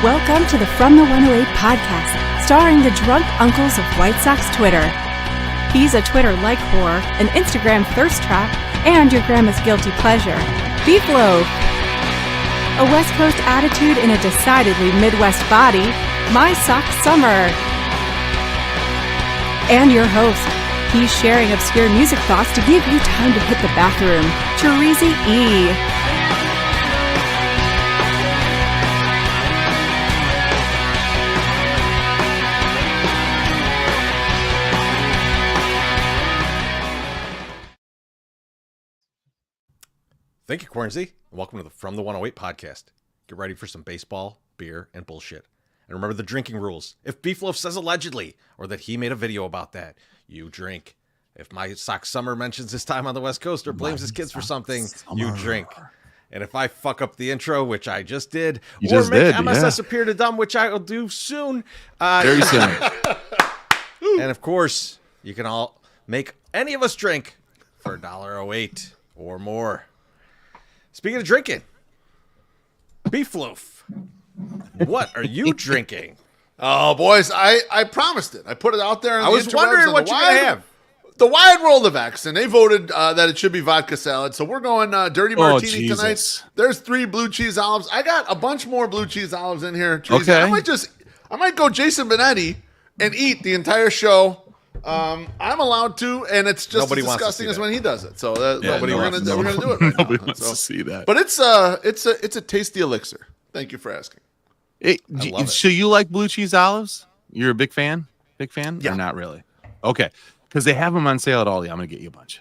Welcome to the From the 108 podcast, starring the drunk uncles of White Sox Twitter. He's a Twitter-like whore, an Instagram thirst trap, and your grandma's guilty pleasure, Beef Loaf. A West Coast attitude in a decidedly Midwest body, My Sock Summer. And your host, he's sharing obscure music thoughts to give you time to hit the bathroom, Chorizy E. Thank you, Quarantzy, and welcome to the From the 108 podcast. Get ready for some baseball, beer, and bullshit. And remember the drinking rules. If Beef Loaf says allegedly, or that he made a video about that, you drink. If My Sock Summer mentions his time on the West Coast or blames his kids for something, you drink. And if I fuck up the intro, which I just did, make MSS appear to dumb, which I will do soon. Very soon. And of course, you can all make any of us drink for $1.08 or more. Speaking of drinking, Beef Loaf, what are you drinking? Oh, boys, I promised it. I put it out there. I was wondering what you're going to have. The wide world of X, and they voted that it should be vodka salad. So we're going dirty martini tonight. There's 3 blue cheese olives. I got a bunch more blue cheese olives in here. Teresa. Okay. I might go Jason Benetti and eat the entire show. I'm allowed to, and it's just as disgusting as when he does it. So we're gonna do it. Right Nobody now. wants to see that. But it's a tasty elixir. Thank you for asking. So you like blue cheese olives? You're a big fan? Yeah. Or not really? Okay, because they have them on sale at Aldi. I'm gonna get you a bunch.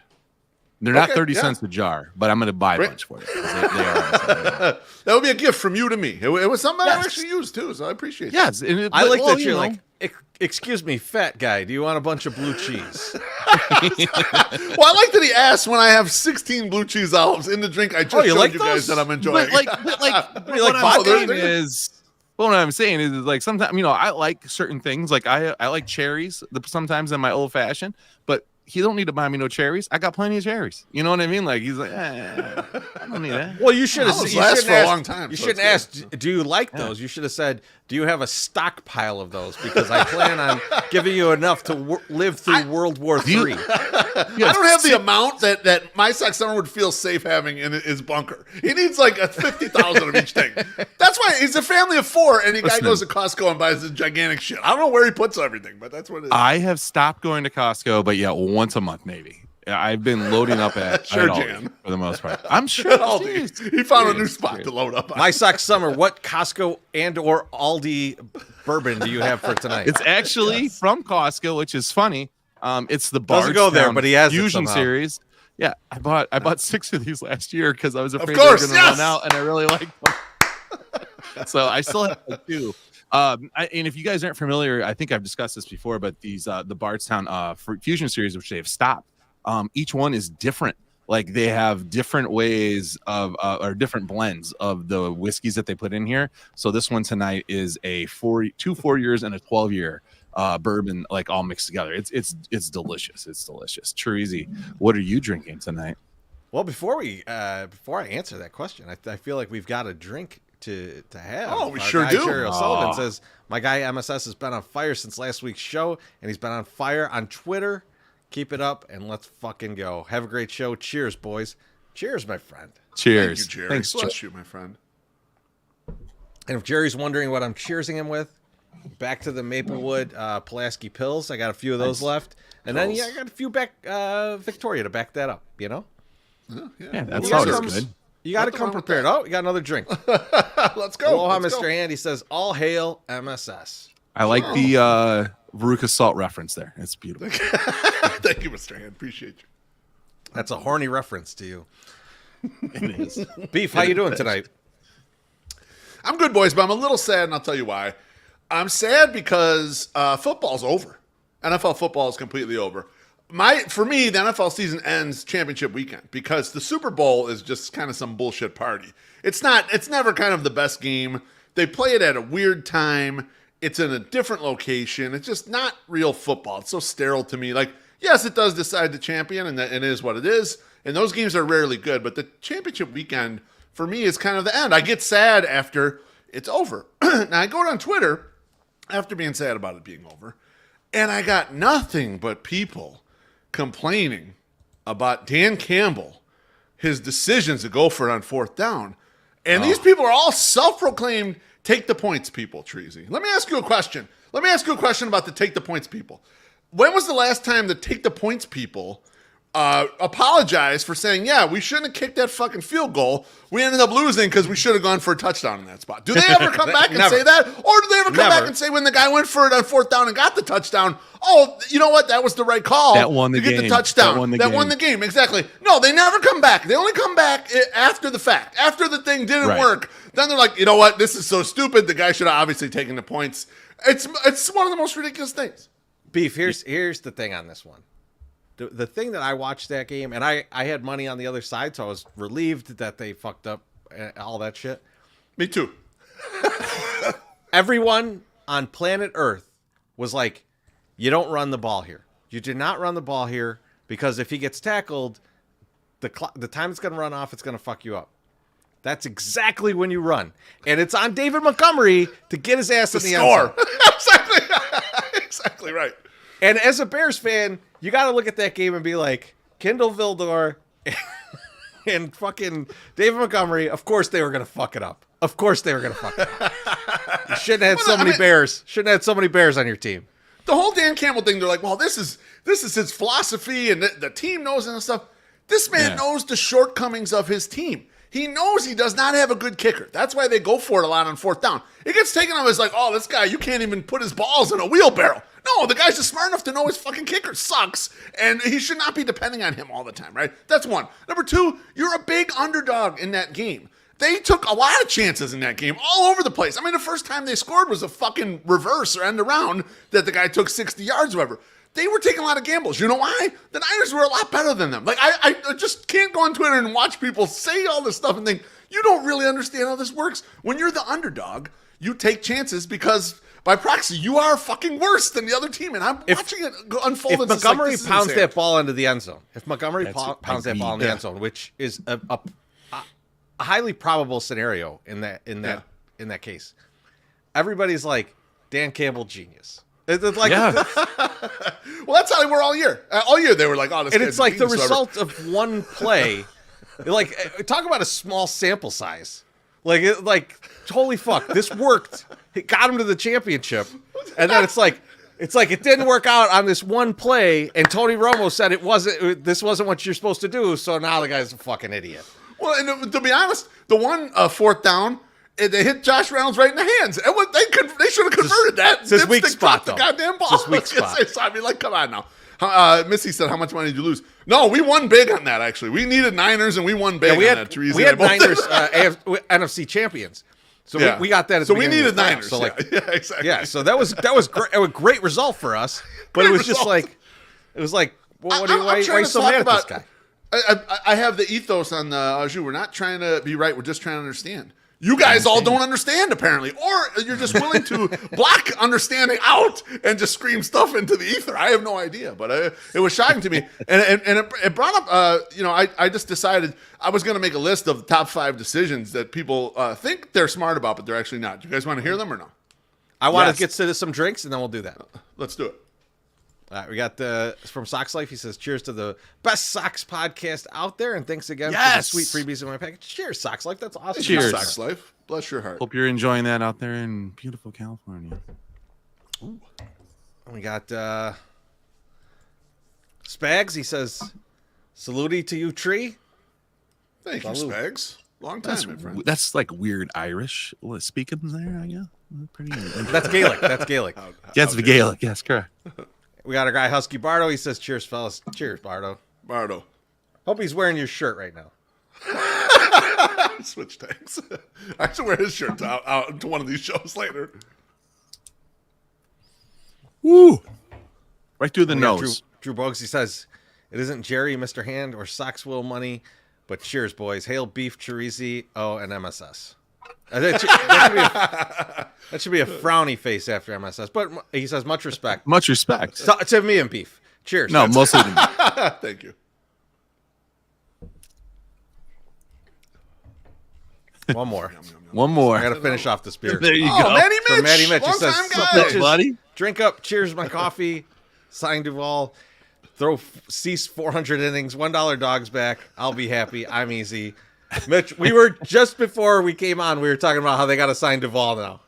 They're not 30 cents a jar, but I'm gonna buy a bunch for you. They are on sale. That would be a gift from you to me. It was something I actually used too, so I appreciate it. Yes, I like that you're like, excuse me, fat guy, do you want a bunch of blue cheese? Well, I like that he asked when I have 16 blue cheese olives in the drink. I just showed you guys that I'm enjoying. What I'm saying is like sometimes, I like certain things. Like I like cherries sometimes in my old fashioned, but he don't need to buy me no cherries. I got plenty of cherries. You know what I mean? Like he's like, I don't need that. Well, you should have. You last for a long time. You shouldn't ask, do you like those? You should have said, do you have a stockpile of those? Because I plan on giving you enough to live through World War III. I don't have the amount that My Sock Summer would feel safe having in his bunker. He needs like a 50,000 of each thing. That's why he's a family of 4, and the guy goes to Costco and buys this gigantic shit. I don't know where he puts everything, but that's what it is. I have stopped going to Costco, but once a month maybe. I've been loading up at Aldi for the most part. I'm sure Aldi. He found a new spot to load up on. My Sock Summer, what Costco and or Aldi bourbon do you have for tonight? It's actually from Costco, which is funny. It's the Doesn't go there, but he has Fusion it series. Yeah, I bought 6 of these last year because I was afraid they were going to run out, and I really liked them. So I still have like 2. And if you guys aren't familiar, I think I've discussed this before, but these the Bardstown Fusion series, which they have stopped, each one is different. Like they have different ways of or different blends of the whiskeys that they put in here. So this one tonight is a 4 years and a 12-year bourbon, like all mixed together. It's delicious. It's delicious. Chorizy, what are you drinking tonight? Well, before I answer that question, I feel like we've got a drink to have. Oh, we Our sure guy, do. Jerry O'Sullivan says, my guy MSS has been on fire since last week's show, and he's been on fire on Twitter. Keep it up, and let's fucking go. Have a great show. Cheers, boys. Cheers, my friend. Cheers. Thank you, Jerry. Thanks, Bless you, my friend. And if Jerry's wondering what I'm cheersing him with, back to the Maplewood Pulaski Pills. I got a few of those left. And then, I got a few back Victoria to back that up, Yeah, that's always good. You got to come prepared. Oh, we got another drink. Let's go. Aloha, Let's Mr. go. Handy says, all hail MSS. I like the Veruca Salt reference there. It's beautiful. Thank you, Mr. Hand. Appreciate you. That's a horny reference to you. It is. Beef, how you doing tonight? I'm good, boys, but I'm a little sad, and I'll tell you why. I'm sad because football's over. NFL football is completely over. For me, the NFL season ends championship weekend because the Super Bowl is just kind of some bullshit party. It's never kind of the best game. They play it at a weird time. It's in a different location. It's just not real football. It's so sterile to me. Like, yes, it does decide the champion, and it is what it is. And those games are rarely good. But the championship weekend, for me, is kind of the end. I get sad after it's over. Now, I go on Twitter after being sad about it being over, and I got nothing but people complaining about Dan Campbell, his decisions to go for it on 4th down. And these people are all self-proclaimed take the points people, Treasy. Let me ask you a question. Let me ask you a question about the take the points people. When was the last time the take the points people apologized for saying, yeah, we shouldn't have kicked that fucking field goal. We ended up losing because we should have gone for a touchdown in that spot. Do they ever come back and say that? Or do they ever come back and say when the guy went for it on 4th down and got the touchdown, oh, you know what? That was the right call. That won the game. Get the touchdown. That won the game. Exactly. No, they never come back. They only come back after the fact. After the thing didn't work. Then they're like, you know what? This is so stupid. The guy should have obviously taken the points. It's one of the most ridiculous things. Beef, here's the thing on this one. The thing that I watched that game, and I had money on the other side, so I was relieved that they fucked up all that shit. Me too. Everyone on planet Earth was like, you don't run the ball here. You do not run the ball here because if he gets tackled, the time it's going to run off, it's going to fuck you up. That's exactly when you run. And it's on David Montgomery to get his ass in the end zone. Exactly right. And as a Bears fan, you got to look at that game and be like, Kendall Vildor and fucking David Montgomery, of course they were going to fuck it up. Of course they were going to fuck it up. You shouldn't have had so many Bears. Shouldn't have had so many Bears on your team. The whole Dan Campbell thing, they're like, well, this is his philosophy and the team knows and stuff. This man knows the shortcomings of his team. He knows he does not have a good kicker. That's why they go for it a lot on 4th down. It gets taken up as like, oh, this guy, you can't even put his balls in a wheelbarrow. No, the guy's just smart enough to know his fucking kicker sucks, and he should not be depending on him all the time, right? That's one. Number two, you're a big underdog in that game. They took a lot of chances in that game all over the place. I mean, the first time they scored was a fucking reverse or end around that the guy took 60 yards or whatever. They were taking a lot of gambles. You know why? The Niners were a lot better than them. Like, I just can't go on Twitter and watch people say all this stuff and think, you don't really understand how this works. When you're the underdog, you take chances because by proxy, you are fucking worse than the other team. And I'm watching it unfold. If Montgomery pounds that ball into the end zone, pounds that ball in the end zone, which is a highly probable scenario in that case, everybody's like, Dan Campbell, genius. It's like, well, that's how they were all year. All year they were like, oh, this. And it's like the result of one play. Like, talk about a small sample size. Like, holy fuck, this worked. It got him to the championship, and then it's like it didn't work out on this one play. And Tony Romo said this wasn't what you're supposed to do. So now the guy's a fucking idiot. Well, and to be honest, the one 4th down. They hit Josh Reynolds right in the hands. And they should have converted that. It's his weak spot, the though. Goddamn ball. It's his weak spot. I mean, like, come on now. Missy said, how much money did you lose? No, we won big on that, actually. We needed Niners, and we won big on that. We had Niners NFC champions. So we got that at the beginning. We needed Niners. So exactly. Yeah, so that was great, a great result for us. But it was just like, well, why are you so mad at this guy? I have the ethos on the Ajou. We're not trying to be right. We're just trying to understand. You guys all don't understand, apparently. Or you're just willing to block understanding out and just scream stuff into the ether. I have no idea. But it was shocking to me. And it brought up, I just decided I was going to make a list of the top 5 decisions that people think they're smart about, but they're actually not. Do you guys want to hear them or no? I want to get to some drinks, and then we'll do that. Let's do it. All right, we got from Sox Life. He says, cheers to the best Sox podcast out there, and thanks again for the sweet freebies in my package. Cheers, Sox Life. That's awesome. Cheers, Sox Life. Bless your heart. Hope you're enjoying that out there in beautiful California. Ooh. We got Spags. He says, salute to you, Tree. Thank you, Spags. Long time, my friend. That's like weird Irish speaking there, I guess. That's Gaelic. That's Gaelic. That's Gaelic. Yes, correct. We got our guy Husky Bardo. He says, cheers, fellas. Cheers, Bardo. Bardo. Hope he's wearing your shirt right now. Switch tanks. I should wear his shirt out to one of these shows later. Woo! Right through the nose. Drew Bogues, he says, it isn't Jerry, Mr. Hand, or Soxville money, but cheers, boys. Hail beef, chorizo, and MSS. That should be a frowny face after MSS. But he says, much respect. Much respect. To me and beef. Cheers. No, mostly to me. Thank you. One more. One more. I got to finish off this beer. There you Oh, go. Manny Mitch. From Manny Mitch. He Long says, time "Sup, guy. bitches? buddy. Drink up. Cheers my coffee. Sign Duvall. Cease 400 innings. $1 dogs back. I'll be happy. I'm easy." Mitch, we were just before we came on, we were talking about how they got to sign Duvall now.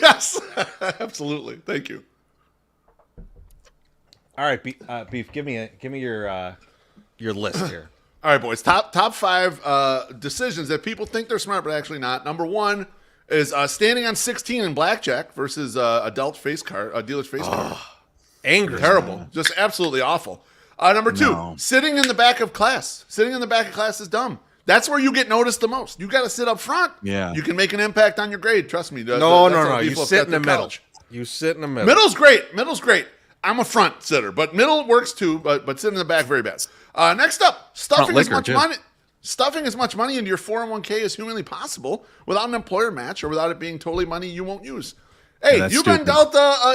Yes, absolutely. Thank you. All right, Beef, give me your list here. All right, boys. Top 5 decisions that people think they're smart, but actually not. Number 1 is standing on 16 in blackjack versus dealer's face card. Angry. Terrible. Just absolutely awful. Number 2, sitting in the back of class. Sitting in the back of class is dumb. That's where you get noticed the most. You got to sit up front. Yeah. You can make an impact on your grade. Trust me. No. You sit in the middle. You sit in the middle. Middle's great. I'm a front sitter, but middle works too. But sitting in the back, very bad. Next up, stuffing as much money into your 401k as humanly possible without an employer match or without it being totally money you won't use. Hey, that's you've been stupid. dealt.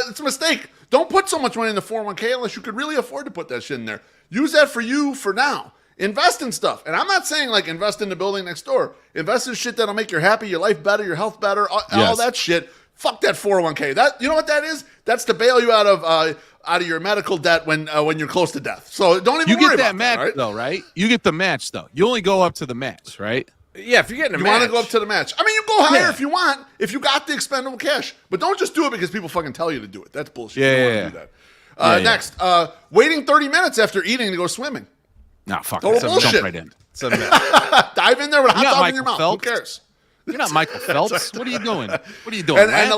It's a mistake. Don't put so much money in the 401k unless you could really afford to put that shit in there. Use that for you for now. Invest in stuff. And I'm not saying like invest in the building next door. Invest in shit that'll make you happy, your life better, your health better, all that shit. Fuck that 401k. That, you know what that is? That's to bail you out of your medical debt when you're close to death. So don't even worry about that. You get that match though, right? You get the match though. You only go up to the match, right? Yeah, if you're getting a you match. want to go up to the match. I mean, you go higher if you want, if you got the expendable cash. But don't just do it because people fucking tell you to do it. That's bullshit. You don't want to do that. Next, waiting 30 minutes after eating to go swimming. No, fuck. Total bullshit. Jump right in. Dive in there with a hot dog in your mouth. Phelps. Who cares? You're not Michael Phelps. What are you doing? What are you doing? And the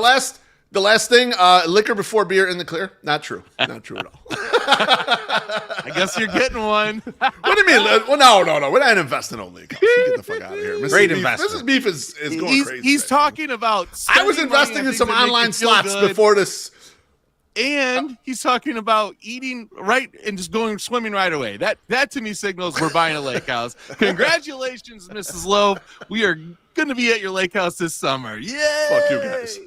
last thing, liquor before beer in the clear. Not true. Not true at all. I guess you're getting one. What do you mean? Well, no. We're not investing only. Get the fuck out of here. Great investment. Mrs. Beef is going crazy. He's talking about. I was investing in some online slots before this. And he's talking about eating right and just going swimming right away. That to me signals we're buying a lake house. Congratulations, Mrs. Loeb. We are going to be at your lake house this summer. Yay! Fuck you guys.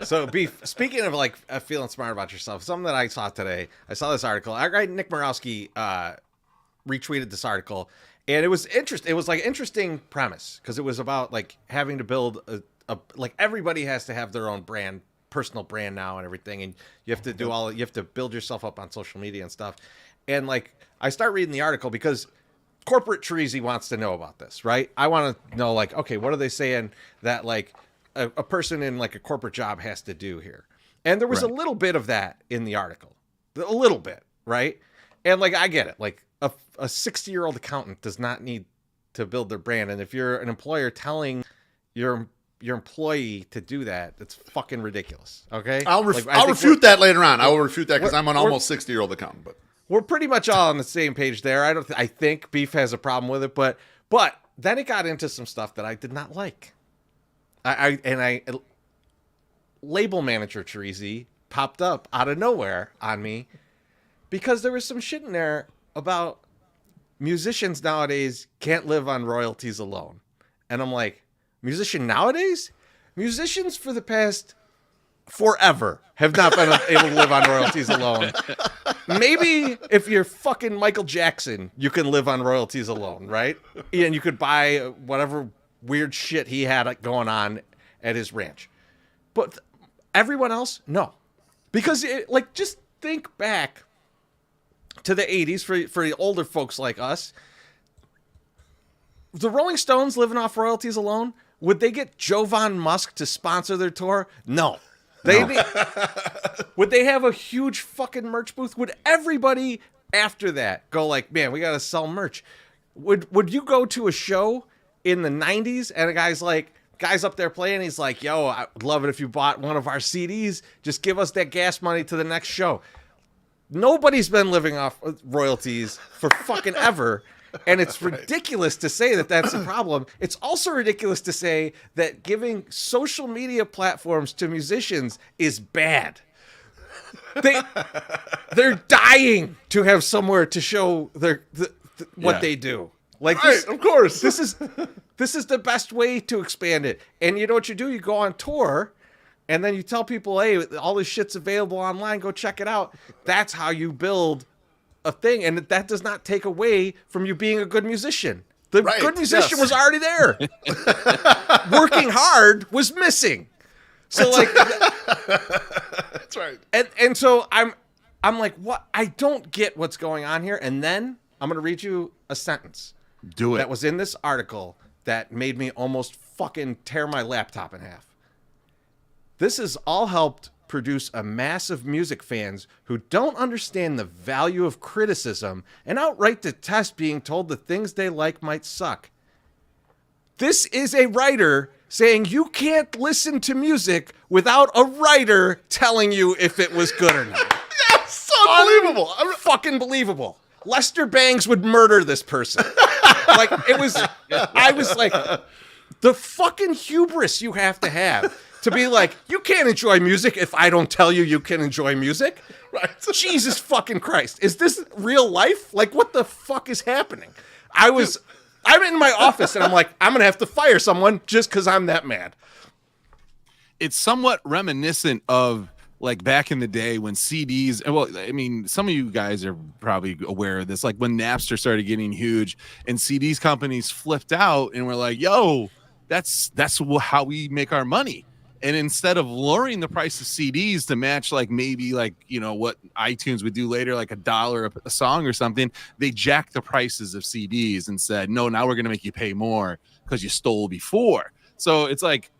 So, Beef, speaking of like feeling smart about yourself, something that I saw today, I saw this article. Nick Morawski retweeted this article, and it was interesting. It was like interesting premise because it was about like having to build a like everybody has to have their own brand, personal brand now and everything, and you have to do you have to build yourself up on social media and stuff. And like I start reading the article because corporate Treasy wants to know about this, right? I want to know like, okay, what are they saying that like a person in like a corporate job has to do here? And there was a little bit of that in the article, a little bit, right? And like I get it, like a 60-year-old accountant does not need to build their brand, and if you're an employer telling your employee to do that, it's fucking ridiculous. Okay, I'll refute that later on. I will refute that because I'm an almost 60-year-old accountant. But we're pretty much all on the same page there. I think Beef has a problem with it, but then it got into some stuff that I did not like. Label manager Treasy popped up out of nowhere on me because there was some shit in there about musicians nowadays can't live on royalties alone, and I'm like, musician nowadays? Musicians for the past forever have not been able to live on royalties alone. Maybe if you're fucking Michael Jackson, you can live on royalties alone, right? And you could buy whatever weird shit he had going on at his ranch. But everyone else, no. Because, just think back to the 80s for the older folks like us. The Rolling Stones living off royalties alone, would they get Jovan Musk to sponsor their tour? No. Would they have a huge fucking merch booth? Would everybody after that go like, man, we got to sell merch? Would you go to a show in the 90s and a guy's up there playing, he's like, yo, I'd love it if you bought one of our CDs. Just give us that gas money to the next show. Nobody's been living off royalties for fucking ever. And it's ridiculous to say that that's a problem. It's also ridiculous to say that giving social media platforms to musicians is bad. They're dying to have somewhere to show what they do. Like, right, of course. This is the best way to expand it. And you know what you do? You go on tour, and then you tell people, hey, all this shit's available online. Go check it out. That's how you build a thing, and that does not take away from you being a good musician. The Right, good musician yes. was already there. Working hard was missing. So like, That's right. and so I'm like, what? I don't get what's going on here. And then I'm going to read you a sentence. Do it. That was in this article that made me almost fucking tear my laptop in half. This has all helped produce a mass of music fans who don't understand the value of criticism and outright detest being told the things they like might suck. This is a writer saying you can't listen to music without a writer telling you if it was good or not. Yes, unbelievable. Fucking believable. Lester Bangs would murder this person. Like, it was, I was like, the fucking hubris you have to be like, you can't enjoy music if I don't tell you can enjoy music. Right. Jesus fucking Christ. Is this real life? Like, what the fuck is happening? I'm in my office and I'm like, I'm going to have to fire someone just because I'm that mad. It's somewhat reminiscent of like back in the day when CDs, well, I mean, some of you guys are probably aware of this, like when Napster started getting huge and CDs companies flipped out and were like, yo, that's how we make our money. And instead of lowering the price of CDs to match like maybe like, you know, what iTunes would do later, like $1 a song or something, they jacked the prices of CDs and said, no, now we're going to make you pay more because you stole before. So it's like,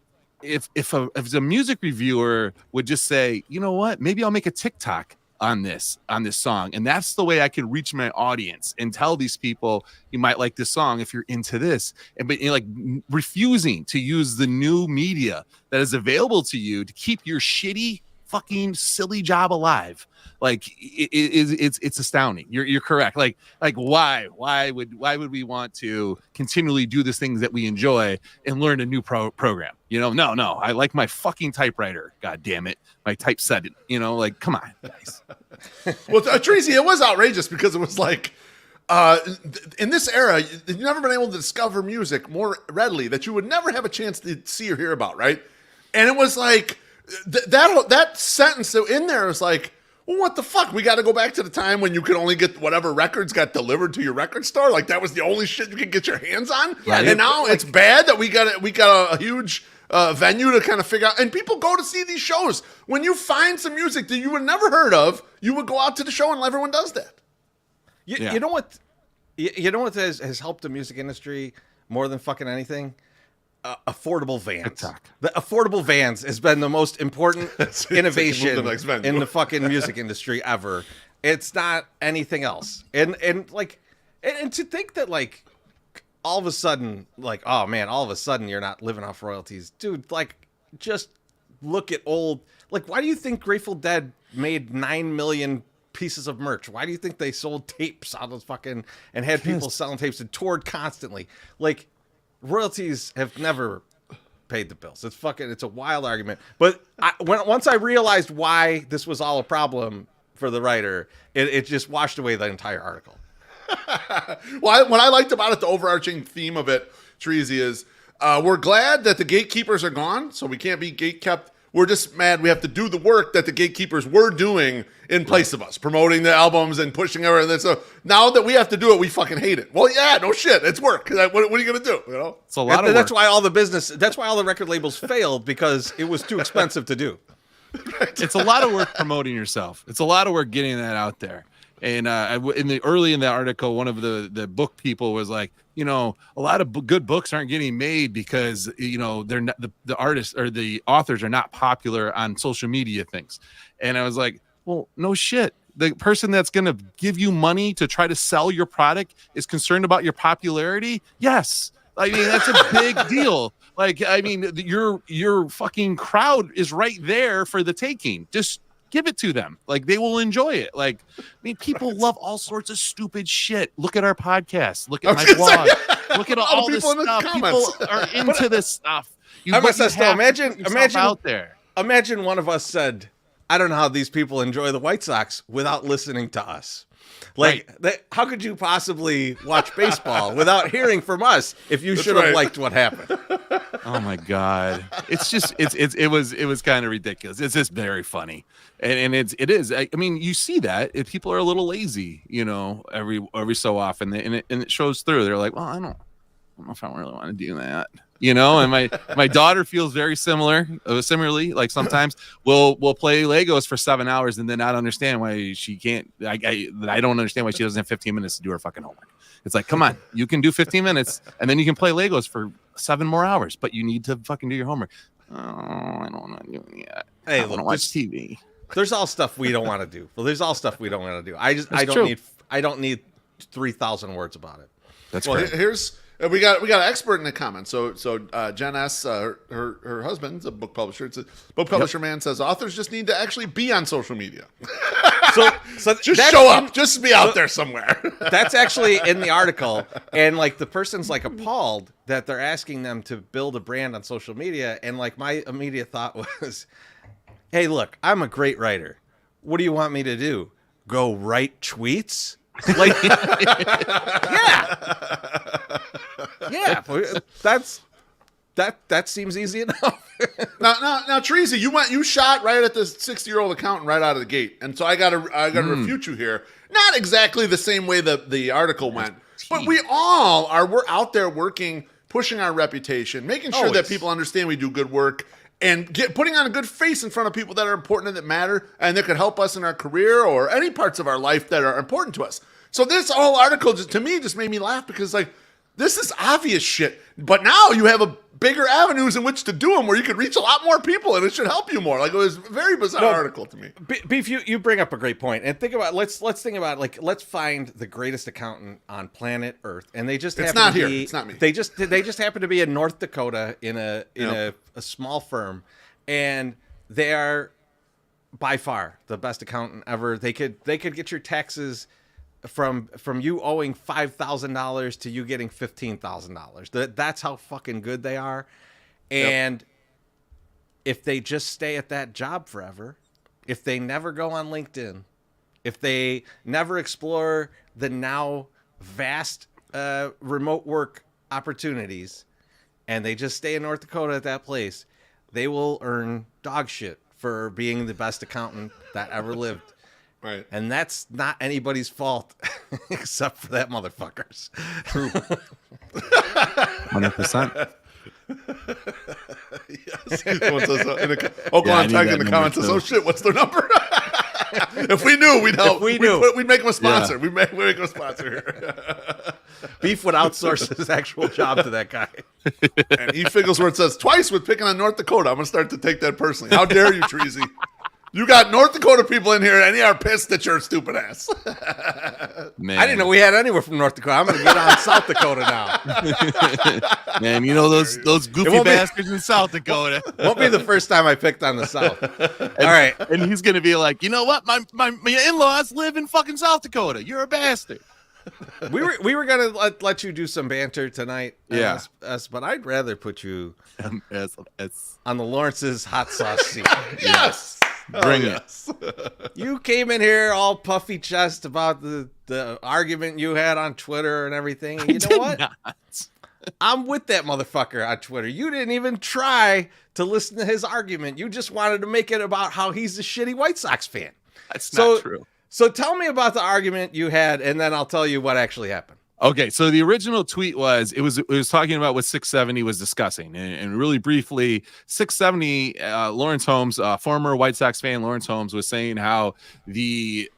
if a music reviewer would just say, you know what, maybe I'll make a TikTok on this song, and that's the way I can reach my audience and tell these people you might like this song if you're into this, but you're like refusing to use the new media that is available to you to keep your shitty fucking silly job alive. Like it's astounding. You're correct. Like why would we want to continually do the things that we enjoy and learn a new program? You know, no. I like my fucking typewriter. God damn it, my typesetting. You know, like come on, guys. Well, Tracy, it was outrageous because it was like, in this era, you've never been able to discover music more readily that you would never have a chance to see or hear about, right? And it was like that sentence in there was like, well, what the fuck? We got to go back to the time when you could only get whatever records got delivered to your record store. Like that was the only shit you could get your hands on. Yeah, and now it's bad that we got a huge venue to kind of figure out. And people go to see these shows. When you find some music that you would never heard of, you would go out to the show, and everyone does that. You know what? You know what has helped the music industry more than fucking anything? Affordable vans. TikTok. The affordable vans has been the most important innovation in the fucking music industry ever. It's not anything else. And to think that like all of a sudden, like, oh man, all of a sudden you're not living off royalties, dude. Like, just look at old. Like, why do you think Grateful Dead made 9 million pieces of merch? Why do you think they sold tapes out of fucking and had people selling tapes and toured constantly? Like, royalties have never paid the bills. It's a wild argument. But once I realized why this was all a problem for the writer, it just washed away the entire article. Well, what I liked about it, the overarching theme of it, Treasy, is we're glad that the gatekeepers are gone, so we can't be gatekept. We're just mad we have to do the work that the gatekeepers were doing in place of us, promoting the albums and pushing everything. So now that we have to do it, we fucking hate it. Well, yeah, no shit, it's work. What are you gonna do? You know, It's a lot of work. That's why all the record labels failed, because it was too expensive to do. It's a lot of work promoting yourself. It's a lot of work getting that out there. And in the article, one of the book people was like, you know, a lot of good books aren't getting made because, you know, they're not, the artists or the authors are not popular on social media things. And I was like, well, no shit. The person that's going to give you money to try to sell your product is concerned about your popularity. Yes. I mean, that's a big deal. Like, I mean, your fucking crowd is right there for the taking. Just give it to them. Like, they will enjoy it. Like, I mean, people love all sorts of stupid shit. Look at our podcast. Look at my blog. Look at all this stuff. People are into this stuff. Imagine out there. Imagine one of us said, I don't know how these people enjoy the White Sox without listening to us. Like, how could you possibly watch baseball without hearing from us if you should have liked what happened? Oh my God. It's just, it was kind of ridiculous. It's just very funny. And it is. I mean, you see that if people are a little lazy, you know, every so often, and it shows through. They're like, well, don't know if I really want to do that. And my daughter feels very similarly. Like sometimes we'll play Legos for 7 hours and then not understand why she can't. I don't understand why she doesn't have 15 minutes to do her fucking homework. It's like, come on, you can do 15 minutes and then you can play Legos for 7 more hours, but you need to fucking do your homework. Oh, I don't want to do it yet. Hey, I want to watch TV. There's all stuff we don't want to do. Well, there's all stuff we don't want to do. I don't need 3,000 words about it. That's well. Great. Here's we got an expert in the comments. So Jen S. Her husband's a book publisher. It's a book publisher man says authors just need to actually be on social media. So just show up, just be out there somewhere. That's actually in the article, and like the person's like appalled that they're asking them to build a brand on social media, and like my immediate thought was, hey, look, I'm a great writer. What do you want me to do? Go write tweets? Like, yeah, that seems easy enough. now, Teresa, you shot right at the 60-year-old accountant right out of the gate, and so I gotta refute you here. Not exactly the same way the article went, but we're out there working, pushing our reputation, making sure that people understand we do good work, and putting on a good face in front of people that are important and that matter, and that could help us in our career or any parts of our life that are important to us. So this whole article to me just made me laugh because like this is obvious shit, but now you have a bigger avenues in which to do them where you could reach a lot more people and it should help you more. Like it was a very bizarre article to me. Beef, you bring up a great point, and think about let's think about like let's find the greatest accountant on planet Earth, and they just it's not here. It's not me. They just happen to be in North Dakota in a small firm, and they are by far the best accountant ever. They could get your taxes from you owing $5,000 to you getting $15,000. That's how fucking good they are. And if they just stay at that job forever, if they never go on LinkedIn, if they never explore the now vast remote work opportunities, and they just stay in North Dakota at that place, they will earn dog shit for being the best accountant that ever lived. Right. And that's not anybody's fault except for that motherfuckers. True. 100%. Yes. Oakland tagged in the comments says, "Oh shit, what's their number?" If we knew, we'd help. We'd make them a sponsor. We'd make them a sponsor. Beef would outsource his actual job to that guy. And E. Figglesworth says, "Twice with picking on North Dakota. I'm gonna start to take that personally. How dare you, Treasy? You got North Dakota people in here, and they are pissed at your stupid ass." Man. I didn't know we had anywhere from North Dakota. I'm going to get on South Dakota now. Man, you know those goofy bastards in South Dakota. Won't be the first time I picked on the South. All right. And he's going to be like, you know what? My in-laws live in fucking South Dakota. You're a bastard. We were going to let you do some banter tonight. Yeah. But I'd rather put you as on the Lawrence's hot sauce seat. Yes. Bring it. You came in here all puffy chest about the argument you had on Twitter and everything. And you know what? Not. I'm with that motherfucker on Twitter. You didn't even try to listen to his argument. You just wanted to make it about how he's a shitty White Sox fan. That's not true. So tell me about the argument you had, and then I'll tell you what actually happened. Okay, so the original tweet was talking about what 670 was discussing, and really briefly, 670 Lawrence Holmes, former White Sox fan Lawrence Holmes, was saying how the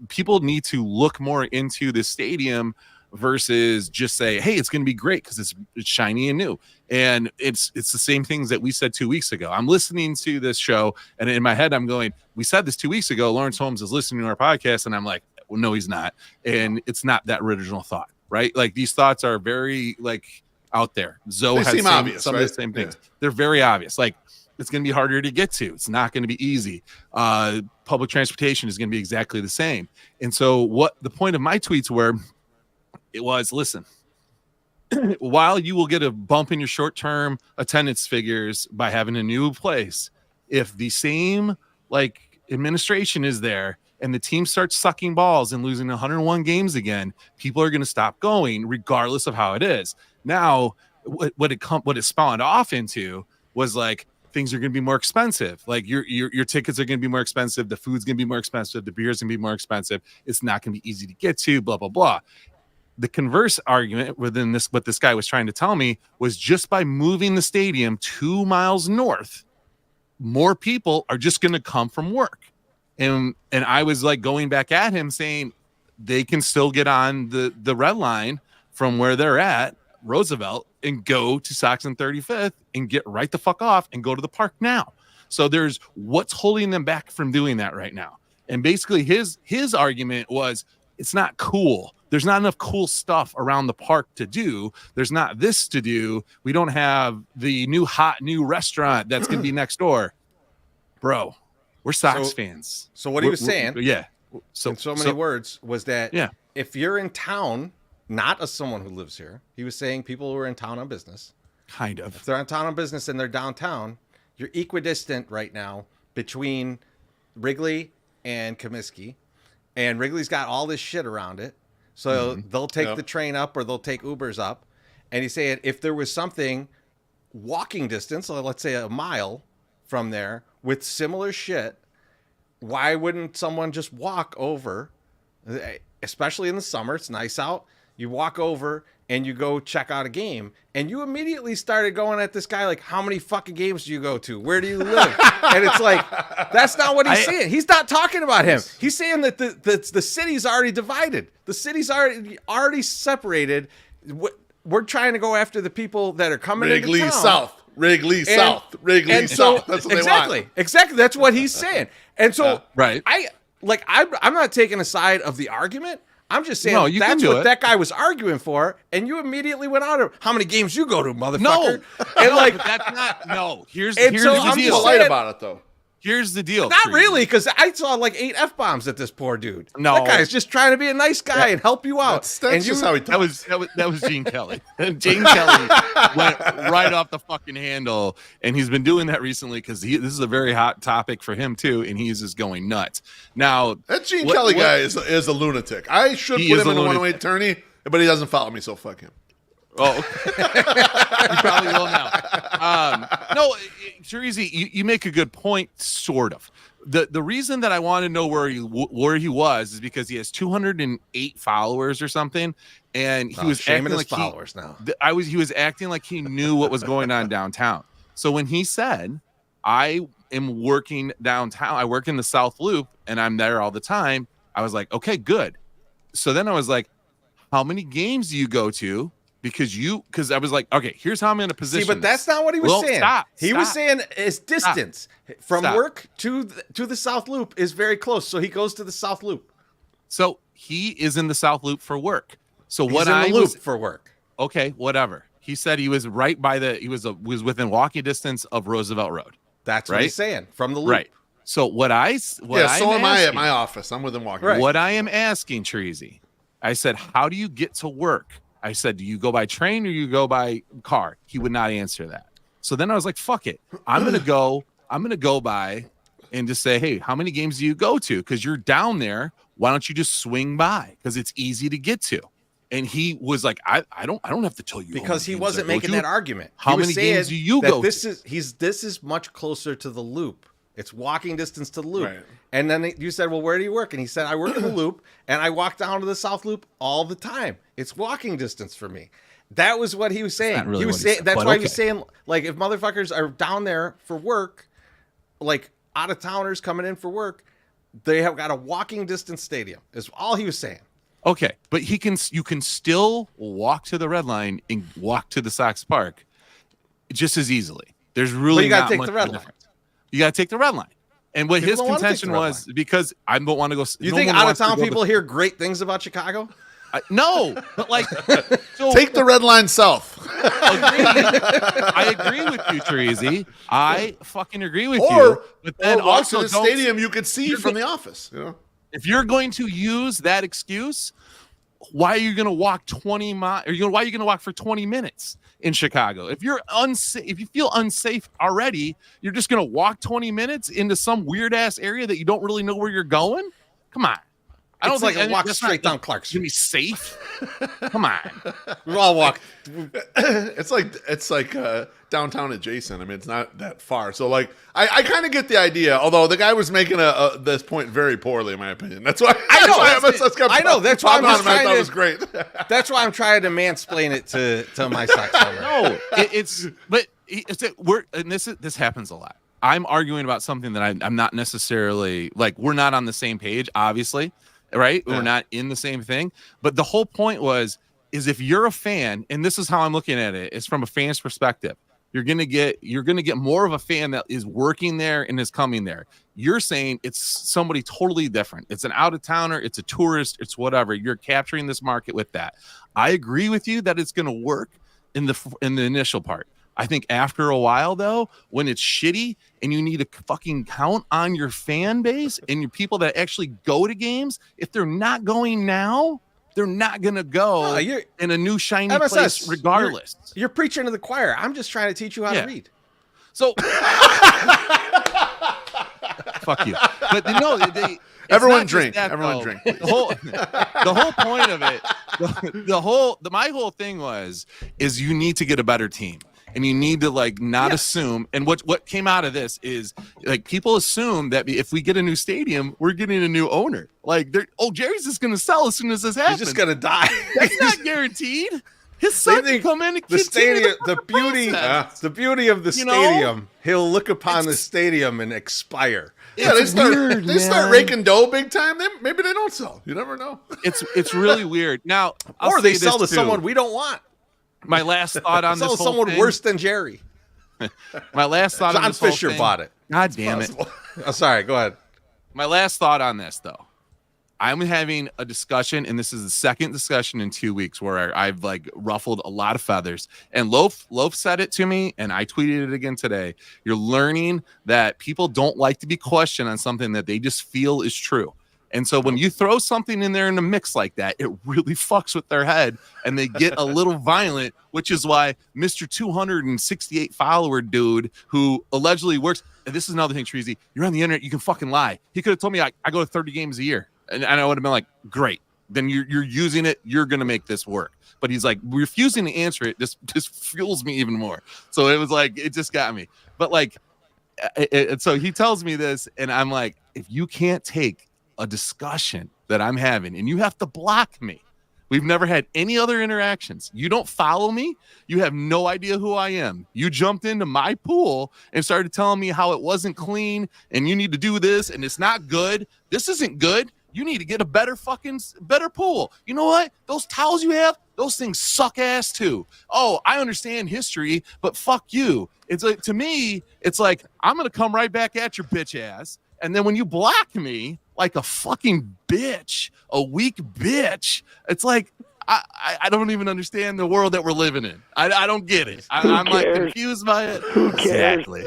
people need to look more into the stadium versus just say, hey, it's going to be great because it's shiny and new. And it's the same things that we said 2 weeks ago. I'm listening to this show, and in my head, I'm going, we said this 2 weeks ago. Lawrence Holmes is listening to our podcast, and I'm like, well, no, he's not. And it's not that original thought, right? Like these thoughts are very like out there. Zoe has some of the same things. Yeah. They're very obvious. Like it's going to be harder to get to. It's not going to be easy. Public transportation is going to be exactly the same. And so what the point of my tweets were, it was, listen, while you will get a bump in your short-term attendance figures by having a new place, if the same like administration is there and the team starts sucking balls and losing 101 games again, people are going to stop going regardless of how it is. Now, what it spawned off into was like things are going to be more expensive. Like your tickets are going to be more expensive. The food's going to be more expensive. The beer's going to be more expensive. It's not going to be easy to get to, blah, blah, blah. the converse argument within this, what this guy was trying to tell me was just by moving the stadium 2 miles north, more people are just going to come from work. And I was like going back at him saying they can still get on the red line from where they're at, Roosevelt, and go to Sox and 35th and get right the fuck off and go to the park now. So there's what's holding them back from doing that right now. And basically his argument was it's not cool. There's not enough cool stuff around the park to do. There's not this to do. We don't have the new restaurant that's going to be next door. Bro, we're Sox fans. So what he was saying, yeah. So in so many words, was that if you're in town, not as someone who lives here, he was saying people who are in town on business. Kind of. If they're in town on business and they're downtown, you're equidistant right now between Wrigley and Comiskey. And Wrigley's got all this shit around it. So they'll take the train up or they'll take Ubers up. And he's saying if there was something walking distance, so let's say a mile from there with similar shit, why wouldn't someone just walk over, especially in the summer? It's nice out. You walk over and you go check out a game. And you immediately started going at this guy like, how many fucking games do you go to? Where do you live? And it's like, that's not what he's saying. He's not talking about him. He's saying that the city's already divided. The city's already separated. We're trying to go after the people that are coming into town. South. Wrigley South. That's what they want. Exactly. That's what he's saying. And so right. I'm not taking a side of the argument. I'm just saying that's what that guy was arguing for, and you immediately went out of how many games you go to, motherfucker. No, and like that's not. No, here's so the I'm deal. Polite about it though. Here's the deal. Not really, because I saw like 8 F-bombs at this poor dude. No, that guy's just trying to be a nice guy and help you out. That's just how he talks. That was Gene Kelly. And Gene Kelly went right off the fucking handle, and he's been doing that recently because this is a very hot topic for him too, and he's just going nuts. Now that Gene Kelly guy is a lunatic. I should put him in a 108 tourney, but he doesn't follow me, so fuck him. Oh, you probably will now. No, Terezi, you make a good point, sort of. The reason that I want to know where he was is because he has 208 followers or something, and he was acting like followers now. He was acting like he knew what was going on downtown. So when he said, "I am working downtown, I work in the South Loop, and I'm there all the time," I was like, "Okay, good." So then I was like, "How many games do you go to?" Because I was like, okay, here's how I'm in a position. See, but that's not what he was saying. Stop. He was saying his distance from work to the South Loop is very close. So he goes to the South Loop. So he is in the South Loop for work. So He's in the loop for work. Okay, whatever. He said he was right by he was within walking distance of Roosevelt Road. That's what he's saying, from the loop. Right. So so am I at my office. I'm within walking. Right. What I am asking, Treasy, I said, how do you get to work? I said, do you go by train or you go by car? He would not answer that. So then I was like, fuck it. I'm going to go by and just say, hey, how many games do you go to? Because you're down there. Why don't you just swing by? Because it's easy to get to. And he was like, I don't have to tell you. Because he wasn't making that argument. How many games do you go to? This is much closer to the loop. It's walking distance to the loop. Right. And then you said, well, where do you work? And he said, I work in the loop and I walk down to the South Loop all the time. It's walking distance for me. That was what he was saying. Really he was saying that's why he was saying, like, if motherfuckers are down there for work, like out of towners coming in for work, they have got a walking distance stadium, is all he was saying. Okay, but you can still walk to the red line and walk to the Sox Park just as easily. There's really not much difference. You got to take the red line. And what his contention was, because I don't want to go. You think out of town people hear great things about Chicago? No, but like, take the red line south. I agree with you, Treasy. I fucking agree with you. But then also, to the stadium you could see from the office. You know? If you're going to use that excuse, why are you going to walk 20 miles? Why are you going to walk for 20 minutes in Chicago? If you're if you feel unsafe already, you're just going to walk 20 minutes into some weird ass area that you don't really know where you're going. Come on. I don't it's think like a walk that's straight not down Clark gonna be Street. safe. Come on. We all walk. It's like downtown adjacent. I mean, it's not that far. So like, I kind of get the idea. Although the guy was making this point very poorly, in my opinion. That's why I know. I know. That's why I'm just I thought trying it was great. That's why I'm trying to mansplain it to my Sox owner. No, this happens a lot. I'm arguing about something that I'm not necessarily like. We're not on the same page, obviously, right? Yeah. We're not in the same thing. But the whole point is if you're a fan, and this is how I'm looking at it, is from a fan's perspective. You're gonna get more of a fan that is working there and is coming there. You're saying it's somebody totally different. It's an out-of-towner, it's a tourist, it's whatever. You're capturing this market with that. I agree with you that it's gonna work in the initial part. I think after a while, though, when it's shitty and you need to fucking count on your fan base and your people that actually go to games, if they're not going now, they're not going to go in a new shiny MSS, place regardless. You're preaching to the choir. I'm just trying to teach you how to read. So, fuck you. But everyone drink. Everyone drink. The whole point of it, my whole thing is you need to get a better team. And you need to not assume. And what came out of this is people assume that if we get a new stadium, we're getting a new owner. Jerry's just going to sell as soon as this happens. He's just going to die. That's not guaranteed. His son can come in and the stadium. The beauty of the stadium. He'll look upon the stadium and expire. Yeah, they start raking dough big time. Maybe they don't sell. You never know. It's really weird. Now, or they sell to someone we don't want. My last thought on this whole someone thing, worse than Jerry. My last thought on this whole Fisher thing, bought it. God damn it. Oh, sorry, go ahead. My last thought on this, though. I'm having a discussion, and this is the second discussion in 2 weeks where I've ruffled a lot of feathers. And Loaf said it to me, and I tweeted it again today. You're learning that people don't like to be questioned on something that they just feel is true. And so when you throw something in there in a mix like that, it really fucks with their head and they get a little violent, which is why Mr. 268 follower dude who allegedly works. And this is another thing, Treasy. You're on the internet. You can fucking lie. He could have told me I go to 30 games a year. And I would have been like, great. Then you're using it. You're going to make this work. But he's refusing to answer it. This fuels me even more. So it was it just got me. But so he tells me this and I'm like, if you can't take a discussion that I'm having and you have to block me. We've never had any other interactions. You don't follow me. You have no idea who I am. You jumped into my pool and started telling me how it wasn't clean and you need to do this and it's not good. This isn't good. You need to get a better pool. You know what? Those towels you have, those things suck ass too. Oh, I understand history, but fuck you. It's to me, it's I'm going to come right back at your bitch ass. And then when you block me like a fucking bitch, a weak bitch, it's I don't even understand the world that we're living in. I don't get it. I'm confused by it. Who cares? Exactly.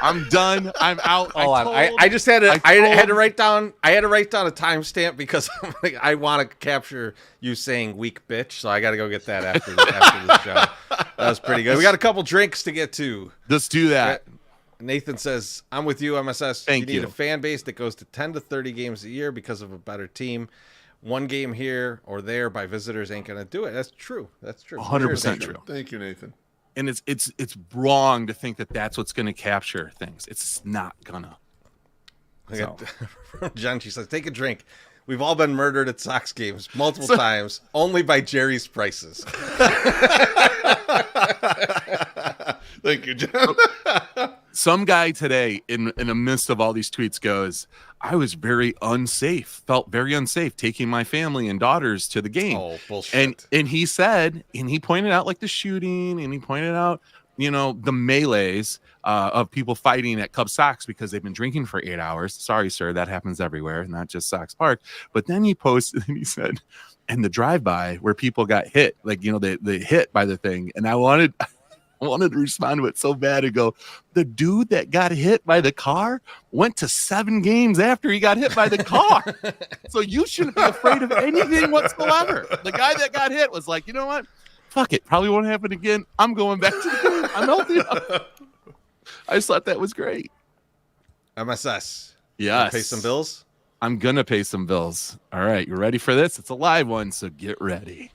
I'm done. I'm out. I just had to write down. I had to write down a timestamp because I want to capture you saying "weak bitch," so I got to go get that after the show. That was pretty good. We got a couple drinks to get to. Let's do that. Nathan says, "I'm with you, MSS. Thank you. You need a fan base that goes to 10 to 30 games a year because of a better team. One game here or there by visitors ain't gonna do it." That's true. 100% true. Thank you, Nathan. And it's wrong to think that that's what's going to capture things. It's not gonna. John, she says, "Take a drink. We've all been murdered at Sox games multiple times, only by Jerry's prices." Thank you, John. Some guy today in the midst of all these tweets goes, I was felt very unsafe taking my family and daughters to the game. Oh, bullshit. And he said, and he pointed out the shooting and he pointed out, the melees of people fighting at Cub Sox because they've been drinking for 8 hours. Sorry, sir, that happens everywhere, not just Sox Park. But then he posted and he said, and the drive-by where people got hit, they hit by the thing. And I wanted to respond to it so bad and go, the dude that got hit by the car went to 7 games after he got hit by the car. So you shouldn't be afraid of anything whatsoever. The guy that got hit was like, you know what? Fuck it. Probably won't happen again. I'm going back to the game. I'm healthy enough. I just thought that was great. MSS. Yes. Pay some bills? I'm going to pay some bills. All right, you ready for this? It's a live one, so get ready.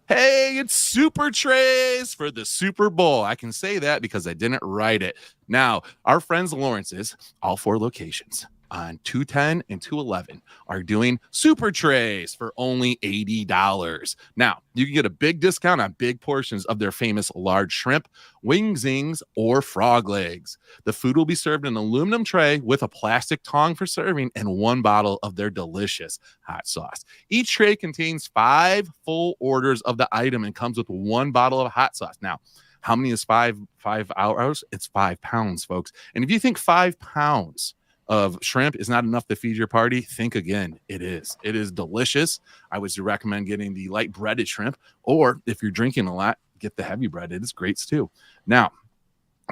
Hey, it's Super Trays for the Super Bowl. I can say that because I didn't write it. Now, our friends Lawrence's, all 4 locations on 210 and 211 are doing Super Trays for only $80. Now, you can get a big discount on big portions of their famous large shrimp, wing zings, or frog legs. The food will be served in an aluminum tray with a plastic tong for serving and 1 bottle of their delicious hot sauce. Each tray contains 5 full orders of the item and comes with 1 bottle of hot sauce. Now, how many is 5 hours? It's 5 pounds, folks. And if you think 5 pounds of shrimp is not enough to feed your party, think again. It is delicious. I would recommend getting the light breaded shrimp, or if you're drinking a lot, get the heavy breaded. It's great too. Now,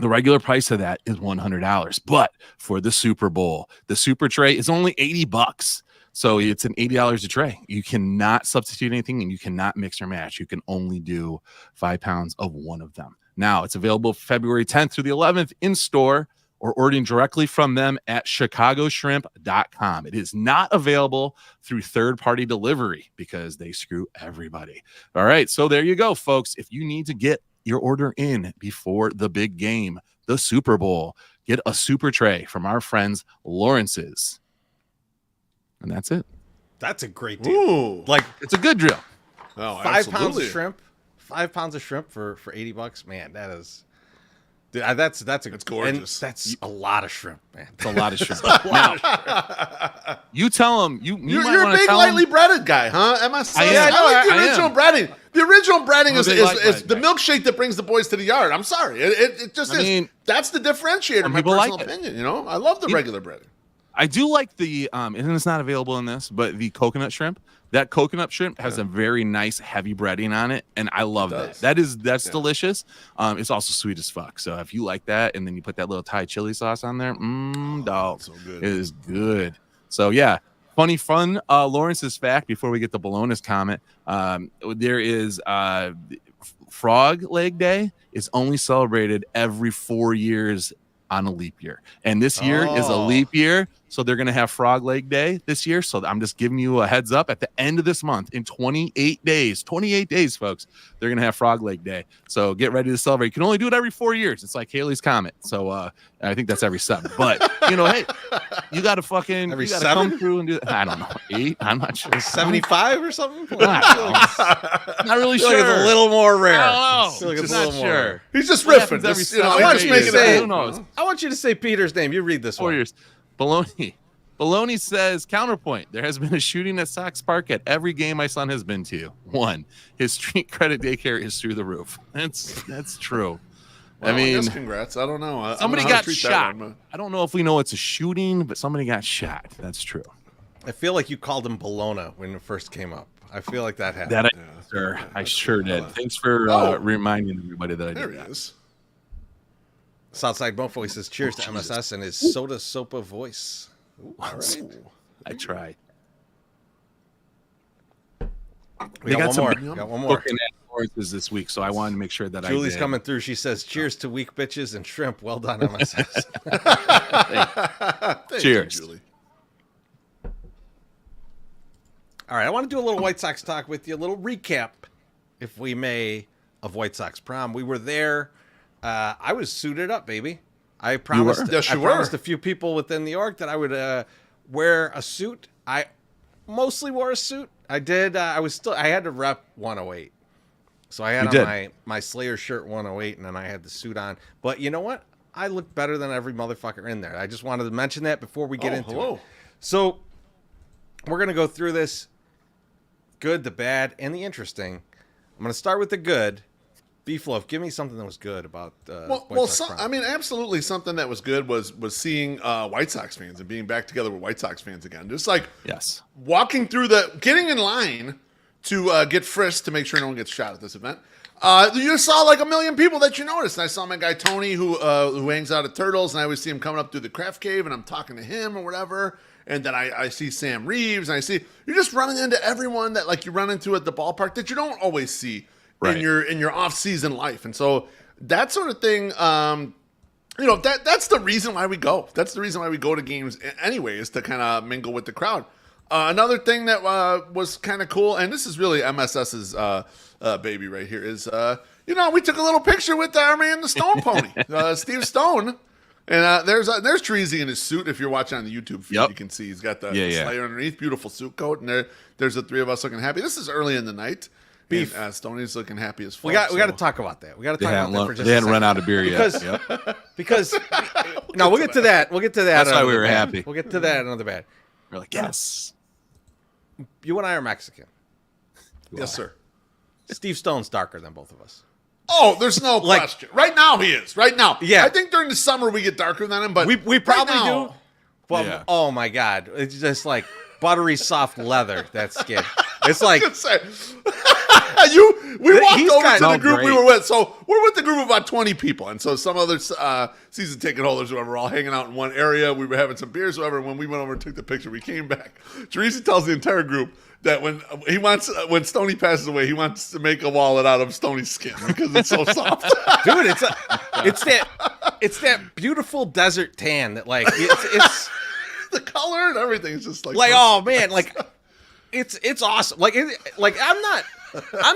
the regular price of that is $100, but for the Super Bowl, the Super Tray is only $80. So it's an $80 a tray. You cannot substitute anything, and you cannot mix or match. You can only do 5 pounds of one of them. Now, it's available February 10th through the 11th in store, or ordering directly from them at chicagoshrimp.com. It is not available through third-party delivery because they screw everybody. All right, so there you go, folks. If you need to get your order in before the big game, the Super Bowl, get a Super Tray from our friends Lawrence's. And that's it. That's a great deal. Ooh. Like, It's a good drill. Oh, 5 pounds of absolutely. shrimp. 5 pounds of shrimp for $80. Man, that is... Dude, that's It's gorgeous. And that's a lot of shrimp, man. It's a lot of shrimp. Now, you tell them. You're You're a big lightly breaded guy, huh? Am I saying? I am. I like the I original am. breading. The original breading is I'm a big light the bread guy. milkshake that brings the boys to the yard. I'm sorry. It just I is. mean, That's the differentiator, some my people personal like it. opinion. You know, I love the regular breading. I do like the and it's not available in this, but the coconut shrimp. That coconut shrimp has a very nice heavy breading on it, and I love that. That's delicious. It's also sweet as fuck. So if you like that, and then you put that little Thai chili sauce on there, dog, so good. it is good. So yeah, fun. Lawrence's fact before we get the Bologna's comment. There is Frog Leg Day is only celebrated every 4 years on a leap year, and this year is a leap year, so they're going to have Frog Leg Day this year. So I'm just giving you a heads up. At the end of this month, in 28 days, folks, they're going to have Frog Leg Day. So get ready to celebrate. You can only do it every 4 years. It's like Haley's Comet. So I think that's every 7. But hey, you got to fucking Every you gotta 7? come through and do that. I don't know, 8. I'm not sure. 75 or something? Not really I feel like it's sure. a little more rare. I don't know. I feel like it's Just a not little more sure. rare. He's just What riffing. happens every Just, I 7 want you to make days? it Who up. knows? I want you to say Peter's name. You read this 4 one. years. Baloney says, counterpoint, there has been a shooting at Sox Park at every game my son has been to. 1, his street credit daycare is through the roof. That's true. Well, I mean, guess congrats. I don't know. somebody I don't know how got to treat that shot. one, I don't know if we know it's a shooting, but somebody got shot. That's true. I feel like you called him Bologna when it first came up. I feel like that happened. I sure did. Thanks for reminding everybody that I There did he that. is. Southside Bumfo, he says, cheers to MSS and his soda sopa voice. Ooh, all right. I tried. We got one more. Got one more. Cooking at Lawrence's this week, so I wanted to make sure that Julie's I did. coming through. She says, cheers to weak bitches and shrimp. Well done, MSS. Thank Cheers. you, Julie. All right, I want to do a little White Sox talk with you, a little recap, if we may, of White Sox prom. We were there. I was suited up, baby. I promised. Yes, you I promised were. a few people within the org that I would wear a suit. I mostly wore a suit. I did. I had to rep 108, so I had on my Slayer shirt 108, and then I had the suit on. But you know what? I looked better than every motherfucker in there. I just wanted to mention that before we get into it. So we're gonna go through this. Good, the bad, and the interesting. I'm going to start with the good. Beefloaf, give me something that was good about White Sox prom. I mean, absolutely something that was good was seeing White Sox fans and being back together with White Sox fans again. Just like walking through getting in line to get frisked to make sure no one gets shot at this event. You saw like a million people that you noticed. And I saw my guy Tony who hangs out at Turtles, and I always see him coming up through the craft cave, and I'm talking to him or whatever. And then I see Sam Reeves, and you're just running into everyone that like you run into at the ballpark that you don't always see in your off season life. And so that sort of thing that's the reason why we go. That's the reason why we go to games anyway, is to kind of mingle with the crowd. Another thing that was kind of cool, and this is really MSS's baby right here, is we took a little picture with our man, the Stone Pony, Steve Stone. And there's Treasy in his suit. If you're watching on the YouTube feed, you can see he's got the Slayer underneath. Beautiful suit coat. And there's the three of us looking happy. This is early in the night. Beef. And Stoney's looking happy as fuck. We got to talk about that. We got to talk about that for just They hadn't run out of beer yet. Because no, we'll get to that. We'll get to that. That's why we were happy. We'll get to that another bad. We're like, yes. You and I are Mexican. Yes, sir. Steve Stone's darker than both of us. Oh, there's no question. Right now he is. Right now. Yeah. I think during the summer we get darker than him, but we probably right do. But oh my God, it's just like buttery soft leather, that skin. It's like we walked over to the group we were with. So we're with the group of about 20 people, and so some other season ticket holders, whatever, were all hanging out in one area. We were having some beers, whatever. And when we went over and took the picture, we came back. Teresa tells the entire group that when Stoney passes away, he wants to make a wallet out of Stoney's skin because it's so soft. Dude, it's that beautiful desert tan that like it's the color and everything is just like oh man, like it's awesome. Like I'm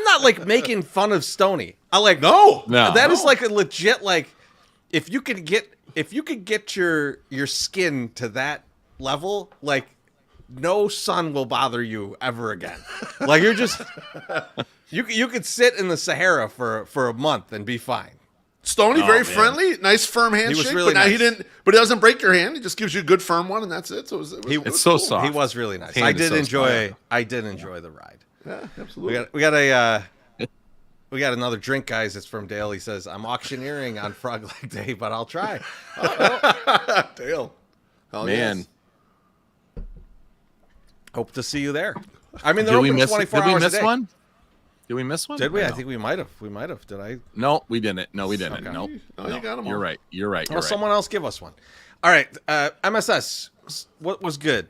not like making fun of Stoney. No. That is like a legit, like if you could get your skin to that level, like no sun will bother you ever again. Like you're just you could sit in the Sahara for a month and be fine. Stoney, very friendly, nice firm handshake. He was really but nice. But he doesn't break your hand. He just gives you a good firm one, and that's it. So it was so cool. soft. He was really nice. I did enjoy the ride. Yeah, absolutely. We got another drink, guys. It's from Dale. He says, "I'm auctioneering on Frog Leg Day, but I'll try." Dale, man. Yes. Hope to see you there. I mean, Did we miss one? Did we miss one? Did we? No. I think we might have. Did I? No, we didn't. No, we didn't. Okay. No, You got them all. You're right. You're right. Well, someone else give us one. All right. MSS. What was good?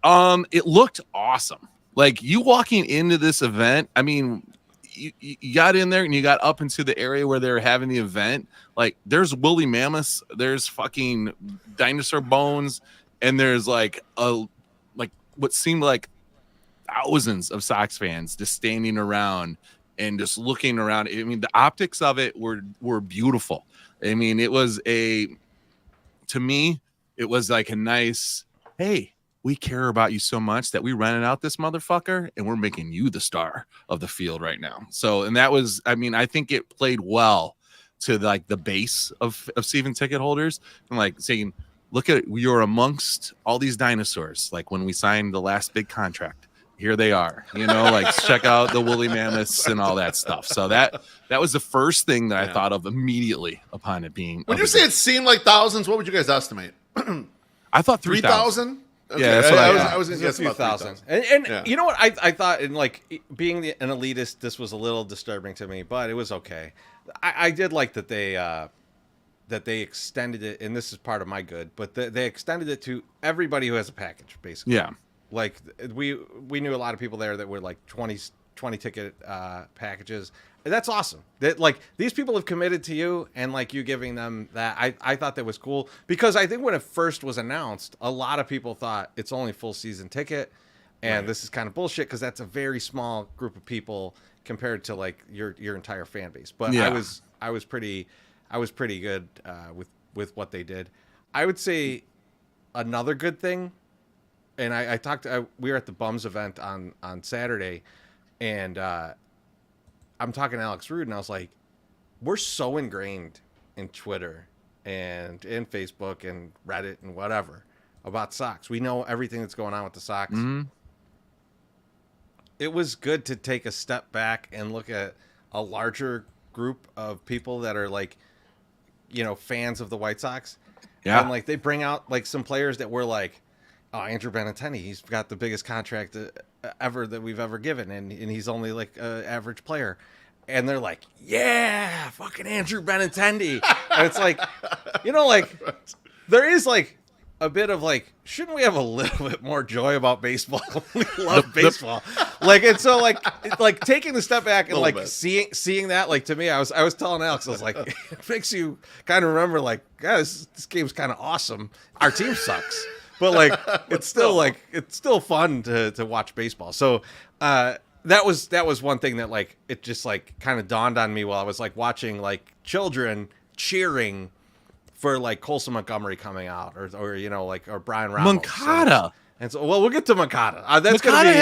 It looked awesome. Like you walking into this event, I mean, you got in there and you got up into the area where they were having the event. Like there's woolly mammoths, there's fucking dinosaur bones, and there's like what seemed like thousands of Sox fans just standing around and just looking around. I mean, the optics of it were beautiful. I mean, to me, it was like a nice, hey, we care about you so much that we rented out this motherfucker and we're making you the star of the field right now. So, and that was, I mean, I think it played well to like the base of season ticket holders and like saying, look at, you're amongst all these dinosaurs. Like when we signed the last big contract, here they are, like check out the woolly mammoths and all that stuff. So that was the first thing that I thought of immediately upon it being. When you say it seemed like thousands, what would you guys estimate? I thought 3,000. Okay. Yeah, that's what I was going to guess a few about thousand. And you know what? I thought, in like being an elitist, this was a little disturbing to me, but it was okay. I did like that they extended it, and this is part of my good, but they extended it to everybody who has a package, basically. Yeah. Like we knew a lot of people there that were like 20 ticket packages. And that's awesome. That like these people have committed to you, and like you giving them that. I thought that was cool because I think when it first was announced, a lot of people thought it's only full season ticket, and this is kind of bullshit because that's a very small group of people compared to like your entire fan base. But I was pretty good with what they did. I would say another good thing. And I talked. We were at the Bums event on Saturday, and I'm talking to Alex Rude, and I was like, "We're so ingrained in Twitter and in Facebook and Reddit and whatever about Sox. We know everything that's going on with the Sox." Mm-hmm. It was good to take a step back and look at a larger group of people that are like, fans of the White Sox. Yeah, and like they bring out like some players that were like. Oh, Andrew Benintendi, he's got the biggest contract ever that we've ever given, and he's only like an average player. And they're like, yeah, fucking Andrew Benintendi. And it's like, like, there is like, a bit of like, shouldn't we have a little bit more joy about baseball? We love baseball. Like, and so like taking the step back and like seeing that, like, to me, I was telling Alex, I was like, it makes you kind of remember like, guys, this game's kind of awesome. Our team sucks, but like, it's still fun to watch baseball. So, that was one thing that like, it just like kind of dawned on me while I was like watching like children cheering for like Colson Montgomery coming out, or you know, like, or Brian Ramos. Moncada. And so, well, we'll get to Moncada. That's going to be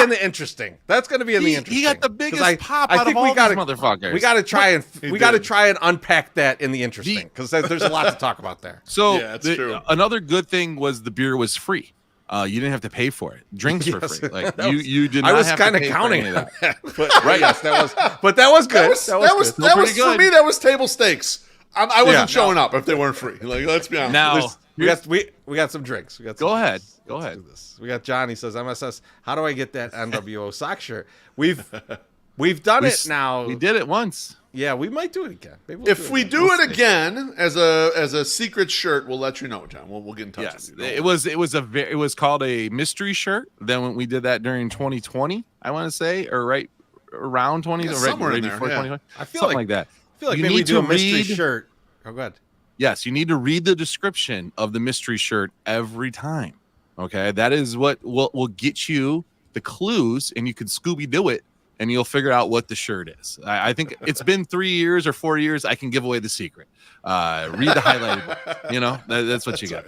in the interesting. That's going to be in the interesting. He got the biggest pop out of all these motherfuckers. We got to try and unpack that in the interesting, because there's a lot to talk about there. So yeah, that's true. Another good thing was the beer was free. You didn't have to pay for it. Drinks were free. Like you did not have to pay. I was kind of counting on that. But, right? Yes, that was good. That was good. For me. That was table stakes. I wasn't showing up if they weren't free. Like, let's be honest. Now we got some drinks. Go ahead. We got John. He says, MSS, how do I get that NWO sock shirt? We've done it now. We did it once. Yeah, we might do it again. If we do it again as a secret shirt, we'll let you know, John. We'll get in touch with you. It was called a mystery shirt. Then when we did that during 2020, I want to say, or right around 20, or right before 2020. I feel something like that. I feel like maybe we do a mystery shirt. Oh, go ahead. Yes, you need to read the description of the mystery shirt every time. Okay, that is what will get you the clues, and you can Scooby-Doo it, and you'll figure out what the shirt is. I think it's been 3 years or 4 years. I can give away the secret. Read the highlighted. You know, that's what you got.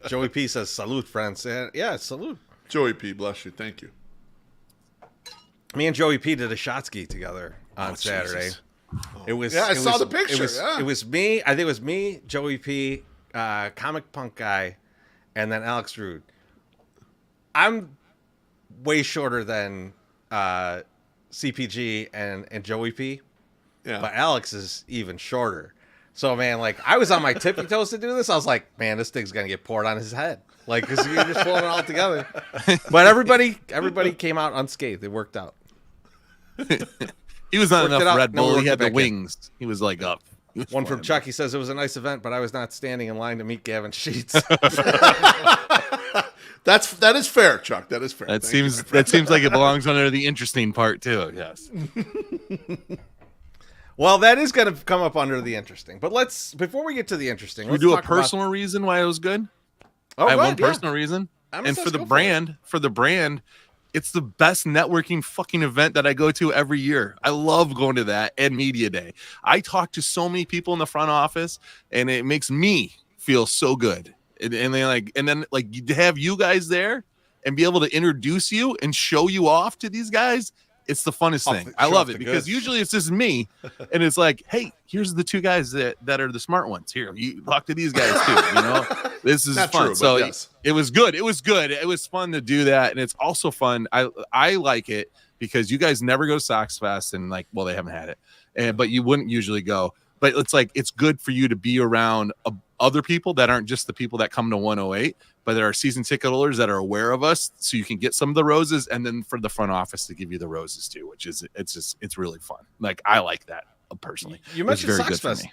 Joey P says, "Salute, friends." Yeah, salute. Joey P, bless you. Thank you. Me and Joey P did a shot ski together on Saturday. Jesus. It was. Yeah, I saw the picture. It was me. I think it was me, Joey P, Comic Punk Guy, and then Alex Rude. I'm way shorter than CPG and Joey P. Yeah. But Alex is even shorter. So, man, like, I was on my tippy toes to do this. I was like, man, this thing's gonna get poured on his head, like, because you're just pulling it all together. But everybody came out unscathed. It worked out. He was not enough Red Bull. He had the wings. He was like up. One from Chuck. He says, it was a nice event, but I was not standing in line to meet Gavin Sheets. That is fair, Chuck. That is fair. That seems like it belongs under the interesting part too. Yes. Well, that is going to come up under the interesting. But before we get to the interesting, let's do a personal reason why it was good. Oh, I have one personal reason, and for the brand, it's the best networking fucking event that I go to every year. I love going to that and Media Day. I talk to so many people in the front office, and it makes me feel so good. And then to have you guys there and be able to introduce you and show you off to these guys. It's the funnest thing. I love it because usually it's just me, and it's like, hey, here's the two guys that are the smart ones. Here, you talk to these guys too. You know, this is fun. True, so yes. It was good. It was good. It was fun to do that, and it's also fun. I like it because you guys never go to Sox Fest, and they haven't had it, but you wouldn't usually go. But it's good for you to be around other people that aren't just the people that come to 108. But there are season ticket holders that are aware of us, so you can get some of the roses, and then for the front office to give you the roses too, which is it's really fun. Like, I like that personally. You mentioned Sox Fest.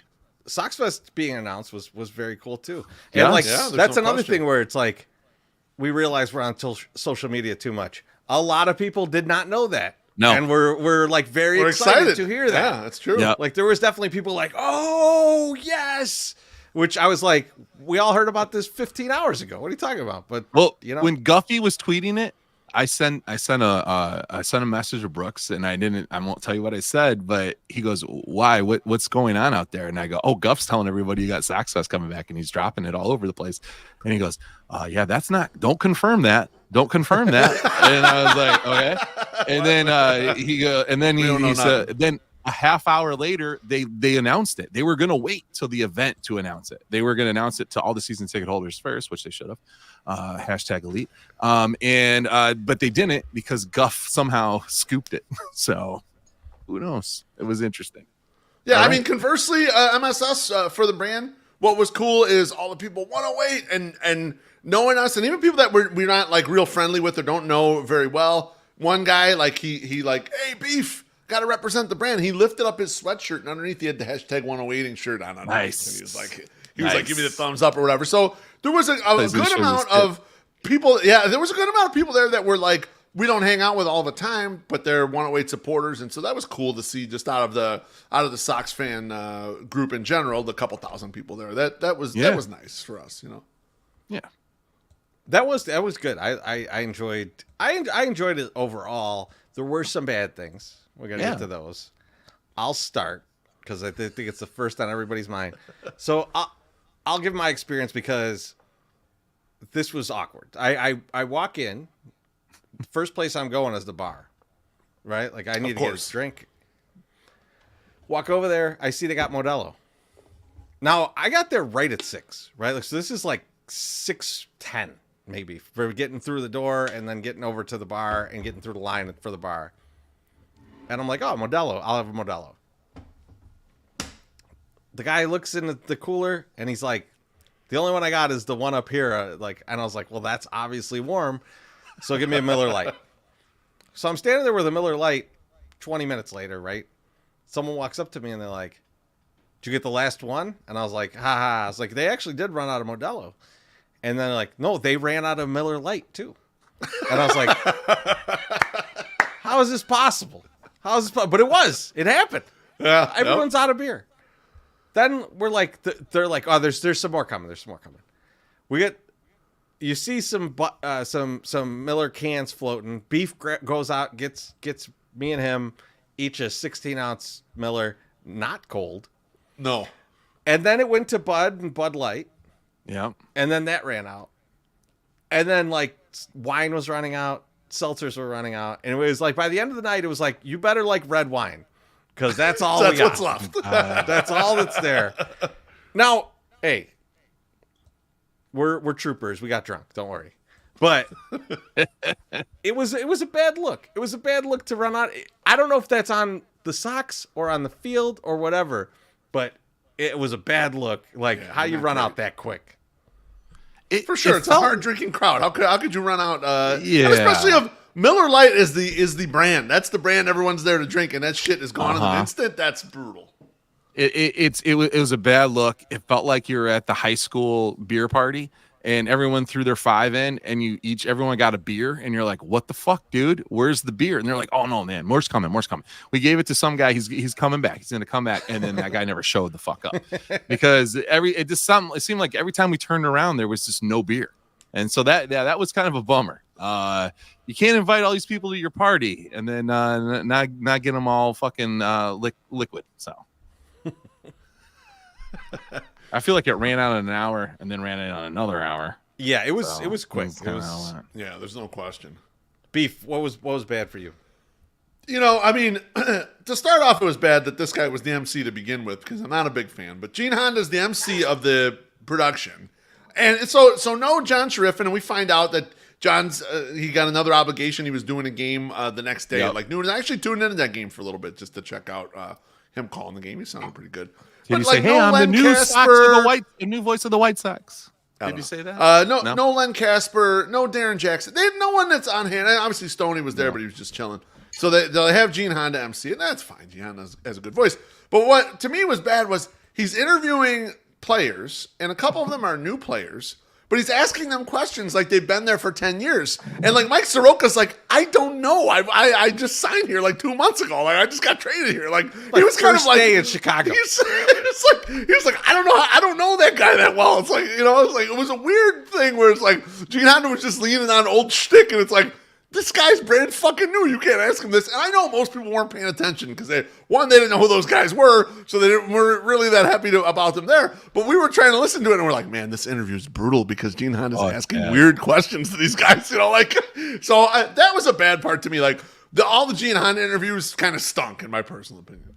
Sox Fest being announced was very cool too. And that's another thing where it's like we realize we're on social media too much. A lot of people did not know that. No, and we're very excited to hear that. Yeah, that's true. Yeah. Like, there was definitely people like, oh yes. Which I was like, we all heard about this 15 hours ago. What are you talking about? But when Guffey was tweeting it, I sent a message to Brooks, and I won't tell you what I said, but he goes, why? What's going on out there? And I go, oh, Guff's telling everybody you got Sox Fest coming back, and he's dropping it all over the place. And he goes, yeah, don't confirm that. Don't confirm that. And I was like, okay. And then he said, then a half hour later, they announced it. They were going to wait till the event to announce it. They were going to announce it to all the season ticket holders first, which they should have. #elite. But they didn't, because Guff somehow scooped it. So who knows? It was interesting. Yeah, all right. I mean, conversely, MSS for the brand, what was cool is all the people 108 and knowing us, and even people that we're not real friendly with or don't know very well. One guy, he hey, Beef, got to represent the brand. He lifted up his sweatshirt, and underneath he had the #108 shirt on. Nice. And he was like, he was like, give me the thumbs up or whatever. So there was a good amount of people. Yeah, there was a good amount of people there that were like, we don't hang out with all the time, but they're 108 supporters, and so that was cool to see just out of the Sox fan group in general, the couple thousand people there. That was nice for us, you know. Yeah, that was good. I enjoyed it overall. There were some bad things. We're gonna get to those. I'll start because I think it's the first on everybody's mind. So I'll give my experience because this was awkward. I walk in. First place I'm going is the bar, right? Like I need to get a drink. Walk over there. I see they got Modelo. Now I got there right at 6, right? Like, so this is like 6:10 maybe for getting through the door and then getting over to the bar and getting through the line for the bar. And I'm like, oh, Modelo. I'll have a Modelo. The guy looks in the cooler and he's like, the only one I got is the one up here. And I was like, well, that's obviously warm. So give me a Miller Lite. So I'm standing there with a Miller Lite 20 minutes later, right? Someone walks up to me and they're like, did you get the last one? And I was like, ha. I was like, they actually did run out of Modelo. And then they're like, no, they ran out of Miller Lite too. And I was like, how is this possible? But it happened. Yeah, Everyone's out of beer. Then we're like, they're like, oh, there's some more coming. There's some more coming. You see some Miller cans floating. Beef goes out, gets me and him each a 16-ounce Miller, not cold. No. And then it went to Bud and Bud Light. Yeah. And then that ran out. And then like wine was running out, seltzers were running out, and it was like by the end of the night, it was like you better like red wine because that's all we got. What's left. That's all that's there. Now, hey. We're troopers. We got drunk. Don't worry. But it was a bad look. It was a bad look to run out. I don't know if that's on the Sox or on the field or whatever, but it was a bad look. Like how you run out that quick. For sure, it's a hard drinking crowd. How could you run out? And especially if Miller Lite is the brand. That's the brand everyone's there to drink, and that shit is gone in an instant. That's brutal. It was a bad look. It felt like you were at the high school beer party and everyone threw their 5 in and everyone got a beer and you're like, what the fuck, dude? Where's the beer? And they're like, oh no, man, more's coming. We gave it to some guy. He's coming back. He's gonna come back. And then that guy never showed the fuck up because it seemed like every time we turned around there was just no beer. And so that was kind of a bummer. You can't invite all these people to your party and then not get them all fucking liquid. So I feel like it ran out in an hour and then ran out in another hour. Yeah, it was quick. Yeah, there's no question. Beef, what was bad for you? You know, I mean, to start off, it was bad that this guy was the MC to begin with because I'm not a big fan. But Gene Honda's the MC of the production, and so no John Sheriffin, and we find out that John's he got another obligation. He was doing a game the next day at like noon. I actually tuned into that game for a little bit just to check out him calling the game. He sounded pretty good. Did you say, hey, I'm the new the new voice of the White Sox? Did you say that? No Len Casper, no Darren Jackson. They have no one that's on hand. Obviously, Stoney was there, but he was just chilling. So they'll have Gene Honda MC, and that's fine. Gene Honda has a good voice. But what to me was bad was he's interviewing players, and a couple of them are new players, but he's asking them questions like they've been there for 10 years. And like Mike Soroka's like, I don't know. I just signed here like 2 months ago. Like I just got traded here. Like he was kind of like day in Chicago. He was like, I don't know that guy that well. It's like, you know, it was a weird thing where it's like Gene Honda was just leaning on old shtick, and it's like, this guy's brand fucking new. You can't ask him this. And I know most people weren't paying attention because they didn't know who those guys were, so they weren't really that happy about them there. But we were trying to listen to it, and we're like, man, this interview is brutal because Gene Honda's asking weird questions to these guys. You know, like, so that was a bad part to me. Like, all the Gene Honda interviews kind of stunk, in my personal opinion.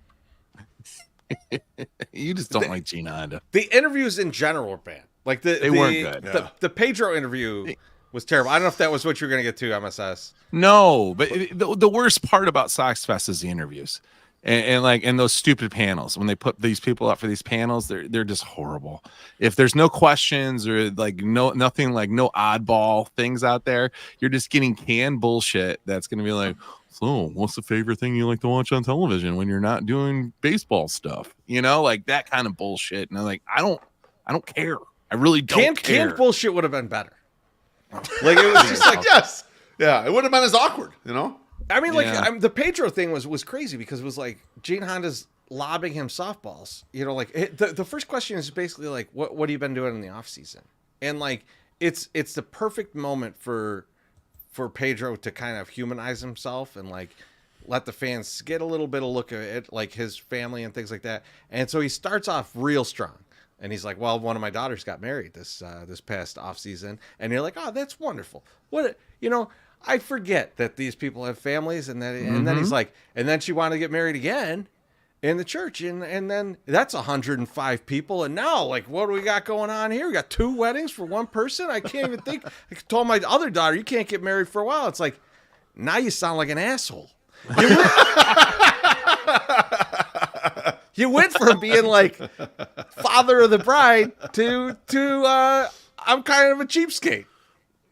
You just don't like Gene Honda. The interviews in general were bad. Like they weren't good. The Pedro interview was terrible. I don't know if that was what you were going to get to, MSS. No, but the worst part about Sox Fest is the interviews, and those stupid panels. When they put these people up for these panels, they're just horrible. If there's no questions or like nothing, like no oddball things out there, you're just getting canned bullshit. That's going to be like, so what's the favorite thing you like to watch on television when you're not doing baseball stuff? You know, like that kind of bullshit. And I'm like, I don't I don't care. I really don't care. Canned bullshit would have been better. Like it was just like Yes. Yeah, it wouldn't have been as awkward, I mean, like the Pedro thing was crazy because it was like Gene Honda's lobbing him softballs. Like the first question is basically like, what have you been doing in the off season? And like it's the perfect moment for Pedro to kind of humanize himself and like let the fans get a little bit of look at it, like his family and things like that. And so he starts off real strong. And he's like, well, one of my daughters got married this past off season. And you're like, oh, that's wonderful. I forget that these people have families. And then he's like, and then she wanted to get married again in the church. And then that's 105 people. And now, like, what do we got going on here? We got 2 weddings for one person. I can't even think. I told my other daughter, you can't get married for a while. It's like, now you sound like an asshole. You went from being like father of the bride to I'm kind of a cheapskate.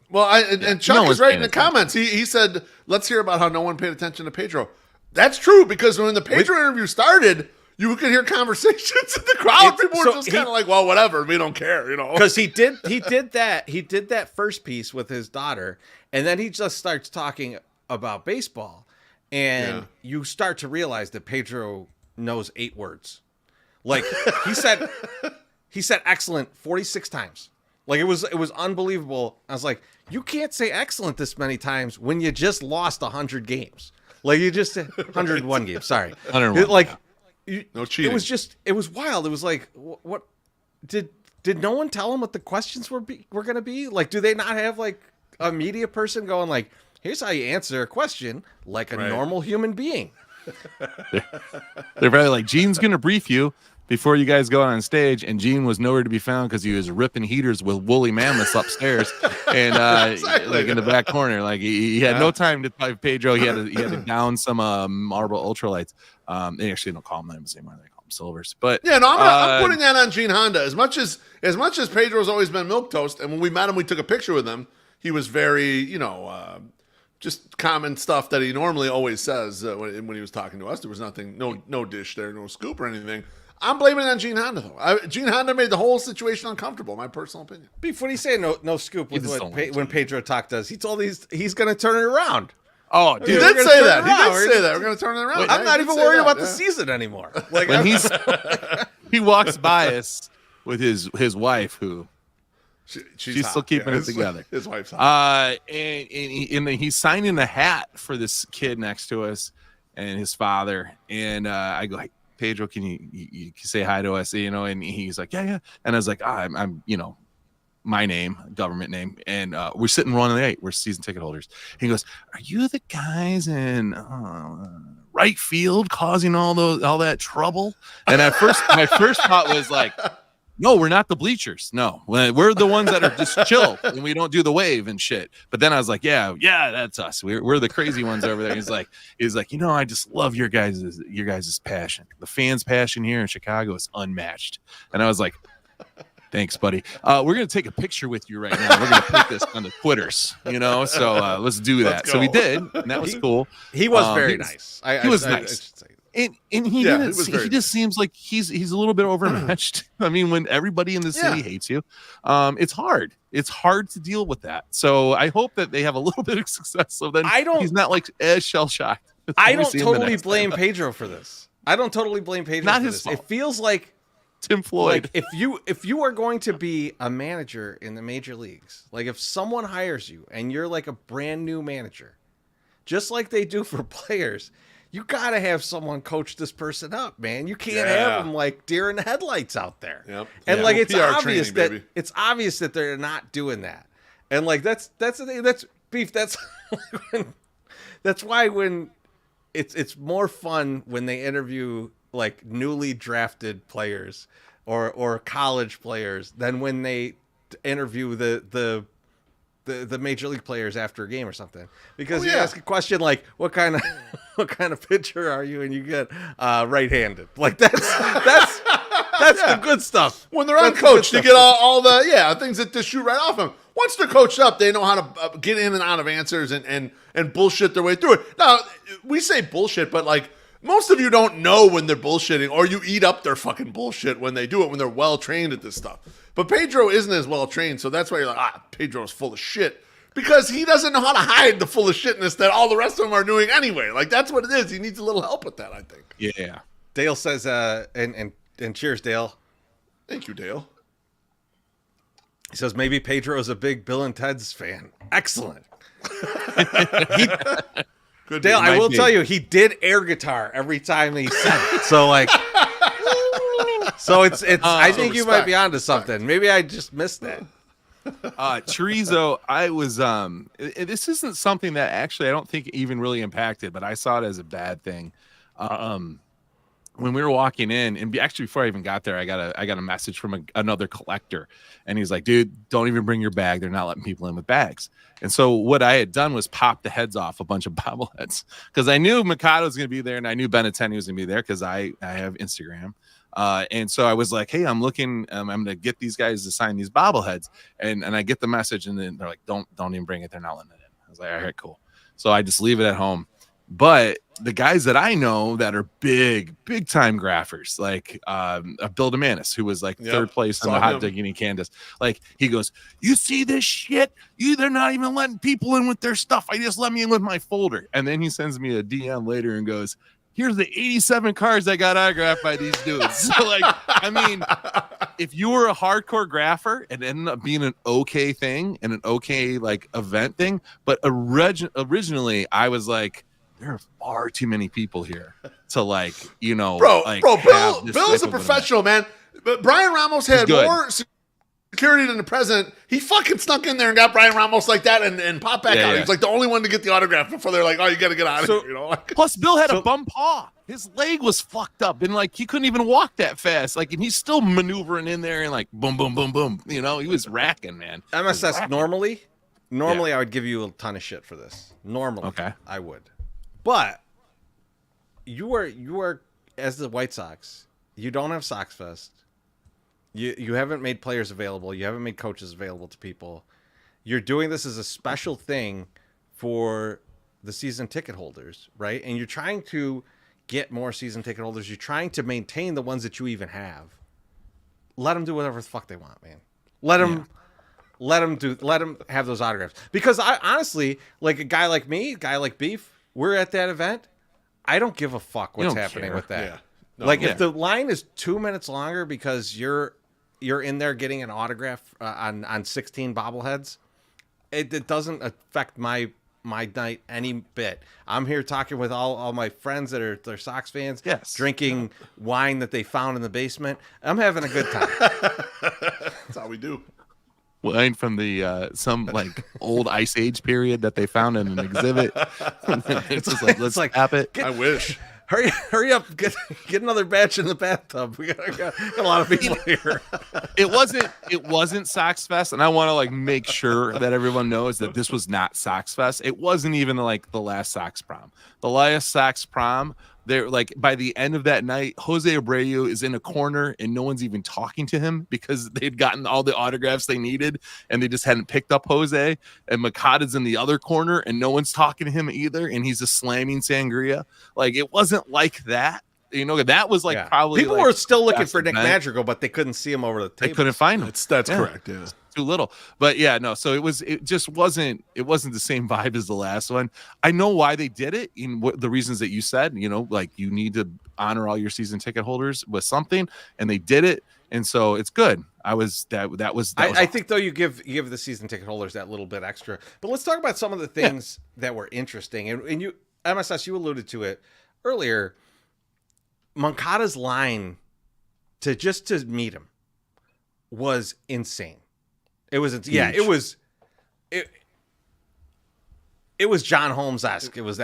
Well, and Chuck is right in the comments. He said, let's hear about how no one paid attention to Pedro. That's true, because when the Pedro interview started, you could hear conversations in the crowd. People were just kind of like, well, whatever. We don't care, Because he did that first piece with his daughter, and then he just starts talking about baseball. And you start to realize that Pedro knows 8 words. Like he said excellent 46 times. Like it was unbelievable. I was like, you can't say excellent this many times when you just lost 100 games. Like you just 101 games. Sorry. 101. No cheating. It was wild. It was like, what did no one tell him what the questions were going to be? Like, do they not have like a media person going like, here's how you answer a question like a normal human being? They're probably like, Gene's going to brief you before you guys go on stage. And Gene was nowhere to be found because he was ripping heaters with woolly mammoths upstairs and like in the back corner. Like he had no time to play Pedro. He had to down some Marlboro ultralights. They actually don't call them names anymore. They call them silvers. But yeah, no, I'm putting that on Gene Honda. As much as Pedro's always been milquetoast, and when we met him, we took a picture with him. He was very, just common stuff that he normally always says when he was talking to us. There was nothing, no dish there, no scoop or anything. I'm blaming it on Gene Honda, though. Gene Honda made the whole situation uncomfortable, my personal opinion. Beef, what do you say? No scoop with when Pedro talked to us. He told he's going to turn it around. Oh, dude. He did say that. We're going to turn it around. I'm not even worried about the season anymore. Like when he walks by us with his wife, who she's still keeping it together. His wife's hot. And he's signing the hat for this kid next to us and his father. And I go, hey, Pedro, can you say hi to us? And he's like, yeah. And I was like, I'm my name, government name, and we're sitting 108. We're season ticket holders. He goes, are you the guys in right field causing all that trouble? And at first, my first thought was like, no, we're not the bleachers. No, we're the ones that are just chill and we don't do the wave and shit. But then I was like, yeah, that's us. We're the crazy ones over there. He's like, I just love your guys' passion. The fans' passion here in Chicago is unmatched. And I was like, thanks, buddy. We're going to take a picture with you right now. We're going to put this on the Twitters, so let's do that. So we did, and that was cool. He was very nice. He was nice. And he just seems like he's a little bit overmatched. I mean, when everybody in the city hates you, it's hard. It's hard to deal with that. So I hope that they have a little bit of success. So then he's not like as shell shocked. I don't totally blame Pedro for this. I don't totally blame Pedro not for his this. fault. It feels like Tim Floyd. Like if you are going to be a manager in the major leagues, like if someone hires you and you're like a brand new manager, just like they do for players, you got to have someone coach this person up, man. You can't have them like deer in the headlights out there. Yep. And like it's PR obvious training, it's obvious that they're not doing that. And like that's the thing. That's beef. That's that's why when it's more fun when they interview like newly drafted players or college players than when they interview the major league players after a game or something, because you ask a question like what kind of pitcher are you, and you get right-handed. Like that's the good stuff. When they're uncoached, you get all the things that just shoot right off them. Once they're coached up, they know how to get in and out of answers and bullshit their way through it. Now we say bullshit, but like most of you don't know when they're bullshitting, or you eat up their fucking bullshit when they do it, when they're well trained at this stuff. But Pedro isn't as well trained, so that's why you're like, Pedro's full of shit. Because he doesn't know how to hide the full of shitness that all the rest of them are doing anyway. Like, that's what it is. He needs a little help with that, I think. Yeah. Dale says, and cheers, Dale. Thank you, Dale. He says, maybe Pedro's a big Bill and Ted's fan. Excellent. Dale, I will tell you, he did air guitar every time he sang it. So, like, it's. I think you might be onto something. Maybe I just missed that. Chorizo, I was this isn't something that actually I don't think even really impacted, but I saw it as a bad thing. When we were walking in, and actually before I even got there, I got a message from another collector, and he's like, dude, don't even bring your bag. They're not letting people in with bags. And so what I had done was pop the heads off a bunch of bobbleheads, because I knew Mikado was going to be there, and I knew Benintendi was going to be there because I have Instagram. And so I was like, hey, I'm looking, I'm going to get these guys to sign these bobbleheads. And I get the message, and then they're like, don't even bring it. They're not letting it in. I was like, all right, cool. So I just leave it at home. But the guys that I know that are big time graphers, like Bill DeManis, who was like third place in the hot digging Candace, like he goes, you see this shit? They're not even letting people in with their stuff. I just let me in with my folder. And then he sends me a DM later and goes, here's the 87 cars that got autographed by these dudes. So, like, I mean, if you were a hardcore grapher, it ended up being an okay thing and an okay, like, event thing. But originally, I was like, there are far too many people here to, like, you know. Bro, Bill is a event. professional, man. But Brian Ramos had more security than the president. He fucking snuck in there and got Brian Ramos like that and popped back out. Yeah. He was like the only one to get the autograph before they're like, oh, you got to get out of here. You know? Plus, Bill had a bum paw. His leg was fucked up, and like he couldn't even walk that fast. Like, and he's still maneuvering in there and like boom, boom, boom, boom. You know, he was racking, man. MSS normally, I would give you a ton of shit for this. Normally, okay, I would. But you are as the White Sox. You don't have Sox Fest. You haven't made players available. You haven't made coaches available to people. You're doing this as a special thing for the season ticket holders, right? And you're trying to get more season ticket holders. You're trying to maintain the ones that you even have. Let them do whatever the fuck they want, man. Let them have those autographs. Because I honestly, like a guy like me, a guy like Beef, we're at that event. I don't give a fuck what's happening with that. Yeah. No, if the line is 2 minutes longer because you're in there getting an autograph on 16 bobbleheads, it doesn't affect my night any bit. I'm here talking with all my friends that are Sox fans, drinking wine that they found in the basement. I'm having a good time. That's how we do. Wine from the some like old Ice Age period that they found in an exhibit. It's just like, let's tap it. I wish. Hurry up! Get another batch in the bathtub. We got a lot of people here. It wasn't Sox Fest, and I want to like make sure that everyone knows that this was not Sox Fest. It wasn't even like the last Sox Prom. The last Sox Prom, they're like by the end of that night, Jose Abreu is in a corner and no one's even talking to him because they'd gotten all the autographs they needed and they just hadn't picked up Jose. And Makata's in the other corner and no one's talking to him either, and he's just slamming sangria. Like, it wasn't like that. You know, that was like probably people were still looking for Nick Madrigal, but they couldn't see him over the table. They couldn't find him. That's correct. Yeah. Too little. But yeah, no. So it just wasn't the same vibe as the last one. I know why they did it. In the reasons that you said, you know, like you need to honor all your season ticket holders with something, and they did it. And so it's good. I think though you give the season ticket holders that little bit extra. But let's talk about some of the things that were interesting. And you, MSS, you alluded to it earlier. Moncada's line to meet him was insane. It was it was John Holmes-esque. It was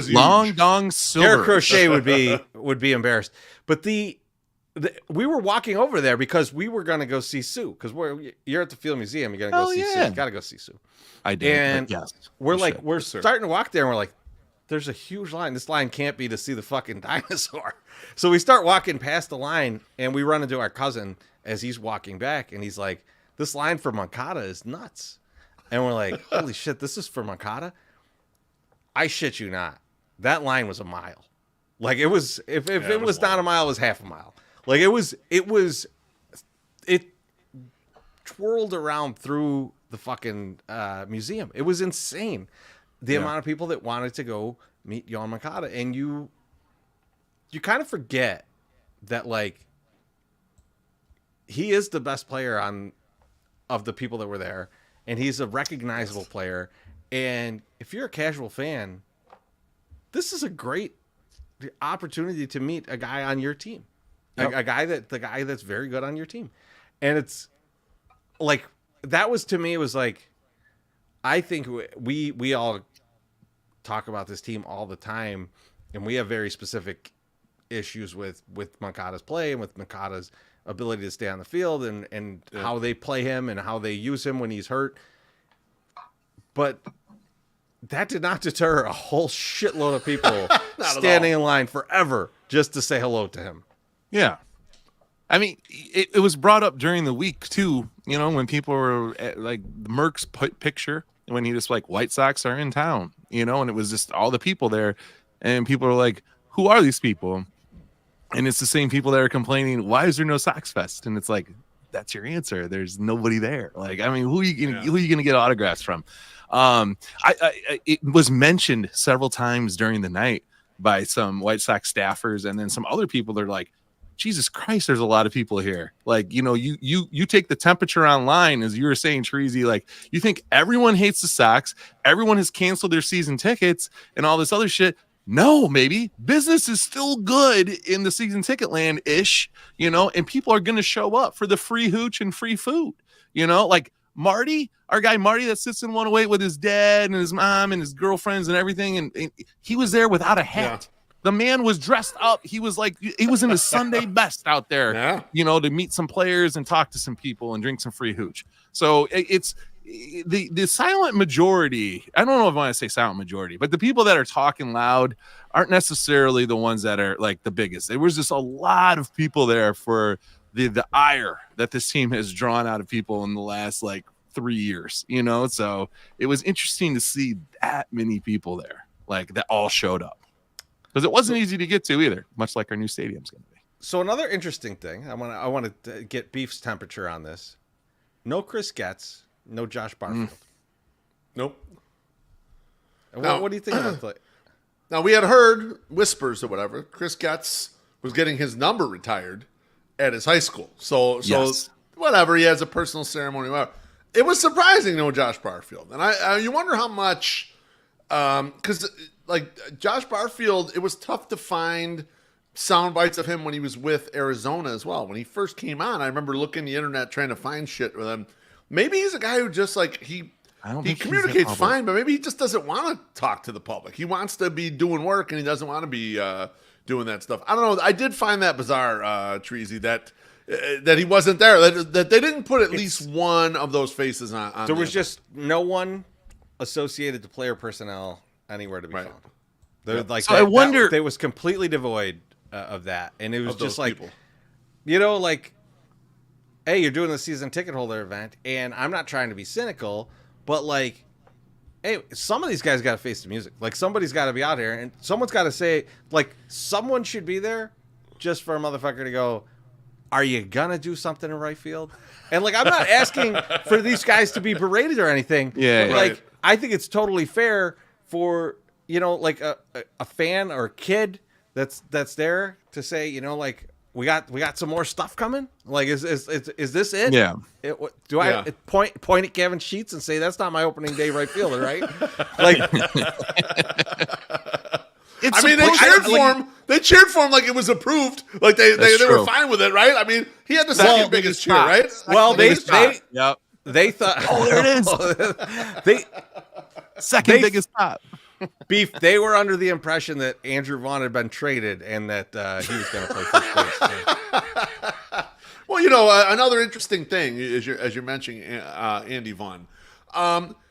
long dong silver. Eric Crochet would be embarrassed. But we were walking over there because we were going to go see Sue, because you're at the Field Museum. You're going to go see Sue. You got to go see Sue. I did. And we're starting to walk there, and we're like, there's a huge line. This line can't be to see the fucking dinosaur. So we start walking past the line, and we run into our cousin as he's walking back, and he's like, this line for Moncada is nuts. And we're like, holy shit, this is for Moncada? I shit you not. that line was a mile. Like it was, if it was not a mile, it was half a mile. Like it twirled around through the fucking museum. It was insane. The amount of people that wanted to go meet Yoan Moncada, and you kind of forget that, like, he is the best player of the people that were there, and he's a recognizable player. And if you're a casual fan, this is a great opportunity to meet a guy on your team, the guy that's very good on your team. And it's like, that was, to me, it was like, I think we all talk about this team all the time, and we have very specific issues with Moncada's play and with Moncada's ability to stay on the field and how they play him and how they use him when he's hurt. But that did not deter a whole shitload of people standing in line forever just to say hello to him. Yeah. I mean, it was brought up during the week too, you know, when people were at, like, Merck's picture when he just like, White Sox are in town, you know, and it was just all the people there, and people were like, who are these people? And it's the same people that are complaining, why is there no Sox Fest? And it's like, that's your answer. There's nobody there. Like, I mean, who are you gonna get autographs from? It was mentioned several times during the night by some White Sox staffers, and then some other people. They're like, Jesus Christ, there's a lot of people here. Like, you know, you take the temperature online, as you were saying, Treasy, like, you think everyone hates the Sox, everyone has canceled their season tickets and all this other shit. No, maybe business is still good in the season ticket land ish, you know, and people are going to show up for the free hooch and free food, you know, like Marty, our guy Marty that sits in 108 with his dad and his mom and his girlfriends and everything. And he was there without a hat. Yeah. The man was dressed up. He was like, he was in his Sunday best out there, you know, to meet some players and talk to some people and drink some free hooch. So it's the silent majority. I don't know if I want to say silent majority, but the people that are talking loud aren't necessarily the ones that are like the biggest. There was just a lot of people there for the ire that this team has drawn out of people in the last like 3 years, you know? So it was interesting to see that many people there, like, that all showed up. Because it wasn't easy to get to either, much like our new stadium's going to be. So another interesting thing, I want to get Beef's temperature on this. No Chris Getz, no Josh Barfield. Nope. What do you think about that? Now, we had heard whispers or whatever. Chris Getz was getting his number retired at his high school. So yes. Whatever, he has a personal ceremony, whatever. It was surprising, no Josh Barfield. And you wonder how much, because like Josh Barfield, it was tough to find sound bites of him when he was with Arizona as well. When he first came on, I remember looking the internet trying to find shit with him. Maybe he's a guy who just like, he communicates fine, but maybe he just doesn't want to talk to the public. He wants to be doing work, and he doesn't want to be doing that stuff. I don't know. I did find that bizarre, Treasy, that he wasn't there. That they didn't put at least one of those faces on. There was just no one associated to player personnel anywhere to be found. Like, so I wonder, they was completely devoid of that, and it was just like people. You know, like, hey, you're doing the season ticket holder event, and I'm not trying to be cynical, but like, hey, some of these guys got to face the music. Like, somebody's got to be out here, and someone's got to say, like, someone should be there just for a motherfucker to go, are you gonna do something in right field? And like, I'm not asking for these guys to be berated or anything. Yeah, but, like, I think it's totally fair for, you know, like a fan or a kid that's there to say, you know, like, we got some more stuff coming. Like, is this it? Yeah. I point at Kevin Sheets and say, that's not my opening day right fielder, right? Like, I mean, they cheered for him. They cheered for him like it was approved. Like they were fine with it, right? I mean, he had the second biggest cheer, right? Well, they thought, oh, there it is. Second biggest pop. Beef, they were under the impression that Andrew Vaughn had been traded and that he was going to play first base. Well, you know, another interesting thing as you're mentioning Andy Vaughn,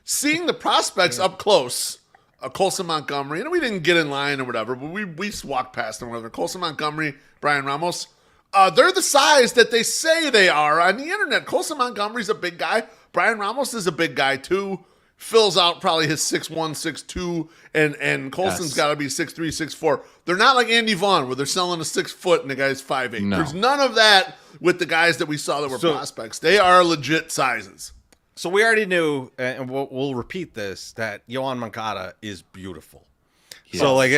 seeing the prospects up close, Colson Montgomery, and we didn't get in line or whatever, but we walked past them. Whatever. Colson Montgomery, Brian Ramos, they're the size that they say they are on the internet. Colson Montgomery's a big guy. Brian Ramos is a big guy too. fills out probably his 6'1", 6'2", and Colson's got to be 6'3", 6'4". They're not like Andy Vaughn where they're selling a 6 foot and the guy's 5'8". No. There's none of that with the guys that we saw that were prospects. They are legit sizes. So we already knew, and we'll repeat this, that Yohan Moncada is beautiful. Yes. So like,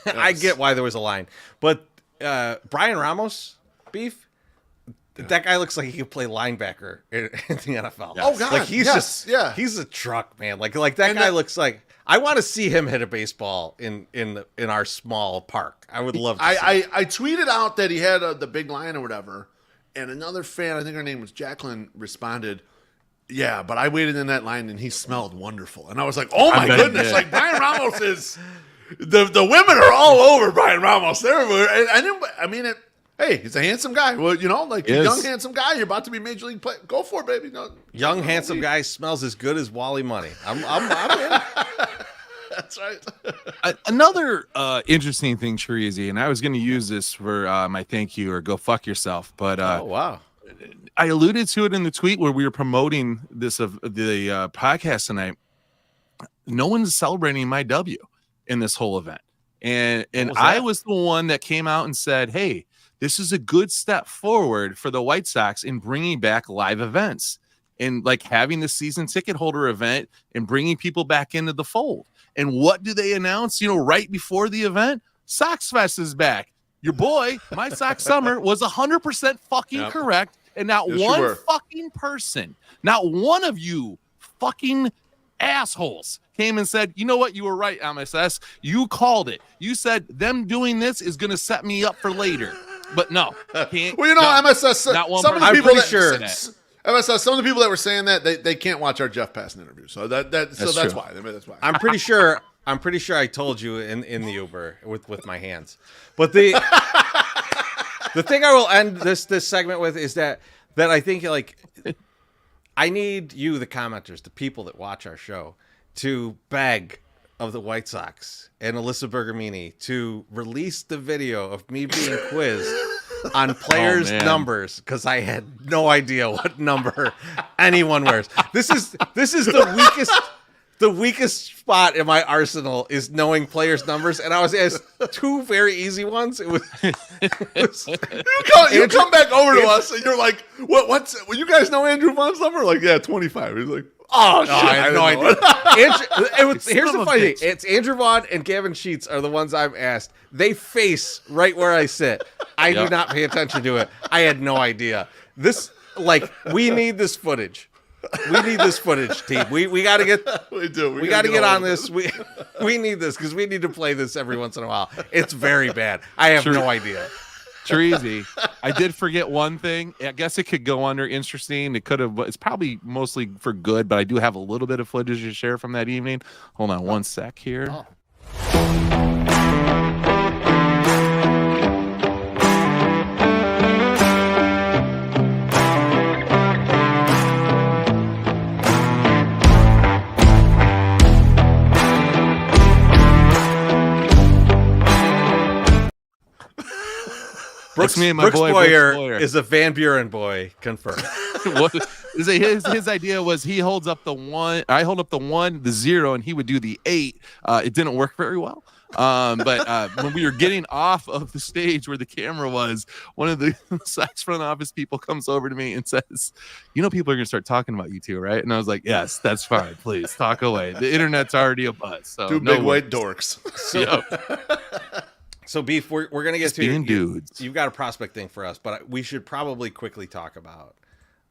I get why there was a line, but Brian Ramos, Beef. That guy looks like he could play linebacker in the NFL. Yes. Oh God, like he's a truck, man. Like that guy looks like. I want to see him hit a baseball in our small park. I would love to. I tweeted out that he had the big line or whatever, and another fan, I think her name was Jacqueline, responded, "Yeah, but I waited in that line and he smelled wonderful." And I was like, "Oh my goodness!" Like Brian Ramos is the women are all over Brian Ramos. They're everywhere. And hey, he's a handsome guy. Well, like a young, handsome guy. You're about to be major league player. Go for it, baby. No, young, handsome guy smells as good as Wally Money. I'm in. That's right. Another interesting thing, Chirizi, and I was going to use this for my thank you or go fuck yourself, but oh wow, I alluded to it in the tweet where we were promoting this of the podcast tonight. No one's celebrating my W in this whole event, and I was the one that came out and said, "Hey, this is a good step forward for the White Sox in bringing back live events and like having the season ticket holder event and bringing people back into the fold." And what do they announce? Right before the event, Sox Fest is back. Your boy, My Sox Summer, was 100% fucking correct. And not one fucking person, not one of you fucking assholes came and said, "You know what? You were right, MSS. You called it. You said them doing this is going to set me up for later." But no. MSS, not one some of the I'm people pretty sure. MSS, some of the people that were saying that they can't watch our Jeff Passan interview, so that's why. That's why. I'm pretty sure I told you in the Uber with my hands. But the thing I will end this segment with is that I think like I need you, the commenters, the people that watch our show, to beg of the White Sox and Alyssa Bergamini to release the video of me being quizzed on players' numbers, because I had no idea what number anyone wears. This is the weakest spot in my arsenal is knowing players' numbers, and I was asked 2 very easy ones. You come back over to us and you're like, "What's? Well, you guys know Andrew Vaughn's number?" Like, yeah, 25. He's like, "Oh shit, I have no idea." Here's the funny thing: it's Andrew Vaughn and Gavin Sheets are the ones I've asked. They face right where I sit. I do not pay attention to it. I had no idea. We need this footage. We need this footage, team. We got to get. We do. We got to get on this. We need this because we need to play this every once in a while. It's very bad. I have no idea. Treasy. I did forget one thing. I guess it could go under interesting. It could have. It's probably mostly for good, but I do have a little bit of footage to share from that evening. Hold on one sec here. Oh. Brooks Boyer is a Van Buren boy, confirmed. His idea was he holds up the 1, I hold up the 1, the 0, and he would do the 8. It didn't work very well. But when we were getting off of the stage where the camera was, one of the Sox front office people comes over to me and says, "People are going to start talking about you two, right?" And I was like, "Yes, that's fine. Please talk away. The internet's already a buzz." So Two big white dorks. So, Beef, we're going to get to dudes. You've got a prospect thing for us, but we should probably quickly talk about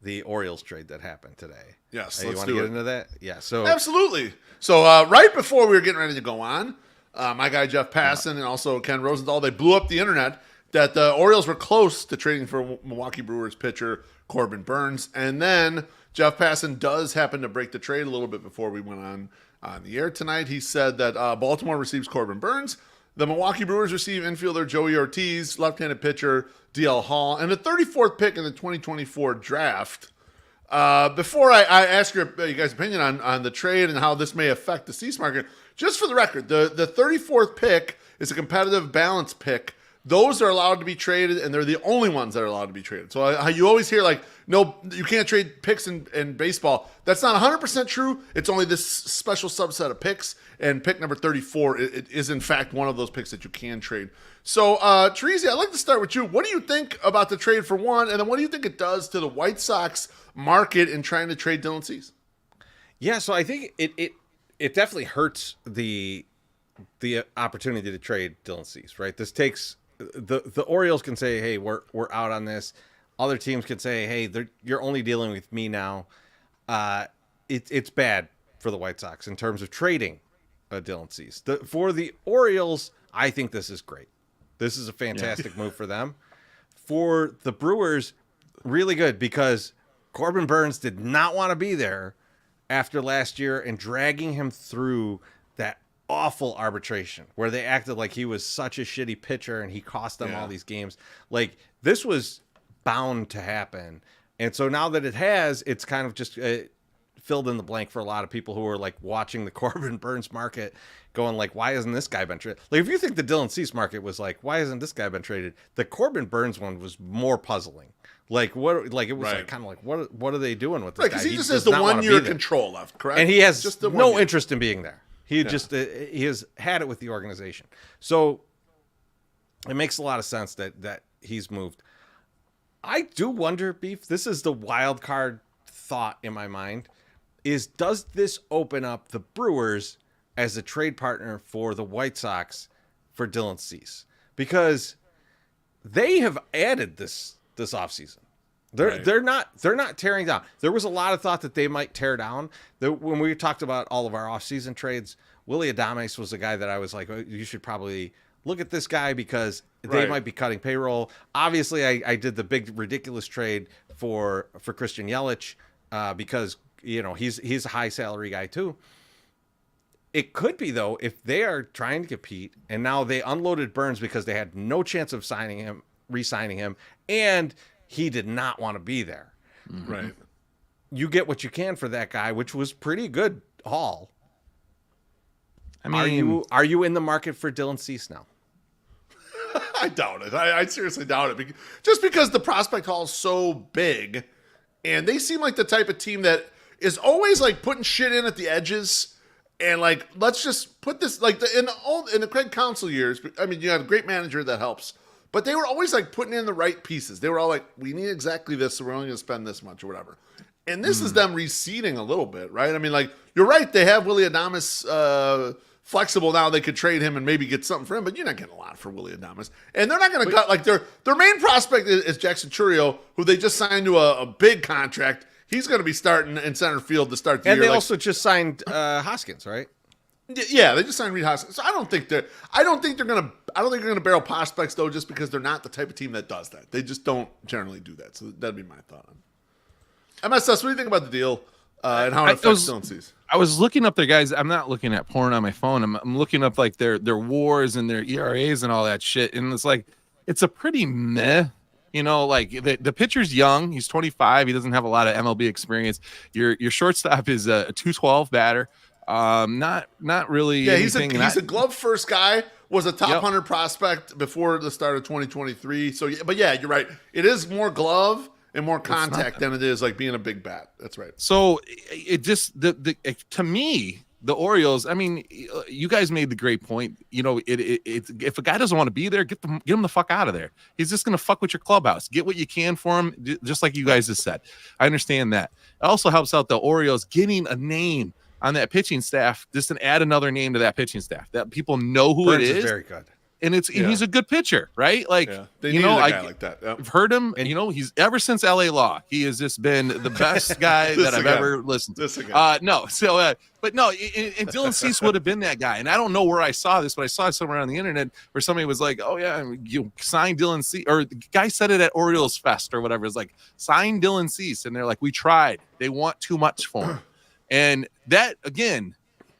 the Orioles trade that happened today. Yes, you want to get into that? Yeah, so absolutely. So right before we were getting ready to go on, my guy Jeff Passan and also Ken Rosenthal, they blew up the internet that the Orioles were close to trading for Milwaukee Brewers pitcher Corbin Burns, and then Jeff Passan does happen to break the trade a little bit before we went on the air tonight. He said that Baltimore receives Corbin Burns. The Milwaukee Brewers receive infielder Joey Ortiz, left-handed pitcher DL Hall, and the 34th pick in the 2024 draft. Before I ask you guys' opinion on the trade and how this may affect the Cease market, just for the record, the 34th pick is a competitive balance pick those are allowed to be traded, and they're the only ones that are allowed to be traded. So you always hear like, no, you can't trade picks in baseball. That's not 100% true. It's only this special subset of picks, and pick number 34 it is in fact one of those picks that you can trade. So, Teresi, I'd like to start with you. What do you think about the trade for one, and then what do you think it does to the White Sox market in trying to trade Dylan Cease? Yeah, so I think it definitely hurts the opportunity to trade Dylan Cease, right? This takes the Orioles can say, hey, we're out on this. Other teams can say, hey, you're only dealing with me now. It's bad for the White Sox in terms of trading Dylan Cease. For the Orioles, I think this is great. This is a fantastic move for them. For the Brewers, really good, because Corbin Burns did not want to be there after last year and dragging him through that awful arbitration where they acted like he was such a shitty pitcher and he cost them all these games. Like, this was bound to happen. And so now that it has, it's kind of just filled in the blank for a lot of people who are like watching the Corbin Burns market going like, why isn't this guy been traded? Like, if you think the Dylan Cease market was like, why isn't this guy been traded? The Corbin Burns one was more puzzling. Like, what? Like, it was like, kind of like, what are they doing with this guy? Because he just has the 1 year control left, correct? And he has just no interest in being there. He just he has had it with the organization. So it makes a lot of sense that he's moved. I do wonder, Beef, this is the wild card thought in my mind, is does this open up the Brewers as a trade partner for the White Sox for Dylan Cease? Because they have added this offseason. They're not tearing down. There was a lot of thought that they might tear down. When we talked about all of our offseason trades, Willie Adames was a guy that I was like, oh, you should probably look at this guy because they might be cutting payroll. Obviously, I did the big ridiculous trade for Christian Yelich because he's a high salary guy too. It could be, though, if they are trying to compete and now they unloaded Burns because they had no chance of re-signing him, and he did not want to be there. Right. You get what you can for that guy, which was pretty good haul. I mean, are you in the market for Dylan Cease now? I doubt it. I seriously doubt it. Just because the prospect haul is so big, and they seem like the type of team that is always like putting shit in at the edges, and like, let's just put this like in the Craig Counsell years. I mean, you have a great manager that helps, but they were always like putting in the right pieces. They were all like, we need exactly this, so we're only going to spend this much or whatever. And this is them receding a little bit, right? I mean, like, you're right. They have Willie Adames flexible now. They could trade him and maybe get something for him, but you're not getting a lot for Willie Adames. And they're not going to cut, like, their main prospect is Jackson Churio, who they just signed to a big contract. He's going to be starting in center field to start the year. And they also just signed Hoskins, right? Yeah, they just signed Reed Hoskins. So I don't think they're gonna barrel prospects though, just because they're not the type of team that does that. They just don't generally do that. So that'd be my thought on it. MSS, what do you think about the deal and how it affects Dylan Cease? I was looking up their guys. I'm not looking at porn on my phone. I'm looking up like their WARs and their ERAs and all that shit. And it's like, it's a pretty meh. Like the pitcher's young. He's 25. He doesn't have a lot of MLB experience. Your shortstop is a 212 batter. Not really. Yeah, he's a glove first guy. Was a top 100 prospect before the start of 2023. So, but yeah, you're right. It is more glove and more contact than it is like being a big bat. That's right. So it just to me, the Orioles. I mean, you guys made the great point. If a guy doesn't want to be there, get him the fuck out of there. He's just gonna fuck with your clubhouse. Get what you can for him, just like you guys just said. I understand that. It also helps out the Orioles getting a name on that pitching staff, just to add another name to that pitching staff that people know who Burns it is. Very good. And he's a good pitcher, right? Like, they need a guy like that. Yep. I've heard him, and he's ever since LA Law, he has just been the best guy that I've ever listened to. But Dylan Cease would have been that guy. And I don't know where I saw this, but I saw it somewhere on the internet where somebody was like, oh yeah, you sign Dylan Cease, or the guy said it at Orioles Fest or whatever. It's like, sign Dylan Cease. And they're like, we tried. They want too much for him. And that, again,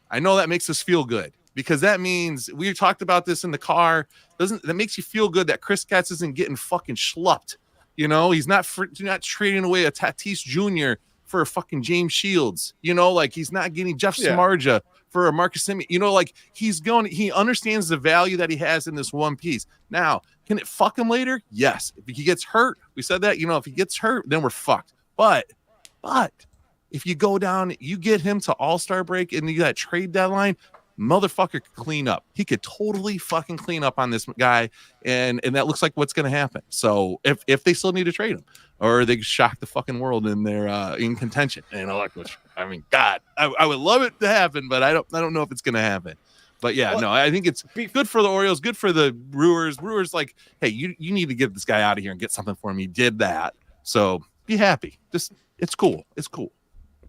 I know that makes us feel good because that means we talked about this in the car. That makes you feel good that Chris Katz isn't getting fucking schlupped. He's not trading away a Tatis Jr. for a fucking James Shields. Like he's not getting Jeff Samardzija for a Marcus Semien. You know, like he understands the value that he has in this one piece. Now, can it fuck him later? Yes. If he gets hurt, we said that, you know, if he gets hurt, then we're fucked. But if you go down, you get him to All-Star break and you got trade deadline, motherfucker could clean up. He could totally fucking clean up on this guy, and that looks like what's going to happen. So if they still need to trade him, or they shock the fucking world in their in contention, and I mean, God, I would love it to happen, but I don't know if it's going to happen. But yeah, no, I think it's good for the Orioles, good for the Brewers. Brewers like, hey, you need to get this guy out of here and get something for him. He did that, so be happy. Just it's cool. It's cool.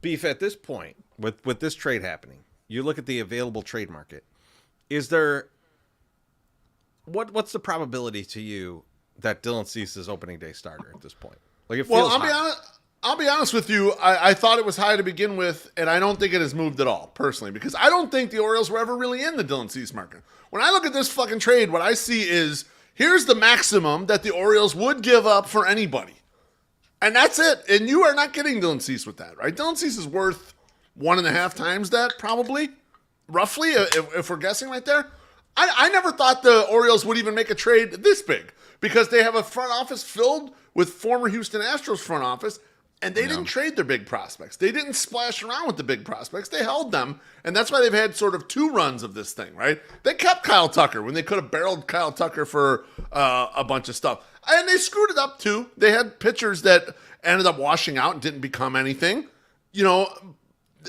Beef, at this point, with this trade happening, you look at the available trade market. Is there what's the probability to you that Dylan Cease is opening day starter at this point? Like, it feels I'll be honest with you. I thought it was high to begin with, and I don't think it has moved at all, personally, because I don't think the Orioles were ever really in the Dylan Cease market. When I look at this fucking trade, what I see is here's the maximum that the Orioles would give up for anybody. And that's it. And you are not getting Dylan Cease with that, right? Dylan Cease is worth 1.5 times that, probably, roughly, if we're guessing right there. I never thought the Orioles would even make a trade this big, because they have a front office filled with former Houston Astros front office, and they didn't trade their big prospects. They didn't splash around with the big prospects. They held them, and that's why they've had sort of 2 runs of this thing, right? They kept Kyle Tucker when they could have barreled Kyle Tucker for a bunch of stuff. And they screwed it up, too. They had pitchers that ended up washing out and didn't become anything. You know,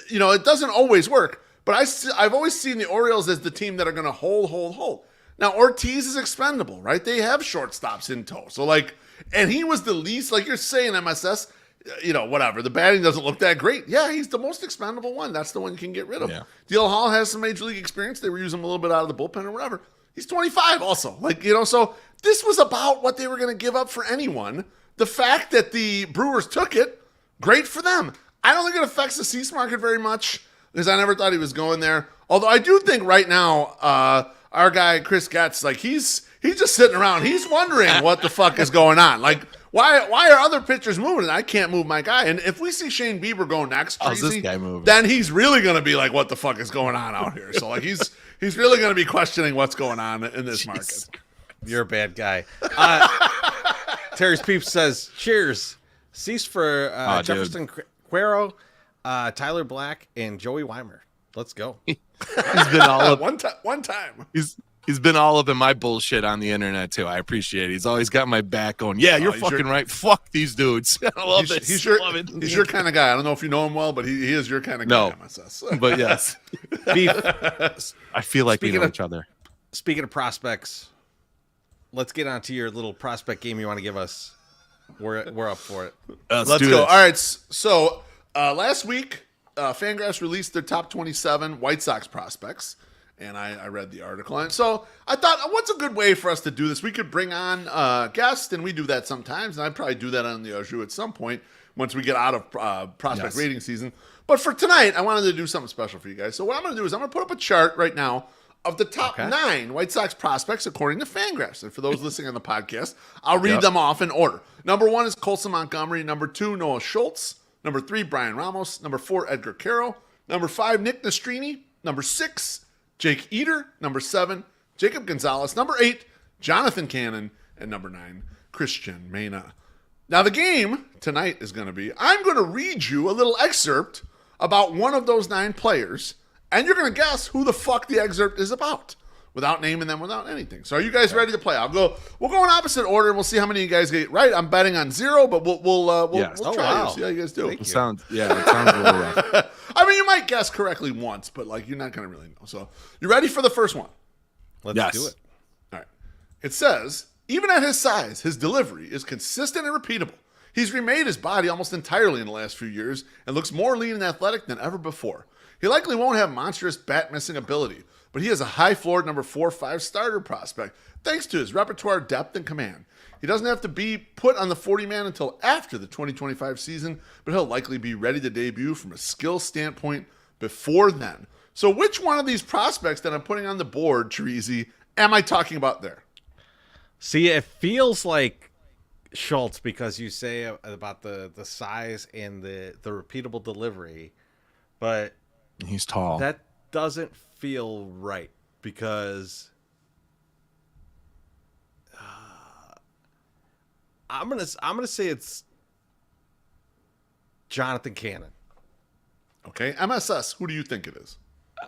it doesn't always work, but I've always seen the Orioles as the team that are going to hold. Now, Ortiz is expendable, right? They have shortstops in tow. So, like, and he was the least, like you're saying, MSS, you know, whatever. The batting doesn't look that great. Yeah, he's the most expendable one. That's the one you can get rid of. Yeah. DL Hall has some major league experience. They were using him a little bit out of the bullpen or whatever. He's 25 also. Like, you know, so this was about what they were going to give up for anyone. The fact that the Brewers took it, great for them. I don't think it affects the Cease market very much, because I never thought he was going there. Although I do think right now, our guy Chris Getz, like, he's just sitting around. He's wondering what the fuck is going on. Like, why are other pitchers moving and I can't move my guy? And if we see Shane Bieber go next, Tracy, then he's really going to be like, what the fuck is going on out here? So, like, he's really going to be questioning what's going on in this market. You're a bad guy. Terry's Peeps says, cheers. Cease for Jefferson Cuero, Tyler Black, and Joey Weimer. Let's go. He's been all up. One time. He's been all up in my bullshit on the internet too. I appreciate it. He's always got my back going, yeah, you're fucking right. Fuck these dudes. I love this. He's your kind of guy. I don't know if you know him well, but he is your kind of guy. No, but yes. Beef. I feel like we know each other. Speaking of prospects, let's get on to your little prospect game you want to give us. We're up for it. Let's go. This. All right. So last week, Fangraphs released their top 27 White Sox prospects. And I read the article. And so I thought, what's a good way for us to do this? We could bring on guests, and we do that sometimes. And I'd probably do that on the Au Jus at some point once we get out of prospect rating season. But for tonight, I wanted to do something special for you guys. So what I'm going to do is I'm going to put up a chart right now of the top 9 White Sox prospects according to Fangraphs. And for those listening on the podcast, I'll read them off in order. Number 1 is Colson Montgomery. Number 2, Noah Schultz. Number 3, Brian Ramos. Number 4, Edgar Carroll. Number 5, Nick Nastrini. Number 6, Jake Eder. Number 7, Jacob Gonzalez. Number 8, Jonathan Cannon. And number 9, Christian Mena. Now, the game tonight is going to be, I'm going to read you a little excerpt about one of those 9 players, and you're going to guess who the fuck the excerpt is about without naming them, without anything. So are you guys ready to play? We'll go in opposite order, and we'll see how many of you guys get right. I'm betting on 0, but we'll try to see how you guys do. It sounds a little rough. I mean, you might guess correctly once, but like you're not going to really know. So you ready for the first one? Let's do it. All right. It says, even at his size, his delivery is consistent and repeatable. He's remade his body almost entirely in the last few years and looks more lean and athletic than ever before. He likely won't have monstrous bat-missing ability, but he has a high-floored number 4-5 starter prospect thanks to his repertoire depth and command. He doesn't have to be put on the 40-man until after the 2025 season, but he'll likely be ready to debut from a skill standpoint before then. So which one of these prospects that I'm putting on the board, Teresi, am I talking about there? See, it feels like Schultz because you say about the size and the repeatable delivery, but he's tall. doesn't feel right because I'm gonna say it's Jonathan Cannon. Okay, MSS. Who do you think it is?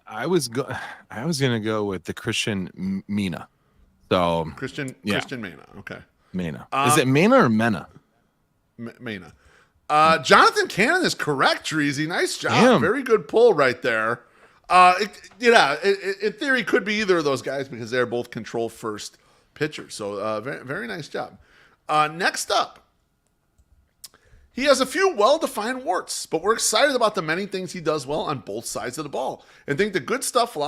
I was gonna go with the Christian Mina. So Christian Mena. Okay, Mena. Is it Mena or Mena? Mena. Jonathan Cannon is correct, Treasy. Nice job. Damn. Very good pull right there. In theory, could be either of those guys because they're both control first pitchers. So very, very nice job. Next up, he has a few well-defined warts, but we're excited about the many things he does well on both sides of the ball and think the good stuff will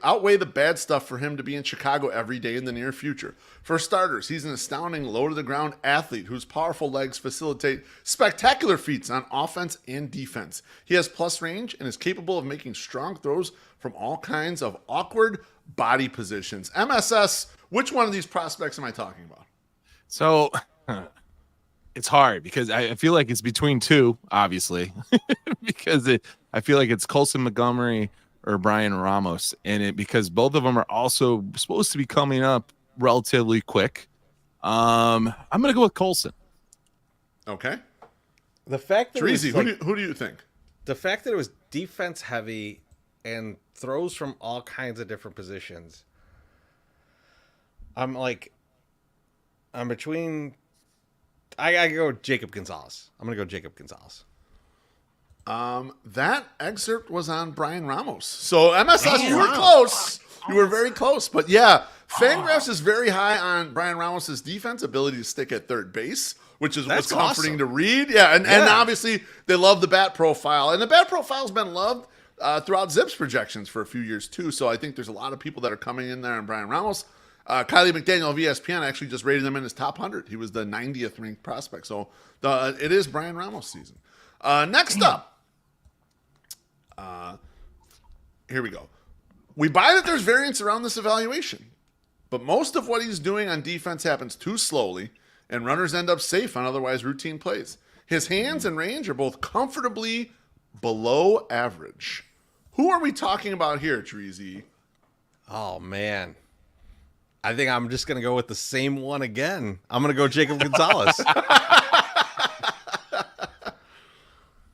outweigh the bad stuff for him to be in Chicago every day in the near future. For starters, he's an astounding low-to-the-ground athlete whose powerful legs facilitate spectacular feats on offense and defense. He has plus range and is capable of making strong throws from all kinds of awkward body positions. MSS, which one of these prospects am I talking about? So it's hard because I feel like it's between two, obviously, because I feel like it's Colson Montgomery or Brian Ramos, and because both of them are also supposed to be coming up relatively quick. I'm gonna go with Colson. Okay, The fact that Treasy, it was, who do you think? the fact that it was defense heavy and throws from all kinds of different positions. I'm between. I go with Jacob Gonzalez. I'm gonna go Jacob Gonzalez. That excerpt was on Brian Ramos. So MSS, you were close. You were very close. But yeah, Fangraphs is very high on Brian Ramos's defense ability to stick at third base, which is what's comforting to read. Yeah, and obviously they love the bat profile. And the bat profile's been loved throughout Zip's projections for a few years too. So I think there's a lot of people that are coming in there on Brian Ramos. Kylie McDaniel of ESPN actually just rated him in his top 100. He was the 90th ranked prospect. So it is Brian Ramos season. Next up, here we go. We buy that there's variance around this evaluation, but most of what he's doing on defense happens too slowly, and runners end up safe on otherwise routine plays. His hands and range are both comfortably below average. Who are we talking about here, Treasy? Oh man, I think I'm just gonna go with the same one again. I'm gonna go Jacob Gonzalez.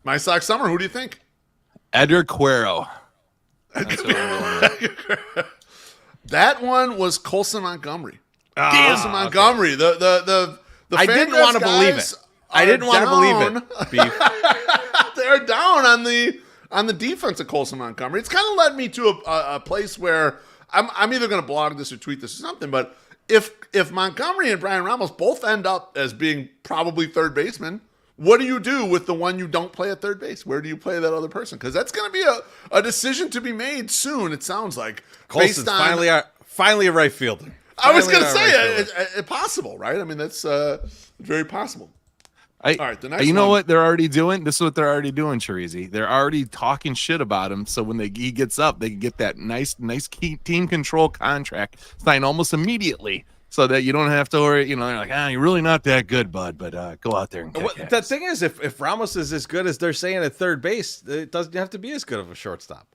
My Sox Summer, who do you think? Edgar Cuero. That one was Colson Montgomery. Colson Montgomery. The I didn't want to believe it. I didn't want to believe it. Beef. They're down on the defense of Colson Montgomery. It's kind of led me to a place where I'm either going to blog this or tweet this or something. But if Montgomery and Brian Ramos both end up as being probably third baseman, what do you do with the one you don't play at third base? Where do you play that other person? Because that's going to be a decision to be made soon, it sounds like. Colson's finally a right fielder. I was going to say, it's possible, right? I mean, that's very possible. All right, the next you know one. what they're already doing? This is what they're already doing, Chirizi. They're already talking shit about him. So when he gets up, they can get that nice team control contract signed almost immediately, so that you don't have to worry. You know, they're like, you're really not that good, bud. But go out there and kick ass. The thing is, if Ramos is as good as they're saying at third base, it doesn't have to be as good of a shortstop.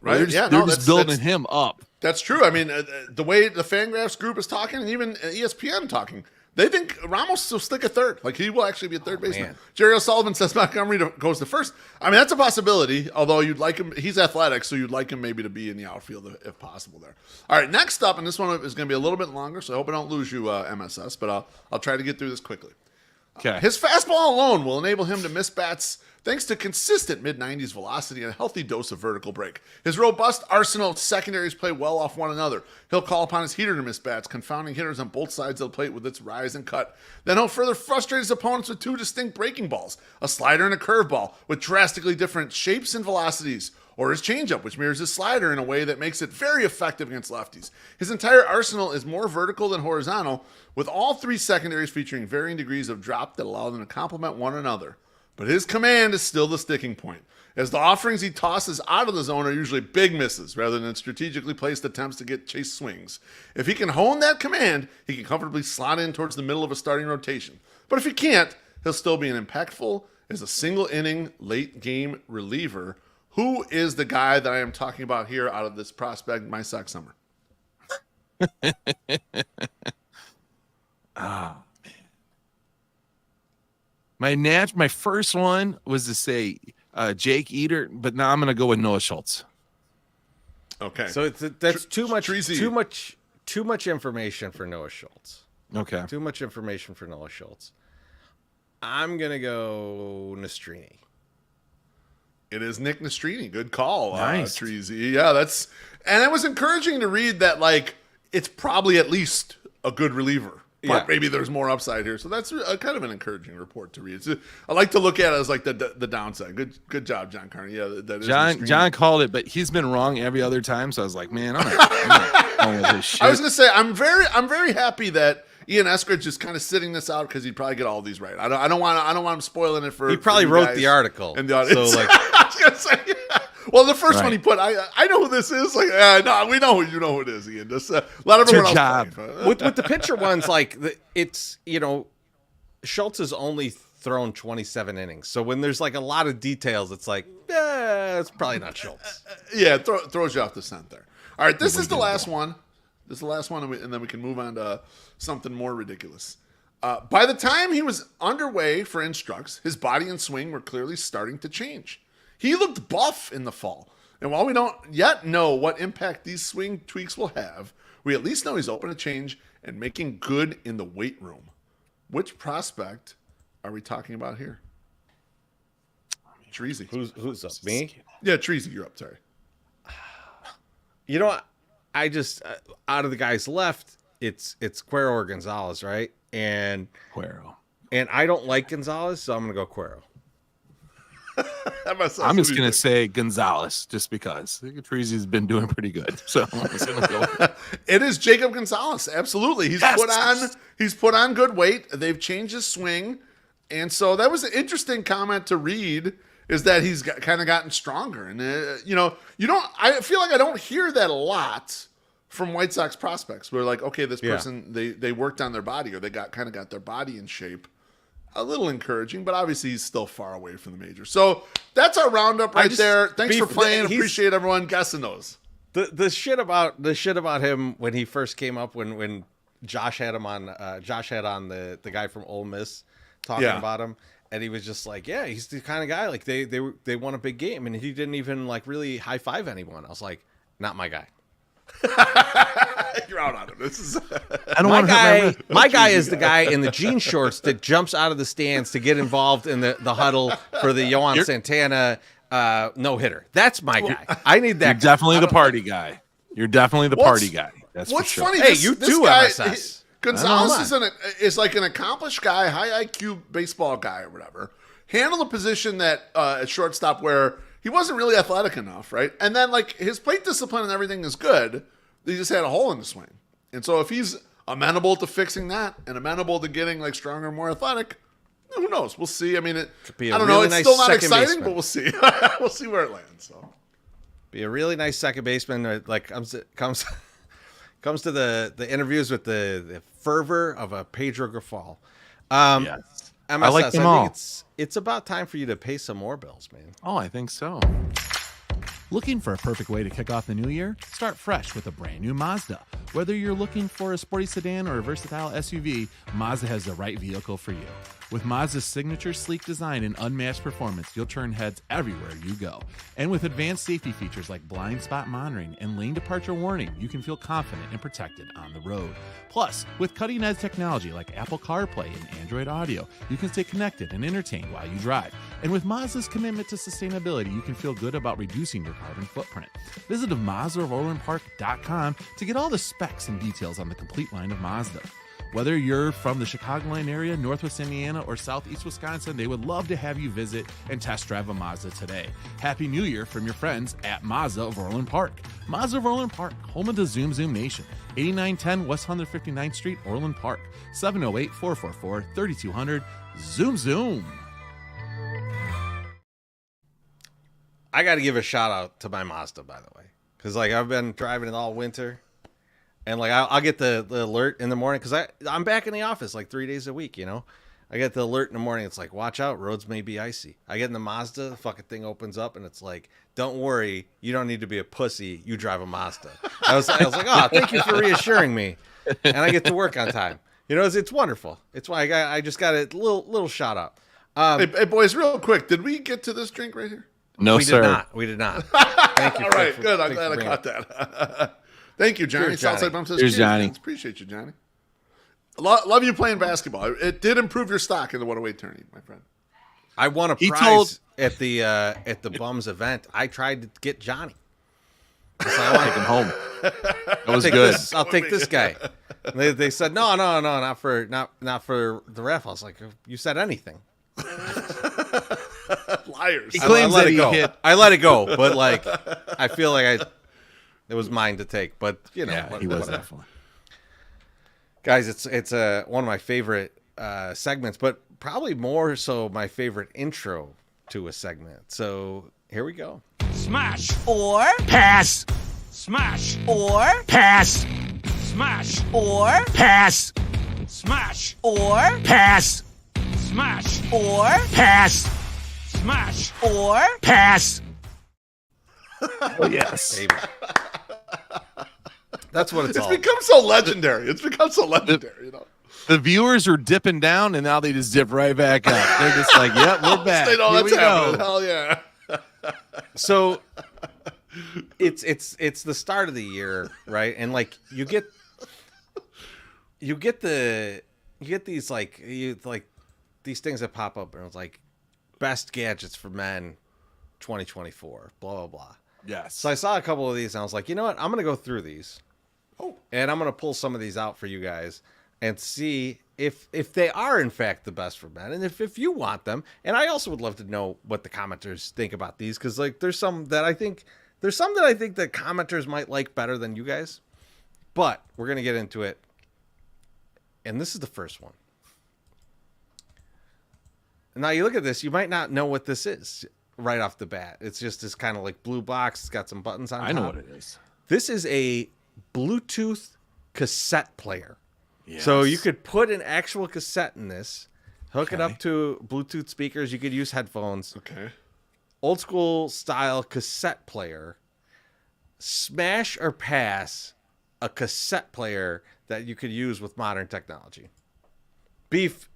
Right? They're just building him up. That's true. I mean, the way the Fangraphs group is talking, and even ESPN talking, they think Ramos will stick at third. Like, he will actually be a third baseman. Man. Jerry O'Sullivan says Montgomery goes to first. I mean, that's a possibility, although you'd like him. He's athletic, so you'd like him maybe to be in the outfield if possible there. All right, next up, and this one is going to be a little bit longer, so I hope I don't lose you, MSS, but I'll try to get through this quickly. Okay. His fastball alone will enable him to miss bats thanks to consistent mid-90s velocity and a healthy dose of vertical break. His robust arsenal of secondaries play well off one another. He'll call upon his heater to miss bats, confounding hitters on both sides of the plate with its rise and cut. Then he'll further frustrate his opponents with two distinct breaking balls, a slider and a curveball, with drastically different shapes and velocities, or his changeup, which mirrors his slider in a way that makes it very effective against lefties. His entire arsenal is more vertical than horizontal, with all three secondaries featuring varying degrees of drop that allow them to complement one another. But his command is still the sticking point, as the offerings he tosses out of the zone are usually big misses rather than strategically placed attempts to get chase swings. If he can hone that command, he can comfortably slot in towards the middle of a starting rotation. But if he can't, he'll still be an impactful as a single-inning late-game reliever. Who is the guy that I am talking about here out of this prospect, My Sock Summer? My first one was to say Jake Eater, but now I'm going to go with Noah Schultz. Okay. So that's too much information for Noah Schultz. Okay. Too much information for Noah Schultz. I'm going to go Nastrini. It is Nick Nastrini. Good call, nice. Treasy. Yeah, and it was encouraging to read that, like, it's probably at least a good reliever. But maybe there's more upside here. So that's kind of an encouraging report to read. I like to look at it as like the downside. Good job, John Carney. Yeah, that is John called it, but he's been wrong every other time. So I was like, man, I'm not going with this shit. I was gonna say I'm very happy that Ian Eskridge is kind of sitting this out because he'd probably get all these right. I don't want him spoiling it for. He probably wrote the article in the audience. So like, I was gonna say. Well, the first one he put, I know who this is. Like, no, we know you know who it is, Ian. Just let everyone else play. With the pitcher ones, like it's Schultz has only thrown 27 innings, so when there's like a lot of details, it's like, it's probably not Schultz. Yeah, throws you off the scent there. All right, this is the last one. This is the last one, and then we can move on to something more ridiculous. By the time he was underway for instructs, his body and swing were clearly starting to change. He looked buff in the fall. And while we don't yet know what impact these swing tweaks will have, we at least know he's open to change and making good in the weight room. Which prospect are we talking about here? Treasy. Who's up? Me? Yeah, Treasy, you're up. Sorry. You know what? I just, out of the guys left, it's Cuero or Gonzalez, right? And Cuero. And I don't like Gonzalez, so I'm going to go Cuero. I'm just going to say Gonzalez just because. I think Treasy's been doing pretty good. So I'm just going to go. It is Jacob Gonzalez. Absolutely. He's put on good weight. They've changed his swing. And so that was an interesting comment to read, is that he's kind of gotten stronger. And, I feel like I don't hear that a lot from White Sox prospects. We're like, okay, this person, they worked on their body, or they got their body in shape. A little encouraging, but obviously he's still far away from the major. So that's our roundup there. Thanks for playing. Appreciate everyone guessing those. The shit about him when he first came up, when Josh had him on, Josh had on the guy from Ole Miss talking about him, and he was just like, yeah, he's the kind of guy, like they won a big game, and he didn't even like really high five anyone. I was like, not my guy. You're out on him. This is my guy is the guy in the jean shorts that jumps out of the stands to get involved in the huddle for the Yohan Santana no hitter. That's my guy. I need that. You're definitely the party guy. You're definitely the party guy. That's what's for sure. funny. Hey, you do MSS. Gonzalez is like an accomplished guy, high IQ baseball guy or whatever. Handled a position that at shortstop where he wasn't really athletic enough, right? And then like his plate discipline and everything is good. He just had a hole in the swing. And so if he's amenable to fixing that and amenable to getting like stronger, more athletic, who knows? We'll see. I mean, I don't know. It's still not exciting, but we'll see. We'll see where it lands. So be a really nice second baseman. Like comes to the interviews with the fervor of a Pedro Grifol. Yes. MSS, I like them all. It's about time for you to pay some more bills, man. Oh, I think so. Looking for a perfect way to kick off the new year? Start fresh with a brand new Mazda. Whether you're looking for a sporty sedan or a versatile SUV, Mazda has the right vehicle for you. With Mazda's signature sleek design and unmatched performance, you'll turn heads everywhere you go. And with advanced safety features like blind spot monitoring and lane departure warning, you can feel confident and protected on the road. Plus, with cutting-edge technology like Apple CarPlay and Android Audio, you can stay connected and entertained while you drive. And with Mazda's commitment to sustainability, you can feel good about reducing your carbon footprint. Visit MazdaOfOrlandPark.com to get all the specs and details on the complete line of Mazda. Whether you're from the Chicagoland area, Northwest Indiana, or Southeast Wisconsin, they would love to have you visit and test drive a Mazda today. Happy New Year from your friends at Mazda of Orland Park. Mazda of Orland Park, home of the Zoom Zoom Nation. 8910 West 159th Street, Orland Park. 708-444-3200. Zoom Zoom. I got to give a shout out to my Mazda, by the way, because like I've been driving it all winter. And like I'll get the alert in the morning because I'm back in the office like 3 days a week, you know. I get the alert in the morning. It's like, watch out, roads may be icy. I get in the Mazda, the fucking thing opens up, and it's like, don't worry, you don't need to be a pussy. You drive a Mazda. I was like, oh, thank you for reassuring me. And I get to work on time. You know, it's wonderful. It's why I just got a little shout out. Hey, boys, real quick, did we get to this drink right here? No, we sir. did not. We did not. Thank you. All right, good. I'm glad I caught that. Thank you, Johnny. Cheers, Johnny. Southside Bum says, Cheers, Johnny. Guys. Appreciate you, Johnny. Love you playing basketball. It did improve your stock in the 108 tourney, my friend. I won a prize at the Bums event. I tried to get Johnny. So I Take him home. That was take good. I'll take this guy. And they said no, not for the ref. I was like, you said anything. Liars. He I claims let that it he go. hit. I let it go, but like, I feel like it was mine to take. But you know, Yeah, he was whatever. definitely. Guys, it's one of my favorite segments, but probably more so my favorite intro to a segment. So here we go. Smash or pass. Smash or pass. Smash or pass. Smash or pass. Smash or pass. Smash or pass. Oh, yes. Baby. That's what it's It's all. become so legendary. It's become so legendary, you know. The viewers are dipping down, and now they just dip right back up. They're just like, yep, we're back. They know Here that's we happening. go. Hell yeah. So it's the start of the year, right? And like you get these these things that pop up, and it's like best gadgets for men 2024, blah blah blah. Yes. So I saw a couple of these and I was like, you know what? I'm gonna go through these. Oh. And I'm gonna pull some of these out for you guys and see if they are in fact the best for men, and if you want them. And I also would love to know what the commenters think about these, because like there's some that I think that commenters might like better than you guys. But we're gonna get into it. And this is the first one. Now you look at this, you might not know what this is right off the bat. It's just this kind of like blue box. It's got some buttons on top. I know what it is. This is a Bluetooth cassette player. Yes. So you could put an actual cassette in this, hook it Okay. up to Bluetooth speakers. You could use headphones. Okay. Old school style cassette player. Smash or pass a cassette player that you could use with modern technology. Beef,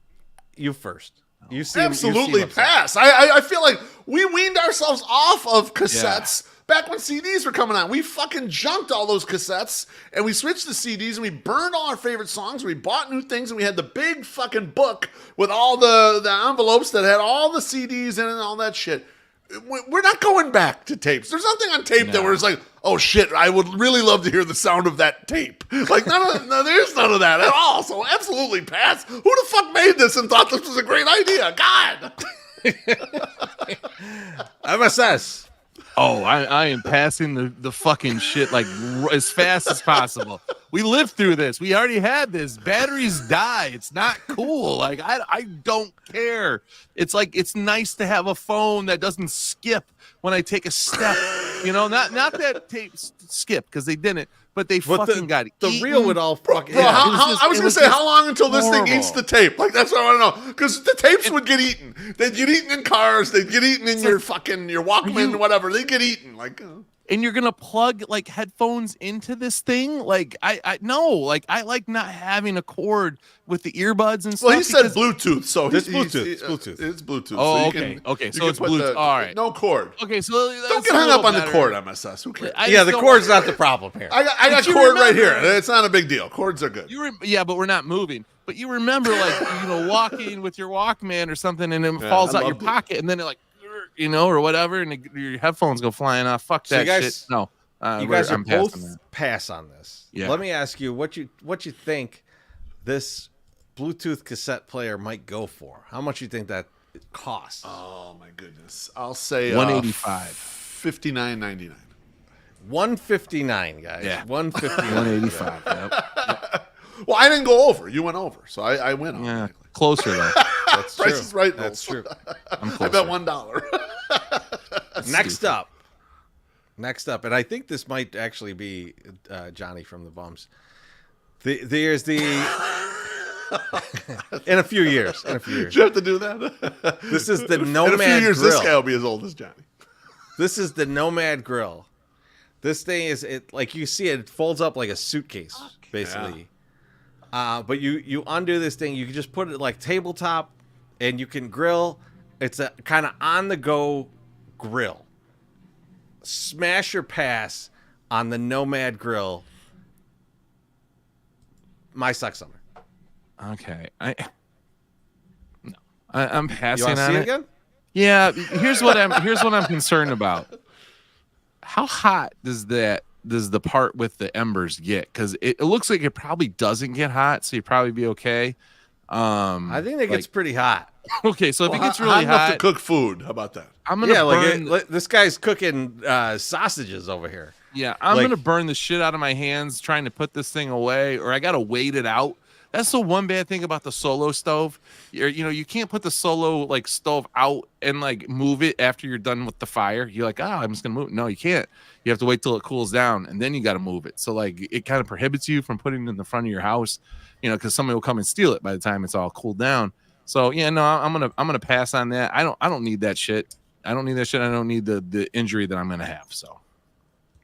you first. You seem Absolutely upset. pass. I feel like we weaned ourselves off of cassettes back when CDs were coming out. We fucking junked all those cassettes and we switched to CDs and we burned all our favorite songs. We bought new things and we had the big fucking book with all the envelopes that had all the CDs in it and all that shit. We're not going back to tapes. There's nothing on tape that where it's like, oh shit, I would really love to hear the sound of that tape. Like there's none of that at all. So absolutely pass. Who the fuck made this and thought this was a great idea? God. MSS. Oh, I am passing the fucking shit like as fast as possible. We lived through this. We already had this. Batteries die. It's not cool. Like I don't care. It's like it's nice to have a phone that doesn't skip when I take a step. You know, not that tape skip because they didn't, but they But fucking got the eaten. reel would all fucking. Bro, yeah. I was going to say, how long until this thing eats the tape? Like, that's what I want to know. Because the tapes would get eaten. They'd get eaten in cars. They'd get eaten in your Walkman, whatever. They'd get eaten. Like, And you're gonna plug like headphones into this thing? Like I no, like I like not having a cord with the earbuds and stuff. well, he said because- Bluetooth, so It's Bluetooth. It's Bluetooth. It's Bluetooth. Oh, so you okay. can, Okay, you so can it's put Bluetooth. All right. No cord. Okay, so that's Don't get a hung little up on the better. cord, MSS. Who cares? I Yeah, just the don't cord's want- not the problem here. I got But you cord right here. remember- It's not a big deal. Cords are good. Yeah, but we're not moving. But you remember, like, walking with your Walkman or something, and it Yeah, falls I out your loved it. pocket, and then it like, or whatever, and your headphones go flying off. Fuck So that you guys- shit. No, You guys are I'm passing both that. pass on this. Yeah. Let me ask you what you think this Bluetooth cassette player might go for. How much you think that it costs? Oh my goodness. I'll say $185. $59.99. $159, guys. Yeah. $159. $185. Yep. Well, I didn't go over. You went over, so I win. Yeah, automatically. closer though. That's true. Price is right. That's Knowles. true. I'm I closer. bet $1. Next up, and I think this might actually be Johnny from the Bums. There's the In a few years. In a few years. Did you have to do that? This is the In a Nomad few years, Grill. this guy will be as old as Johnny. This is the Nomad Grill. This thing is like you see it folds up like a suitcase, basically. But you undo this thing. You can just put it like tabletop, and you can grill. It's a kind of on the go grill. Smash or pass on the Nomad Grill. My suck summer. Okay, I'm You passing want to on see it it. again? Yeah, here's what I'm concerned about. How hot does the part with the embers get? Because it looks like it probably doesn't get hot, so you'd probably be okay. I think it gets pretty hot. Okay, so if it gets really hot enough to hot, cook food. How about that? I'm gonna burn. This guy's cooking sausages over here. Yeah, I'm like- gonna burn the shit out of my hands trying to put this thing away, or I gotta wait it out. That's the one bad thing about the Solo stove. You can't put the Solo like stove out and like move it after you're done with the fire. You're like, I'm just gonna move it. No, you can't. You have to wait till it cools down and then you got to move it. So like it kind of prohibits you from putting it in the front of your house, because somebody will come and steal it by the time it's all cooled down. So yeah, no, I'm gonna pass on that. I don't need that shit. I don't need that shit. I don't need the injury that I'm gonna have. So.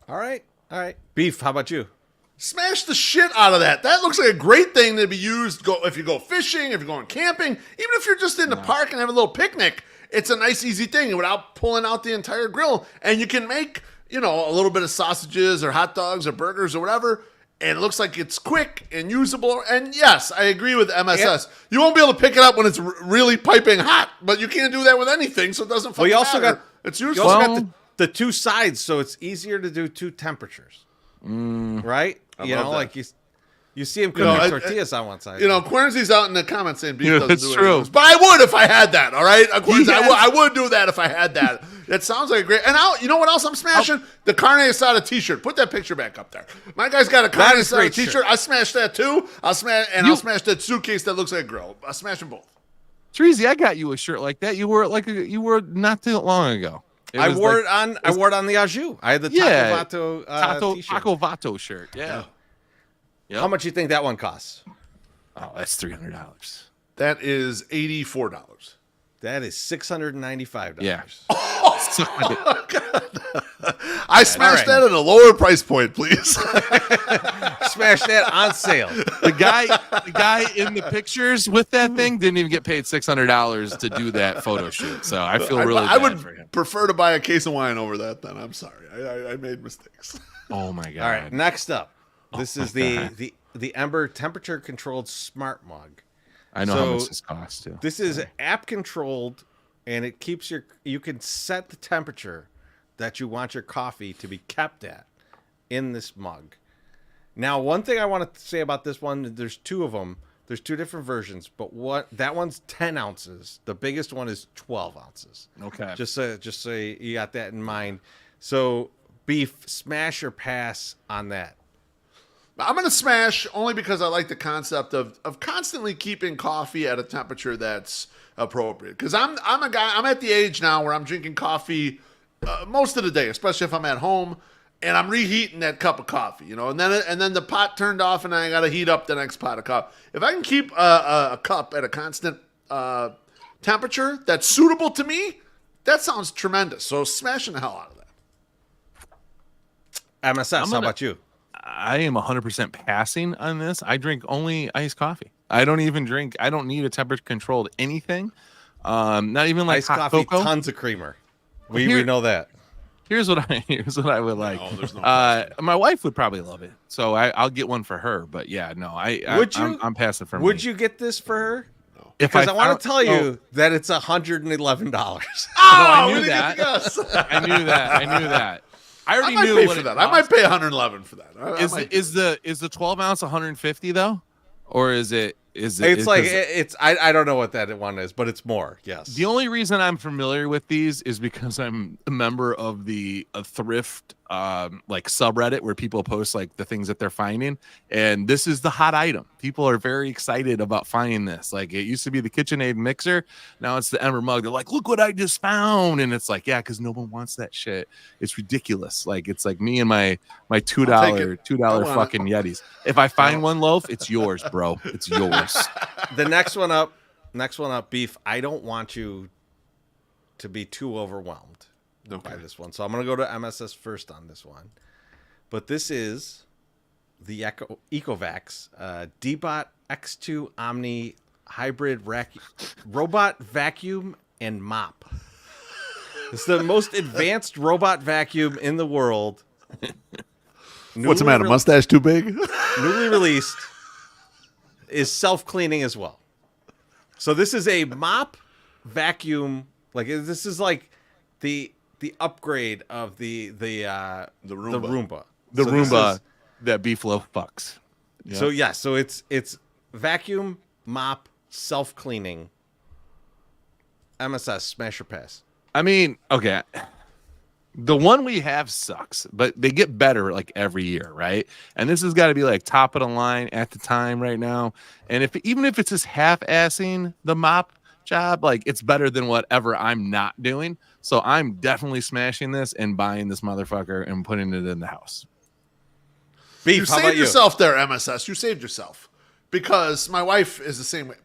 All right. Beef, how about you? Smash the shit out of that. That looks like a great thing to be used. If you go fishing, if you're going camping, even if you're just in the park and have a little picnic, it's a nice, easy thing without pulling out the entire grill. And you can make, a little bit of sausages or hot dogs or burgers or whatever. And it looks like it's quick and usable. And yes, I agree with MSS. Yeah. You won't be able to pick it up when it's really piping hot, but you can't do that with anything, so it doesn't fucking matter. It's useful. You also got the two sides, so it's easier to do two temperatures. Right? Like you see him cooking tortillas on one side. Quernzy's out in the comments saying beef doesn't do true. anything. But I would if I had that, all right? I would do that if I had that. That sounds like a great. And you know what else I'm smashing? The carne asada t-shirt. Put that picture back up there. My guy's got a carne asada t-shirt. I smashed that too. I'll smash that suitcase that looks like a grill. I'll smash them both. Treasy, I got you a shirt like that. You wore it not too long ago. I wore it on the au jus. I had the Taco Vato t-shirt. Taco Vato shirt. Yeah. Yep. How much do you think that one costs? Oh, that's $300. That is $84. That is $695. Yeah. I smashed that at a lower price point, please. Smash that on sale. The guy in the pictures with that thing didn't even get paid $600 to do that photo shoot. So I feel really bad for him. I would prefer to buy a case of wine over that then. I'm sorry. I made mistakes. Oh my God. All right, next up. This is the Ember temperature controlled smart mug. I know how much this costs too. This is app controlled, and it keeps you can set the temperature that you want your coffee to be kept at in this mug. Now, one thing I want to say about this one, there's two of them. There's two different versions, but that one's 10 ounces. The biggest one is 12 ounces. Okay. Just so you got that in mind. So, Beef, smash or pass on that? I'm going to smash only because I like the concept of constantly keeping coffee at a temperature that's appropriate. Because I'm a guy, I'm at the age now where I'm drinking coffee most of the day, especially if I'm at home, and I'm reheating that cup of coffee, and then the pot turned off and I got to heat up the next pot of coffee. If I can keep a cup at a constant temperature that's suitable to me, that sounds tremendous. So smashing the hell out of that. MSS, how about you? I am 100% passing on this. I drink only iced coffee. I don't need a temperature controlled anything. Not even like iced hot coffee, cocoa. tons of creamer. We know that. Here's what I would like. No, there's no my wife would probably love it, so I'll get one for her. But yeah, no, I'm passing for me. Would you get this for her? No. Because I want to tell you that it's $111. I knew we didn't that. get to guess. I knew that. I I already might knew pay what for it that. cost. I might pay $111 for that. Is the 12 ounce 150 though, or is it? It's I don't know what that one is, but it's more. Yes. The only reason I'm familiar with these is because I'm a member of the thrift like subreddit where people post like the things that they're finding, and this is the hot item. People are very excited about finding this. Like, it used to be the KitchenAid mixer, now it's the Ember mug. They're like, look what I just found. And it's like, yeah, because no one wants that shit. It's ridiculous. Like, it's like me and my $2 fucking Yetis. If I find one loaf, it's yours, bro. It's yours. The next one up, Beef. I don't want you to be too overwhelmed by this one, so I'm gonna go to MSS first on this one. But this is the Ecovacs Dbot X2 Omni Hybrid Robot Vacuum and Mop. It's the most advanced robot vacuum in the world. What's the matter? Mustache too big? Newly released, is self-cleaning as well. So this is a mop vacuum. Like, this is like the upgrade of the Roomba. The Roomba that Beeflo fucks. Yeah. So yeah, so it's vacuum, mop, self-cleaning. MSS, smash or pass? I mean, okay. The one we have sucks, but they get better like every year, right? And this has got to be like top of the line at the time right now. And even if it's just half-assing the mop job, like, it's better than whatever I'm not doing. So I'm definitely smashing this and buying this motherfucker and putting it in the house. Beef, you saved yourself there, MSS. You saved yourself, because my wife is the same way.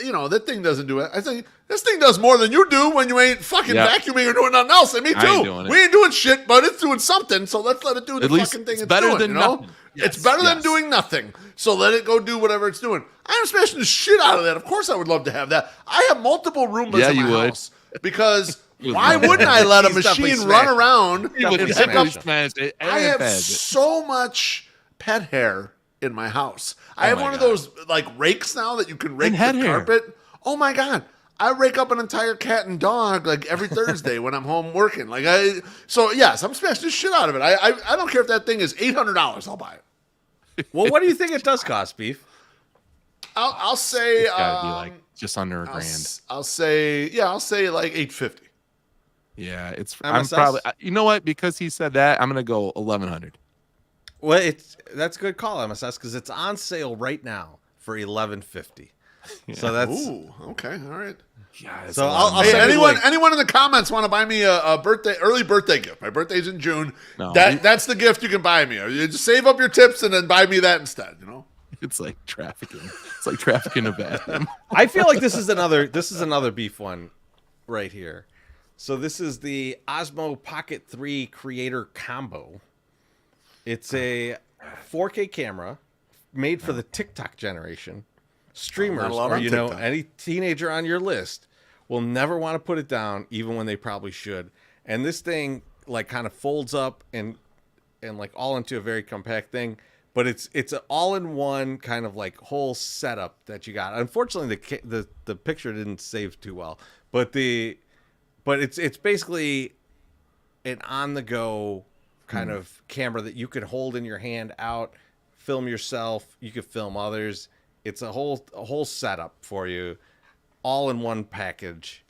You know, that thing doesn't do it. I think this thing does more than you do when you ain't fucking vacuuming or doing nothing else. And me too. We ain't doing shit, but it's doing something. So let's let it do the fucking thing it's better doing. Than nothing. Yes, it's better than doing nothing. So let it go do whatever it's doing. I'm smashing the shit out of that. Of course, I would love to have that. I have multiple Roombas in my house because why wouldn't I let a machine run around? I have so much pet hair in my house. I have one of those like rakes now that you can rake the carpet. Oh my God. I rake up an entire cat and dog like every Thursday when I'm home working. So yes, I'm smashing the shit out of it. I don't care if that thing is $800. I'll buy it. Well, what do you think it does cost, Beef? I'll say it's gotta be like just under $1,000. I'll say like $850. Yeah, I'm probably, you know what? Because he said that, I'm gonna go $1,100. Well, that's a good call, MSS, because it's on sale right now for $1,150. Yeah. So that's okay. All right. Yeah. So I'll say anyone in the comments want to buy me a early birthday gift? My birthday's in June. No, that's the gift you can buy me. You just save up your tips and then buy me that instead. You know. It's like trafficking. It's like trafficking a bathroom. I feel like this is another Beef one right here. So this is the Osmo Pocket 3 Creator Combo. It's a 4K camera made for the TikTok generation. Streamers or any teenager on your list will never want to put it down, even when they probably should. And this thing like kind of folds up and like all into a very compact thing. But it's an all-in-one kind of like whole setup that you got. Unfortunately, the picture didn't save too well, but it's basically an on-the-go kind of camera that you could hold in your hand out, film yourself. You could film others. It's a whole setup for you, all in one package.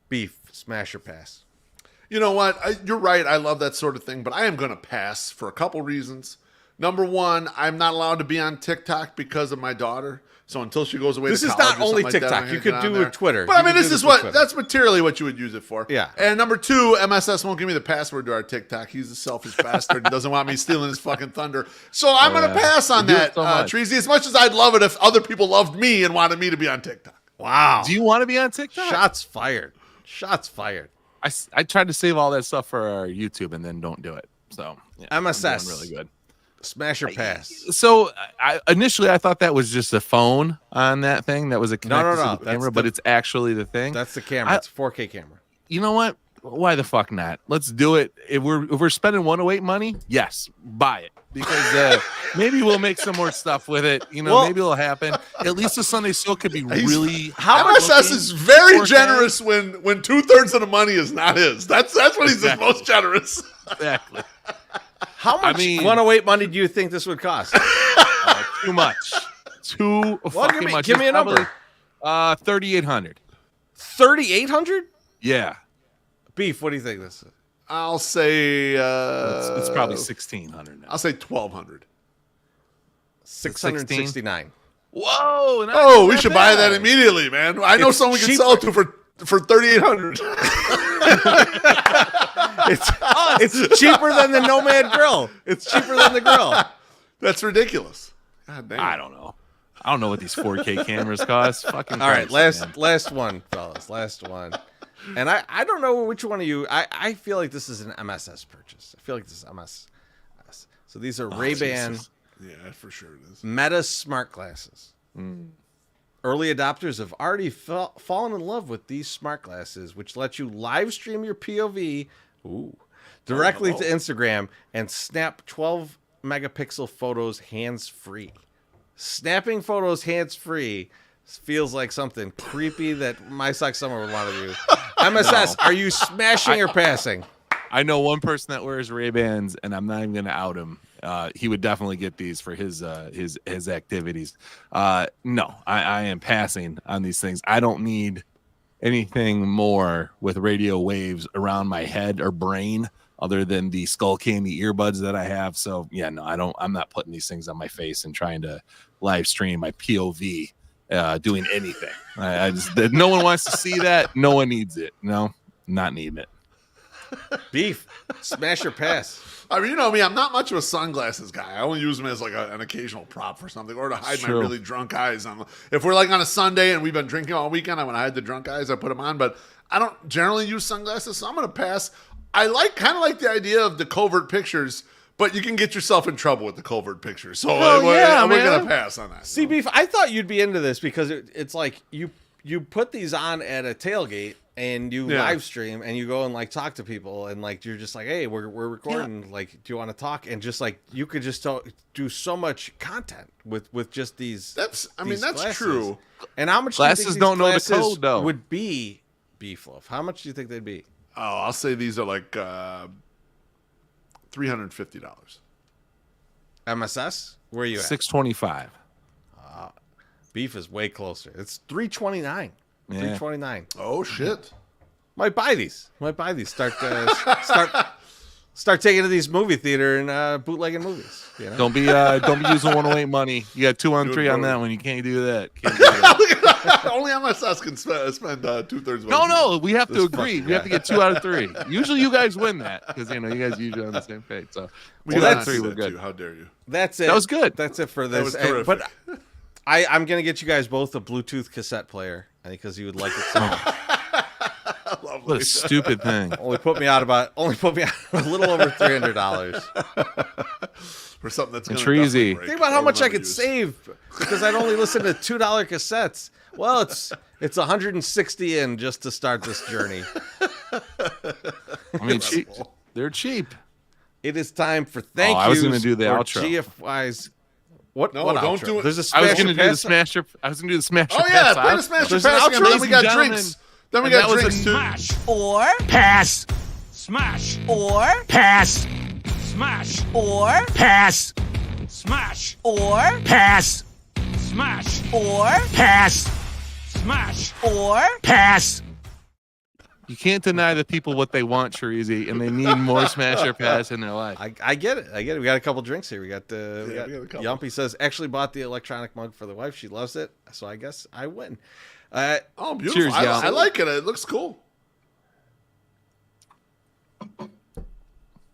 Beef, smash or pass? You know what? You're right. I love that sort of thing, but I am going to pass for a couple reasons. Number one, I'm not allowed to be on TikTok because of my daughter. So until she goes away to college, this is not only TikTok. You could do with Twitter. But I mean, that's materially what you would use it for. Yeah. And number two, MSS won't give me the password to our TikTok. He's a selfish bastard and doesn't want me stealing his fucking thunder. So I'm going to pass on that, Treasy, as much as I'd love it if other people loved me and wanted me to be on TikTok. Wow. Do you want to be on TikTok? Shots fired. Shots fired. I tried to save all that stuff for our YouTube and then don't do it. So yeah, MSS. Really good. Smash or pass? So initially I thought that was just a phone on that thing that was a connected to the camera, but it's actually the thing. That's the camera. It's a 4K camera. You know what? Why the fuck not? Let's do it. If we're spending 108 money, yes, buy it, because maybe we'll make some more stuff with it. You know, maybe it'll happen. At least the Sunday Soul could be really. MSS is very generous when 2/3 of the money is not his. That's when he's the most generous. Exactly. How much 108 money do you think this would cost? Too much. Fucking much. Give me a number. 3,800. 3,800? Yeah. Beef, what do you think this is? I'll say It's probably 1,600 now. I'll say 1,200. 669. Whoa! Oh, we should buy that immediately, man. I know someone we can sell it to for 3,800. It's cheaper than the Nomad grill. It's cheaper than the grill. That's ridiculous. God damn. I don't know. I don't know what these 4K cameras cost. Fucking All right, Christ, man. last one, fellas. Last one. And I don't know which one of you. I feel like this is an MSS purchase. I feel like this is MSS. So these are Ray-Ban Jesus. Yeah, for sure it is. Meta smart glasses. Early adopters have already fallen in love with these smart glasses, which let you live stream your POV directly to Instagram and snap 12 megapixel photos hands-free. Snapping photos hands-free feels like something creepy that My Sock Summer would want to do. MSS, are you smashing or passing? I know one person that wears Ray-Bans, and I'm not even going to out him. He would definitely get these for his activities. No, I am passing on these things. I don't need anything more with radio waves around my head or brain other than the Skull Candy earbuds that I have. So yeah, no, I'm not putting these things on my face and trying to live stream my POV doing anything. I just no one wants to see that. No one needs it. No, not needing it. Beef, smash or pass? I mean, you know me, I'm not much of a sunglasses guy. I only use them as like an occasional prop for something or to hide my really drunk eyes. If we're like on a Sunday and we've been drinking all weekend, when I hide the drunk eyes, I put them on. But I don't generally use sunglasses, so I'm going to pass. I kind of like the idea of the covert pictures, but you can get yourself in trouble with the covert pictures. So we're going to pass on that. See, Beef, I thought you'd be into this because it's like you put these on at a tailgate and you live stream and you go and like talk to people and like you're just like, hey, we're recording. Like, do you want to talk? And just like you could just do so much content with just these. That's glasses. true. And how much Glasses don't know the code though. Would be Beef Loaf? How much do you think they'd be? Oh, I'll say these are like $350. MSS? Where are you at? $625. Beef is way closer. It's $329. Yeah. $329. Oh shit! Might buy these. Start taking to these movie theater and bootlegging movies. You know? Don't be using 108 money. You got 2 on 3 on that one. You can't do that. Can't do that. Only MSS can spend 2/3. No, we have to agree. We have to get 2 out of 3. Usually, you guys win that because you guys usually on the same page. So 2 out of 3, we're good. How dare you? That's it. That was good. That's it for That this. was terrific. But I'm gonna get you guys both a Bluetooth cassette player. I think because you would like it so much. What a stupid thing. Only put me out a little over $300 For something that's going Treasy. Think about how much I could save because I'd only listen to $2 cassettes. Well, it's 160 in just to start this journey. I mean, they're cheap. It is time for thank yous. I was going to do the or outro. GFY's. What? No, what don't outro? do it. There's a I was smasher going to do the pass. smasher. I was going to do the smasher. Oh yeah, pass play out. the smasher There's an pass. outro, Then we got ladies and drinks. Then we And got that was drinks too. Smash. Or, Pass. Smash. or, Pass. Smash. or, Pass. Smash. or, Pass. Smash. or, Pass. Smash. or. Pass. You can't deny the people what they want, Cherizi, and they need more smasher pass in their life. I get it. We got a couple drinks here. We got we got a couple. Yumpy says actually bought the electronic mug for the wife. She loves it, so I guess I win. Oh, beautiful! Cheers, I Yum. like it. It looks cool.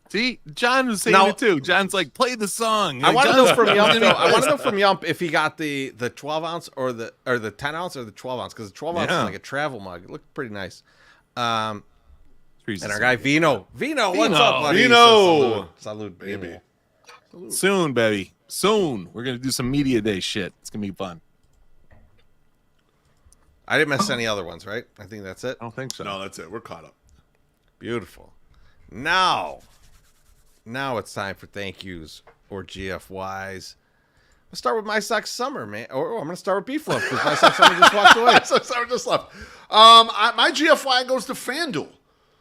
See, John was saying Now- it too. John's like, play the song. I want to John's- know from Yump. Though, I want to know from Yump if he got the 12 ounce or the 10 ounce or the 12 ounce because the 12 ounce Yeah. is like a travel mug. It looked pretty nice. Cherizi's And our guy Vino, what's up, buddy? Vino. Salute, Baby. Vino. Soon, baby. Soon. We're going to do some media day shit. It's going to be fun. I didn't miss any other ones, right? I think that's it. I don't think so. No, that's it. We're caught up. Beautiful. Now it's time for thank yous or GFYs. Let's start with My Sock Summer, man. Or I'm going to start with Beef Loaf because My Sock Summer just walked away. So I just left. My GFY goes to FanDuel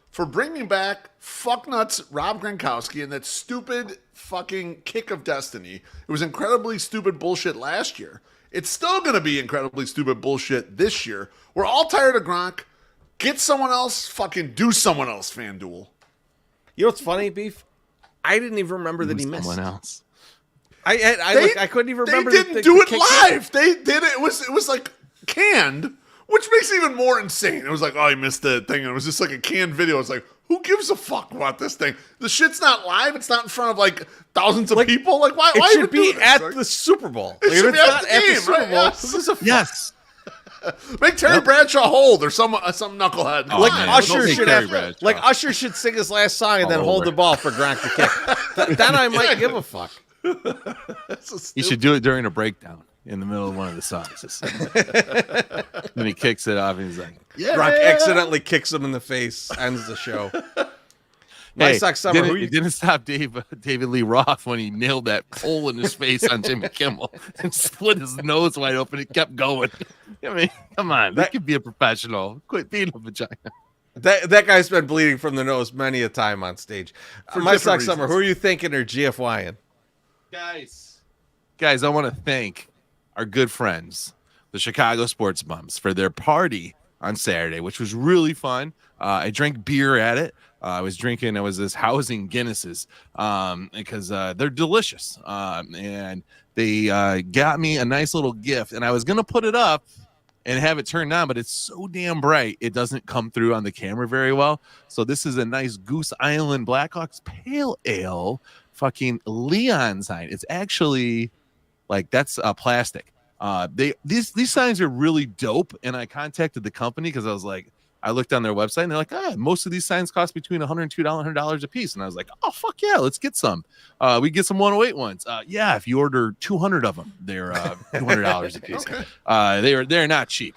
for bringing back fucknuts Rob Gronkowski and that stupid fucking kick of destiny. It was incredibly stupid bullshit last year. It's still going to be incredibly stupid bullshit this year. We're all tired of Gronk. Get someone else. Fucking do someone else, FanDuel. You know what's funny, Beef? I didn't even remember that he missed. Someone else. I couldn't even remember. They didn't do it live. They did it. It was like canned, which makes it even more insane. It was like, oh, he missed the thing. And it was just like a canned video. It's like, who gives a fuck about this thing? The shit's not live. It's not in front of like thousands of people. Like, why? It why should even be do this? at Like, the Super Bowl. It should be at the game, Super right? Bowl. Yes. Who gives a fuck? Yes. Make Terry Bradshaw hold or some knucklehead. Oh, Like man. Usher Don't should make have, Terry Bradshaw. like Usher should sing his last song and then All hold over. the ball for Gronk to kick. Then I might give a fuck. You should do it during a breakdown in the middle of one of the songs. Then he kicks it off and he's like, yeah. Gronk accidentally kicks him in the face, ends the show. My Sox Summer. It didn't stop David Lee Roth when he nailed that hole in his face on Jimmy Kimmel and split his nose wide open. It kept going. I mean, come on. That could be a professional. Quit being a vagina. That guy's been bleeding from the nose many a time on stage. For My different Sox Summer. reasons. Who are you thinking are GFYing? Guys, I want to thank our good friends, the Chicago Sports Bums, for their party on Saturday, which was really fun. I drank beer at it. I was this housing Guinnesses because they're delicious. And they got me a nice little gift, and I was going to put it up and have it turned on, but it's so damn bright, it doesn't come through on the camera very well. So this is a nice Goose Island Blackhawks Pale Ale fucking Leon sign. It's actually like, that's plastic. These signs are really dope, and I contacted the company because I was like, I looked on their website and they're like, most of these signs cost between $100 and $200 a piece. And I was like, oh, fuck yeah, let's get some. We get some 108 ones. Yeah, if you order 200 of them, they're $200 a piece. Okay. They're not cheap.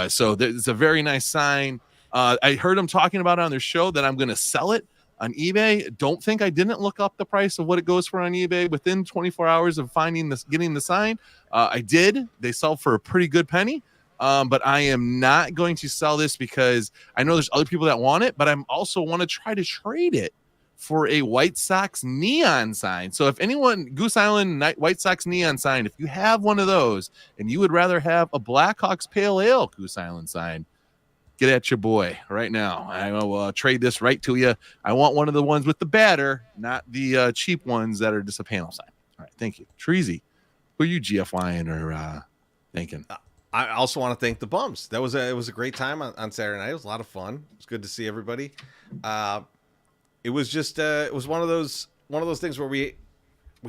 So it's a very nice sign. I heard them talking about it on their show that I'm going to sell it on eBay. Don't think I didn't look up the price of what it goes for on eBay within 24 hours of getting the sign. I did. They sell for a pretty good penny. But I am not going to sell this because I know there's other people that want it, but I also want to try to trade it for a White Sox neon sign. So if anyone, Goose Island White Sox neon sign, if you have one of those and you would rather have a Blackhawks Pale Ale Goose Island sign, get at your boy right now. I will trade this right to you. I want one of the ones with the batter, not the cheap ones that are just a panel sign. All right, thank you. Treasy, who are you GFYing or thinking? I also want to thank the Bums. It was a great time on Saturday night. It was a lot of fun. It was good to see everybody. It was just it was one of those things where we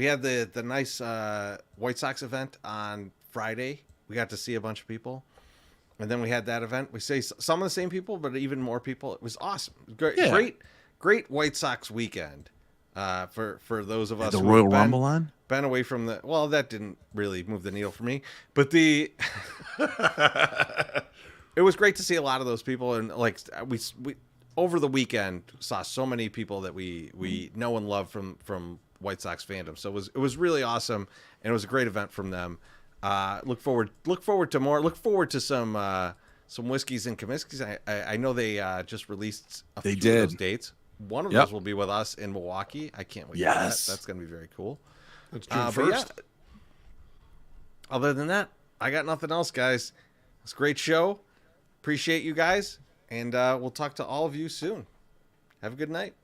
had the nice White Sox event on Friday. We got to see a bunch of people, and then we had that event. We say some of the same people, but even more people. It was awesome. Great, yeah. great White Sox weekend. For those of us The who Royal have Rumble on. Been away from that didn't really move the needle for me, but it was great to see a lot of those people, and like we over the weekend saw so many people that we know and love from White Sox fandom. So it was really awesome, and it was a great event from them. Look forward to more. Look forward to some whiskeys and comiskies. I know they just released a few of those dates. One of those will be with us in Milwaukee. I can't wait. Yes, for that. That's going to be very cool. That's June 1st. Yeah, other than that, I got nothing else, guys. It's a great show. Appreciate you guys, and we'll talk to all of you soon. Have a good night.